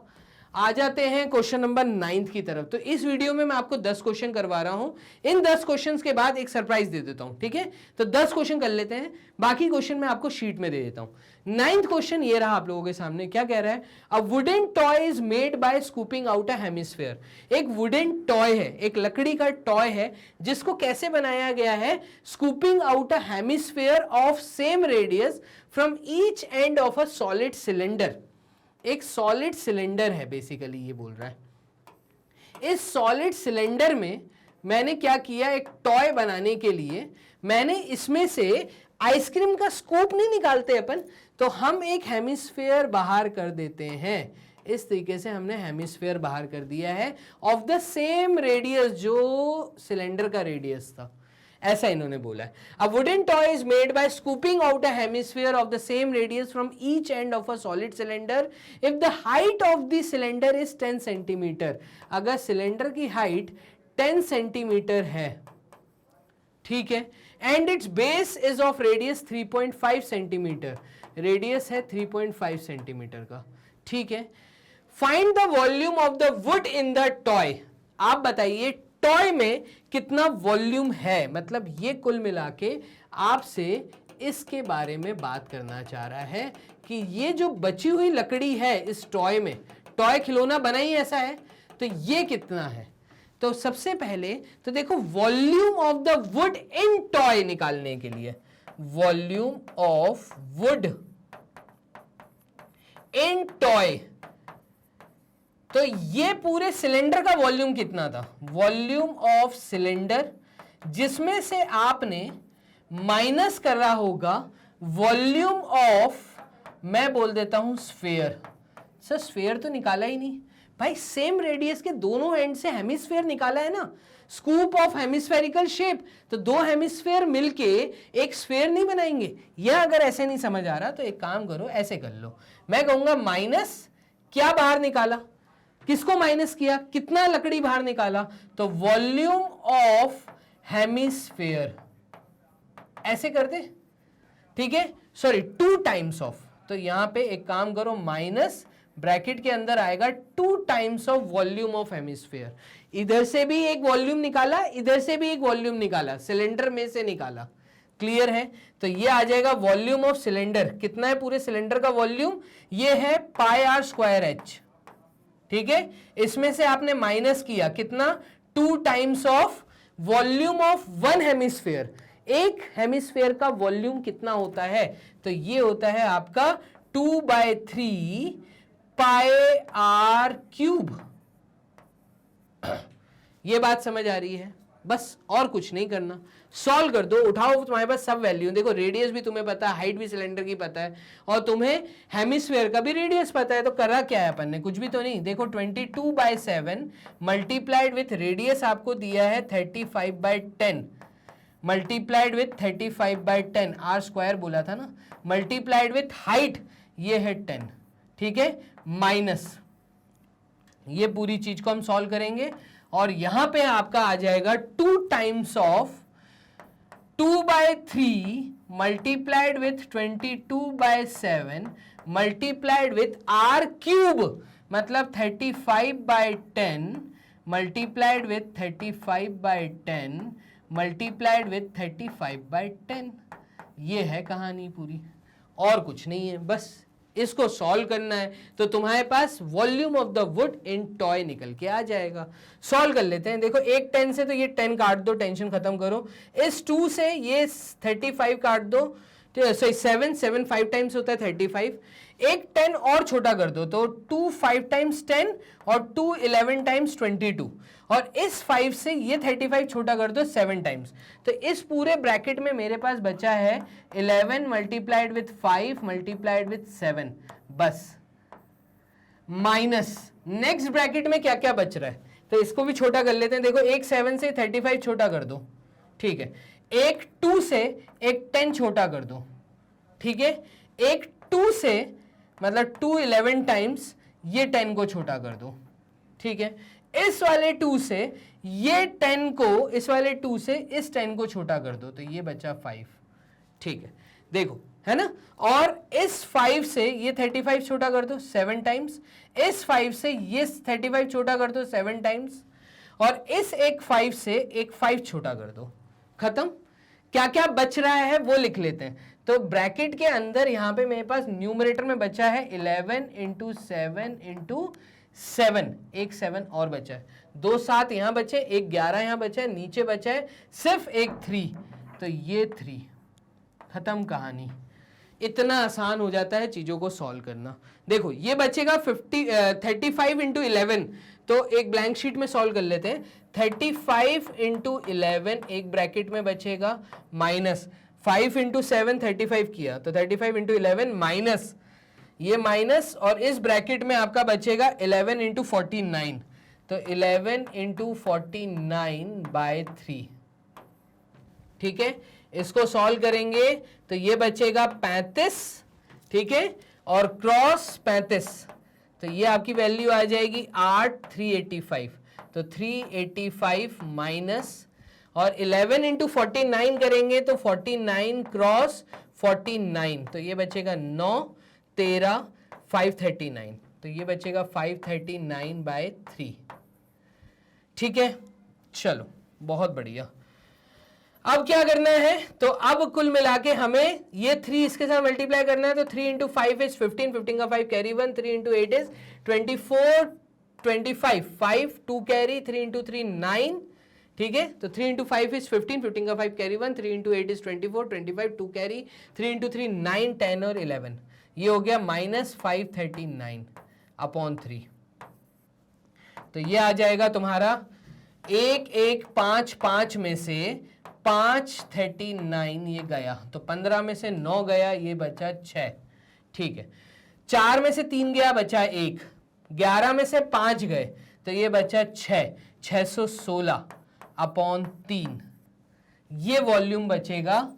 आ जाते हैं क्वेश्चन नंबर 9 की तरफ। तो इस वीडियो में मैं आपको 10 क्वेश्चन करवा रहा हूं। इन 10 क्वेश्चंस के बाद एक सरप्राइज दे देता हूं, ठीक है। तो 10 क्वेश्चन कर लेते हैं, बाकी क्वेश्चन मैं आपको शीट में दे देता हूं। 9th क्वेश्चन ये रहा आप लोगों के सामने, क्या कह रहा है, a wooden toy is made by scooping out a hemisphere. एक वुडन टॉय है, एक लकड़ी का टॉय है, जिसको कैसे बनाया गया है, scooping out a hemisphere of same radius from each end of a solid cylinder. एक सॉलिड सिलेंडर है बेसिकली, ये बोल रहा है। इस सॉलिड सिलेंडर में मैंने क्या किया, एक टॉय बनाने के लिए मैंने इसमें से आइसक्रीम का स्कूप नहीं निकालते अपन, तो हम एक हेमिस्फेयर बाहर कर देते हैं। इस तरीके से हमने हेमिस्फेयर बाहर कर दिया है ऑफ द सेम रेडियस जो सिलेंडर का रेडियस था, ऐसा इन्होंने बोला है। A wooden toy is made by scooping out a hemisphere of the same radius from each end of a solid cylinder if the height of the cylinder is 10 centimetre. अगर cylinder की height 10 centimetre है, ठीक है, and it's base is of radius 3.5 centimetre, radius है 3.5 centimetre का, ठीक है। Find the volume of the wood in the toy. आप बताइए टॉय में कितना वॉल्यूम है, मतलब ये कुल मिला के आपसे इसके बारे में बात करना चाह रहा है कि ये जो बची हुई लकड़ी है इस टॉय में, टॉय खिलौना बना ही ऐसा है, तो ये कितना है। तो सबसे पहले तो देखो volume of the wood in toy निकालने के लिए, volume of would in toy, तो ये पूरे सिलेंडर का वॉल्यूम कितना था, वॉल्यूम ऑफ सिलेंडर, जिसमें से आपने माइनस कर रहा होगा वॉल्यूम ऑफ, मैं बोल देता हूं स्फीयर। सर स्फीयर तो निकाला ही नहीं भाई, सेम रेडियस के दोनों एंड से हेमिस्फीयर निकाला है ना, स्कूप ऑफ हेमिस्फेरिकल शेप, तो दो हेमिस्फीयर मिलके एक स्फीयर नहीं बनाएंगे। यह अगर ऐसे नहीं समझ आ रहा तो एक काम करो, ऐसे कर लो, मैं कहूंगा माइनस क्या बाहर निकाला, किसको माइनस किया, कितना लकड़ी बाहर निकाला, तो वॉल्यूम ऑफ हेमिस्फीयर, ऐसे कर दे, ठीक है, सॉरी 2 टाइम्स ऑफ, तो यहां पे एक काम करो, माइनस ब्रैकेट के अंदर आएगा 2 times of volume of hemisphere. इधर से भी एक वॉल्यूम निकाला, इधर से भी एक वॉल्यूम निकाला, सिलेंडर में से निकाला। क्लियर है? तो ये आ जाएगा वॉल्यूम ऑफ सिलेंडर, कितना है पूरे सिलेंडर का वॉल्यूम, ये है पाई आर स्क्वायर एच, ठीक है। इसमें से आपने माइनस किया कितना, 2 times of volume of 1 hemisphere. एक हेमिस्फीयर का वॉल्यूम कितना होता है, तो ये होता है आपका 2/3 पाई आर क्यूब। ये बात समझ आ रही है? बस और कुछ नहीं करना, सॉल्व कर दो, उठाओ, तुम्हारे पास सब वैल्यू, देखो रेडियस भी तुम्हें पता है, हाइट भी सिलेंडर की पता है, और तुम्हें हेमिस्फीयर का भी रेडियस पता है, तो करा क्या है अपन ने, कुछ भी तो नहीं। देखो 22/7 मल्टीप्लाइड विथ रेडियस आपको दिया है 35/10, मल्टीप्लाइड विथ 35/10, आर स्क्वायर बोला था ना, मल्टीप्लाइड विथ हाइट ये है 10, ठीक है, माइनस, ये पूरी चीज को हम सॉल्व करेंगे, और यहां पे आपका आ जाएगा 2 times of 2/3 multiplied with 22/7 multiplied with r cube, मतलब 35/10 मल्टीप्लाइड विथ 35/10 मल्टीप्लाइड विथ 35/10। ये है कहानी पूरी, और कुछ नहीं है, बस इसको सॉल्व करना है तो तुम्हारे पास volume of the wood in toy निकल के आ जाएगा। सॉल्व कर लेते हैं। देखो एक 10 से तो ये 10 काट दो, टेंशन खत्म करो। इस 2 से ये 35 काट दो, सॉरी 7 5 टाइम्स होता है 35। एक 10 और छोटा कर दो तो 2 5 टाइम्स 10 और 2 11 टाइम्स 22, और इस 5 से ये 35 छोटा कर दो 7 टाइम्स। तो इस पूरे ब्रैकेट में मेरे पास बचा है 11 मल्टीप्लाइड विथ 5 मल्टीप्लाइड विथ 7, बस माइनस नेक्स्ट ब्रैकेट में क्या क्या बच रहा है, तो इसको भी छोटा कर लेते हैं। देखो एक 7 से 35 छोटा कर दो, ठीक है। एक 2 से एक 10 छोटा कर दो, ठीक है। एक 2 से मतलब 2 11 टाइम्स ये 10 को छोटा कर दो, ठीक है। इस वाले 2 से ये 10 को, इस वाले 2 से इस 10 को छोटा कर दो तो ये बचा 5, ठीक है। देखो है ना, और इस 5 से ये 35 छोटा कर दो 7 टाइम्स, इस 5 से ये 35 छोटा कर दो 7 टाइम्स, और इस एक 5 से एक 5 छोटा कर दो, खत्म। क्या क्या बच रहा है वो लिख लेते हैं। तो ब्रैकेट के अंदर यहां पे मेरे पास न्यूमरेटर में बचा है 11 इंटू 7 इंटू 7, एक 7 और बचा है, 2 7 यहां बचे, एक 11 यहां बचा है, नीचे बचा है सिर्फ एक 3, तो ये 3, खत्म कहानी। इतना आसान हो जाता है चीजों को सॉल्व करना। देखो ये बचेगा 35 इंटू 11, तो एक ब्लैंक शीट में सॉल्व कर लेते हैं। 35 इंटू 11 एक ब्रैकेट में बचेगा, माइनस 5 इंटू 7 35 किया तो 35 इंटू 11 माइनस ये माइनस, और इस ब्रैकेट में आपका बचेगा 11 इंटू 49, तो 11 इंटू 49 बाय 3, ठीक है। इसको सॉल्व करेंगे तो ये बचेगा 35, ठीक है, और क्रॉस 35, तो ये आपकी वैल्यू आ जाएगी 8 385, तो 385 माइनस, और 11 इंटू 49 करेंगे तो 49 क्रॉस 49, तो ये बचेगा 9 13 539, तो ये बचेगा 539 बाय 3, ठीक है। चलो बहुत बढ़िया। अब क्या करना है, तो अब कुल मिला के हमें ये 3 इसके साथ मल्टीप्लाई करना है, तो 3 इंटू 5 इज 15, 15 का 5 carry 1, 3 into 8 is 24 25, 5 2 carry, 3 into 3 9, ठीक है। तो 3 इंटू 5 इज 15, 15 का 5 carry 1, 3 into 8 is 24 25, 2 carry, 3 into 3 9 10 और 11, ये हो गया माइनस 539 अपॉन 3। तो ये आ जाएगा तुम्हारा 1 1 5 5 में से 539 ये गया, तो 15 में से 9 गया, ये बचा 6, ठीक है। 4 में से 3 गया, बचा 1, 11 में से 5 गए तो ये बचा 6, 616 अपॉन 3, ये वॉल्यूम बचेगा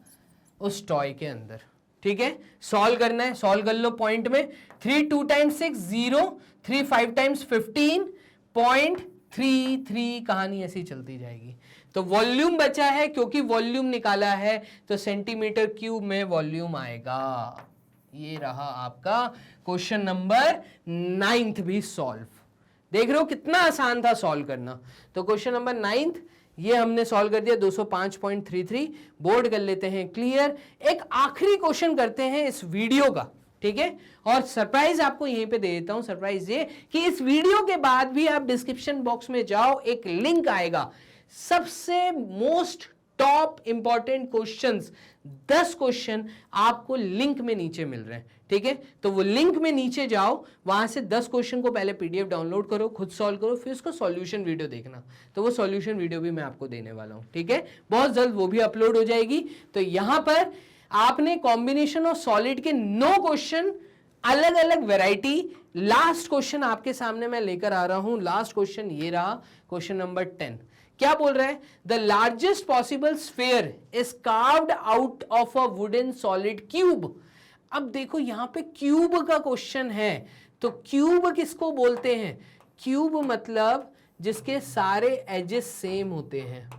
उस टॉय के अंदर, ठीक है। सॉल्व करना है, सॉल्व कर लो पॉइंट में। 3 2 टाइम्स 6 0, 3 5 टाइम्स 15.33, कहानी ऐसी चलती जाएगी। तो वॉल्यूम बचा है, क्योंकि वॉल्यूम निकाला है तो सेंटीमीटर क्यूब में वॉल्यूम आएगा। ये रहा आपका क्वेश्चन नंबर 9th भी सॉल्व। देख रहे हो कितना आसान था सॉल्व करना। तो क्वेश्चन नंबर 9th ये हमने सॉल्व कर दिया, 205.33, बोर्ड कर लेते हैं क्लियर। एक आखिरी क्वेश्चन करते हैं इस वीडियो का, ठीक है। और सरप्राइज आपको यहीं पे दे देता हूं, सरप्राइज ये कि इस वीडियो के बाद भी आप डिस्क्रिप्शन बॉक्स में जाओ, एक लिंक आएगा, सबसे most top important questions 10 question आपको लिंक में नीचे मिल रहे हैं, ठीक है। तो वो लिंक में नीचे जाओ, वहां से 10 क्वेश्चन को पहले पीडीएफ डाउनलोड करो, खुद सॉल्व करो, फिर उसको सॉल्यूशन वीडियो देखना। तो वो सॉल्यूशन वीडियो भी मैं आपको देने वाला हूं, ठीक है। बहुत जल्द वो भी अपलोड हो जाएगी। तो यहां पर आपने कॉम्बिनेशन ऑफ सॉलिड के 9 क्वेश्चन, अलग अलग वैरायटी, लास्ट क्वेश्चन आपके सामने मैं लेकर आ रहा हूं। लास्ट क्वेश्चन ये रहा, क्वेश्चन नंबर 10। क्या बोल रहा है? The largest possible sphere is carved out of a wooden solid cube. अब देखो यहां पे क्यूब का क्वेश्चन है, तो क्यूब किसको बोलते हैं? क्यूब मतलब जिसके सारे एजेस सेम होते हैं।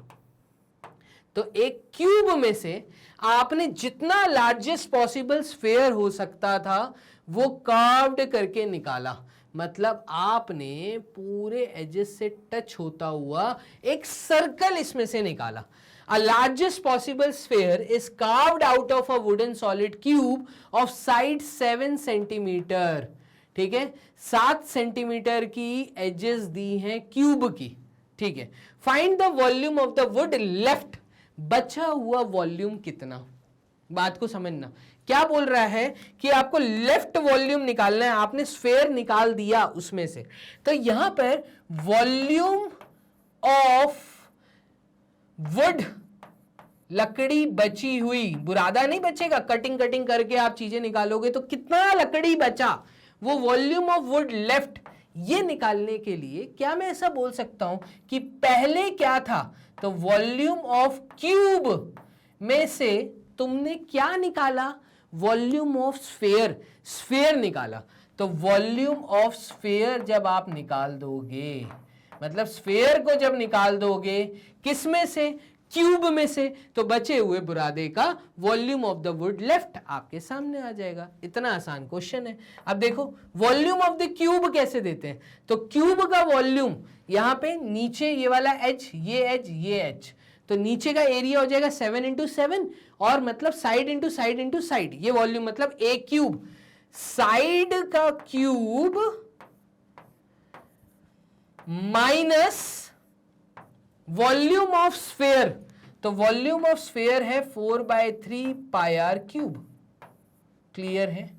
तो एक क्यूब में से आपने जितना लार्जेस्ट पॉसिबल स्फीयर हो सकता था वो कार्व्ड करके निकाला, मतलब आपने पूरे एजेस से टच होता हुआ एक सर्कल इसमें से निकाला। A largest possible sphere is carved out of a wooden solid cube of side 7 centimetre. ठीक है, 7 सेंटीमीटर की एजेस दी हैं क्यूब की. ठीक है, find the volume of the would left. बचा हुआ वॉल्यूम कितना, बात को समझना. क्या बोल रहा है कि आपको लेफ्ट वॉल्यूम निकालना है. आपने स्फेयर निकाल दिया उसमें से, तो यहां पर वॉल्यूम ऑफ वुड, लकड़ी बची हुई, बुरादा नहीं बचेगा. कटिंग करके आप चीजें निकालोगे तो कितना लकड़ी बचा, वो वॉल्यूम ऑफ वुड लेफ्ट. ये निकालने के लिए क्या मैं ऐसा बोल सकता हूं कि पहले क्या था, तो वॉल्यूम ऑफ क्यूब में से तुमने क्या निकाला, वॉल्यूम ऑफ स्फेयर निकाला. तो वॉल्यूम ऑफ स्फेयर जब आप निकाल दोगे, मतलब स्फेयर को जब निकाल दोगे किस में से, क्यूब में से, तो बचे हुए बुरादे का volume of the would left आपके सामने आ जाएगा. इतना आसान क्वेश्चन है. अब देखो वॉल्यूम ऑफ द क्यूब कैसे देते हैं, तो क्यूब का वॉल्यूम यहां पे नीचे ये वाला एच, ये एच, तो नीचे का एरिया हो जाएगा 7 इंटू 7, और मतलब side into side into side, ये वॉल्यूम मतलब ए क्यूब. साइड का cube minus volume of sphere, तो वॉल्यूम ऑफ स्फेयर है 4/3 पाई आर क्यूब. क्लियर है.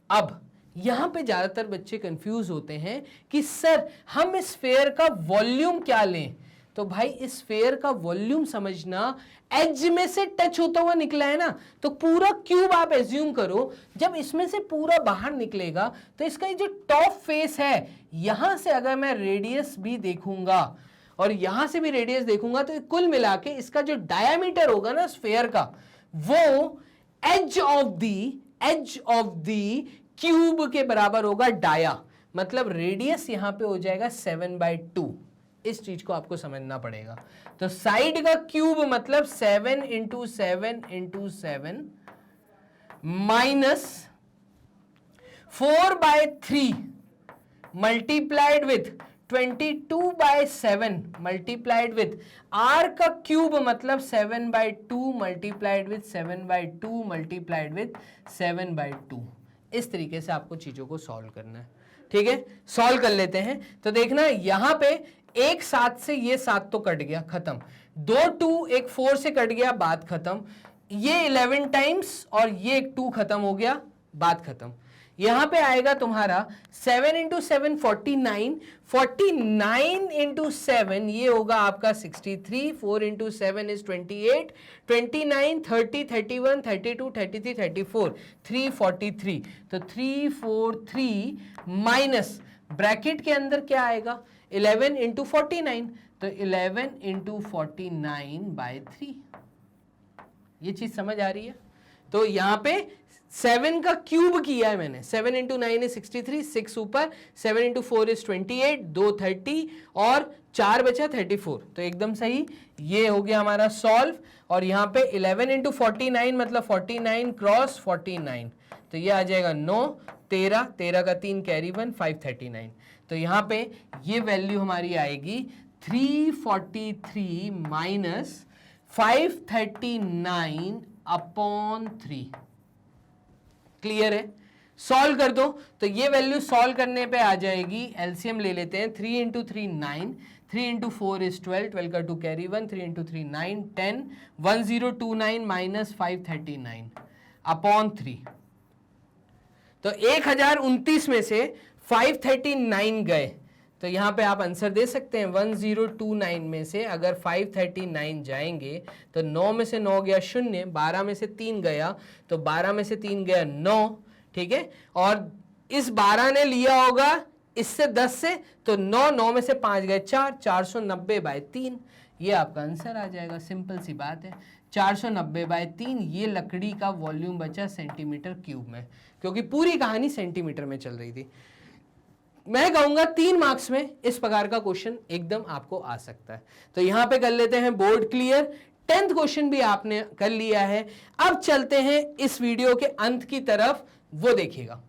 अब यहां पे ज्यादातर बच्चे कंफ्यूज होते हैं कि सर हम इस स्फेयर का वॉल्यूम क्या लें. तो भाई इस स्फेयर का वॉल्यूम समझना, एज में से टच होता हुआ निकला है ना, तो पूरा क्यूब आप एज्यूम करो. जब इसमें से पूरा बाहर निकलेगा तो इसका जो टॉप फेस है, यहां से अगर मैं रेडियस भी देखूंगा और यहां से भी रेडियस देखूंगा, तो कुल मिला के इसका जो डायामीटर होगा ना स्फेयर का, वो एज ऑफ द क्यूब के बराबर होगा. डाया मतलब रेडियस यहां पे हो जाएगा 7/2. इस चीज को आपको समझना पड़ेगा. तो साइड का क्यूब मतलब 7 into 7 into 7 minus 4/3 multiplied with 22/7 multiplied with r का क्यूब मतलब 7/2 मल्टीप्लाइड विथ 7/2 मल्टीप्लाइड विथ 7/2. इस तरीके से आपको चीजों को सॉल्व करना है. ठीक है, सॉल्व कर लेते हैं. तो देखना यहां पे एक 7 से ये 7 तो कट गया, खत्म. 2 2 एक 4 से कट गया, बात खत्म. ये 11 टाइम्स और ये एक 2 खत्म हो गया, बात खत्म. यहां पे आएगा तुम्हारा 7 इंटू 7 49, 49 इंटू 7 ये होगा आपका 63, 4 इंटू 7 इज 28, 29 30 31 32 33 34 343. तो 343 माइनस ब्रैकेट के अंदर क्या आएगा 11 इंटू 49, तो 11 इंटू 49/3. ये चीज समझ आ रही है. तो यहां पे 7 का क्यूब किया है मैंने. 7 इंटू 9 इज 63, 6 ऊपर, 7 इंटू 4 इज 28, 2 30 और 4 बचा 34. तो एकदम सही. ये हो गया हमारा सॉल्व. और यहाँ पे 11 इंटू 49 मतलब 49 क्रॉस 49, तो ये आ जाएगा 9, 13 का 3 कैरी 1, 539. तो यहाँ पे ये वैल्यू हमारी आएगी 343 माइनस 539/3. क्लियर है. सॉल्व कर दो तो ये वैल्यू सॉल्व करने पे आ जाएगी. एलसीएम ले लेते हैं. 3 इंटू 3 9, 3 इंटू 4 इज 12, 12 का 2 कैरी 1, 3 इंटू 3 9, 10, 1029 माइनस 539/3. तो 1029 में से 539 गए, तो यहां पे आप आंसर दे सकते हैं. 1029 में से अगर 539 जाएंगे तो 9 में से 9 गया 0, 12 में से 3 गया तो 12 में से 3 गया 9. ठीक है, और इस 12 ने लिया होगा इससे 10 से, तो 9 में से 5 गए 4, 490/3. ये आपका आंसर आ जाएगा. सिंपल सी बात है. 490/3 ये लकड़ी का वॉल्यूम बचा सेंटीमीटर क्यूब में, क्योंकि पूरी कहानी सेंटीमीटर में चल रही थी. मैं कहूंगा 3 मार्क्स में इस प्रकार का क्वेश्चन एकदम आपको आ सकता है. तो यहां पे कर लेते हैं बोर्ड क्लियर. 10th क्वेश्चन भी आपने कर लिया है. अब चलते हैं इस वीडियो के अंत की तरफ, वो देखिएगा.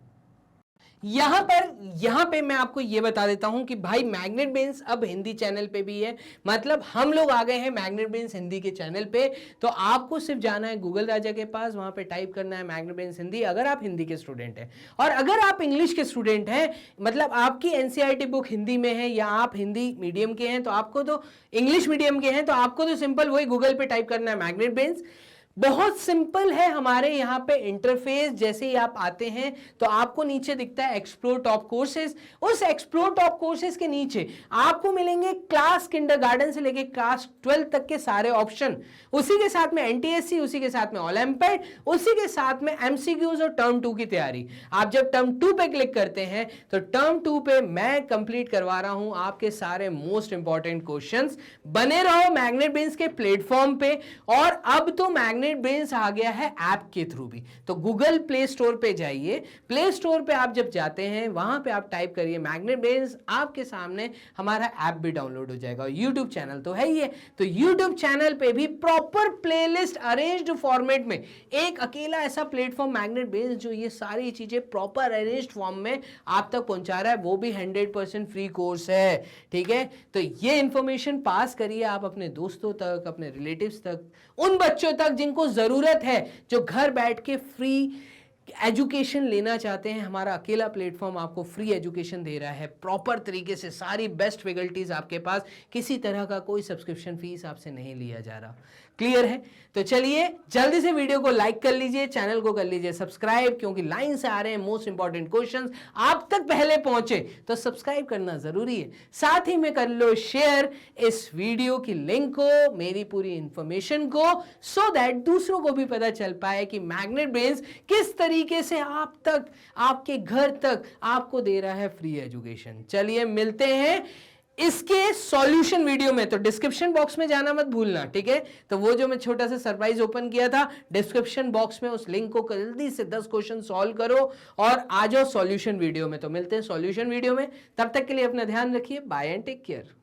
यहाँ पे मैं आपको ये बता देता हूं कि भाई मैग्नेट बेंस अब हिंदी चैनल पे भी है, मतलब हम लोग आ गए हैं मैग्नेट बेंस हिंदी के चैनल पे। तो आपको सिर्फ जाना है गूगल राजा के पास, वहां पे टाइप करना है मैग्नेट बेंस हिंदी, अगर आप हिंदी के स्टूडेंट हैं। और अगर आप इंग्लिश के स्टूडेंट हैं, मतलब आपकी एनसीईआरटी बुक हिंदी में है या आप हिंदी मीडियम के हैं, तो आपको तो इंग्लिश मीडियम के हैं तो आपको तो सिंपल वही गूगल पे टाइप करना है मैग्नेट बेंस। बहुत सिंपल है हमारे यहाँ पे इंटरफेस। जैसे ही आप आते हैं तो आपको नीचे दिखता है एक्सप्लोर टॉप कोर्सेज। उस एक्सप्लोर टॉप कोर्सेज के नीचे आपको मिलेंगे क्लास किंडरगार्टन से लेके क्लास 12 तक के सारे ऑप्शन, उसी के साथ में एनटीएससी, उसी के साथ में ओलंपियाड, उसी के साथ में एमसीक्यूज और टर्म 2 की तैयारी। आप जब टर्म 2 पे क्लिक करते हैं तो टर्म 2 पे मैं कंप्लीट करवा रहा हूं आपके सारे मोस्ट इंपॉर्टेंट क्वेश्चंस। बने रहो मैग्नेट बेंस के प्लेटफॉर्म पे। और अब तो मैग्नेट बेंस आ गया है ऐप के थ्रू भी, तो गूगल प्ले स्टोर पे जाइए। प्ले स्टोर पे आप जब जाते हैं वहां पे आप टाइप करिए मैग्नेट बेंस, आपके सामने हमारा ऐप भी डाउनलोड हो जाएगा। यूट्यूब चैनल तो है ही है, तो यूट्यूब चैनल पे भी प्रॉपर प्लेलिस्ट अरेंज्ड फॉर्मेट में एक अकेला ऐसा प्लेटफॉर्म मैग्नेट बेंस जो ये सारी चीजें प्रॉपर अरेंज्ड फॉर्म में आप तक पहुंचा रहा है, वो भी 100% फ्री कोर्स है। ठीक है, तो ये इंफॉर्मेशन पास करिए आप अपने दोस्तों तक, अपने रिलेटिव्स तक, उन बच्चों तक जिनको जरूरत है, जो घर बैठ के फ्री एजुकेशन लेना चाहते हैं। हमारा अकेला प्लेटफॉर्म आपको फ्री एजुकेशन दे रहा है प्रॉपर तरीके से, सारी बेस्ट फैकल्टीज आपके पास, किसी तरह का कोई सब्सक्रिप्शन फीस आपसे नहीं लिया जा रहा। क्लियर है? तो चलिए जल्दी से वीडियो को लाइक कर लीजिए, चैनल को कर लीजिए सब्सक्राइब, क्योंकि लाइन से आ रहे हैं मोस्ट इंपॉर्टेंट क्वेश्चंस। आप तक पहले पहुंचे तो सब्सक्राइब करना जरूरी है, साथ ही में कर लो शेयर इस वीडियो की लिंक को, मेरी पूरी इंफॉर्मेशन को, सो दैट दूसरों को भी पता चल पाए कि मैग्नेट बेंस किस तरीके से आप तक, आपके घर तक आपको दे रहा है फ्री एजुकेशन। चलिए मिलते हैं इसके सॉल्यूशन वीडियो में। तो डिस्क्रिप्शन बॉक्स में जाना मत भूलना, ठीक है? तो वो जो मैं छोटा सा सरप्राइज ओपन किया था डिस्क्रिप्शन बॉक्स में, उस लिंक को जल्दी से 10 क्वेश्चन सॉल्व करो और आ जाओ सॉल्यूशन वीडियो में। तो मिलते हैं सॉल्यूशन वीडियो में, तब तक के लिए अपना ध्यान रखिए। Bye and take care.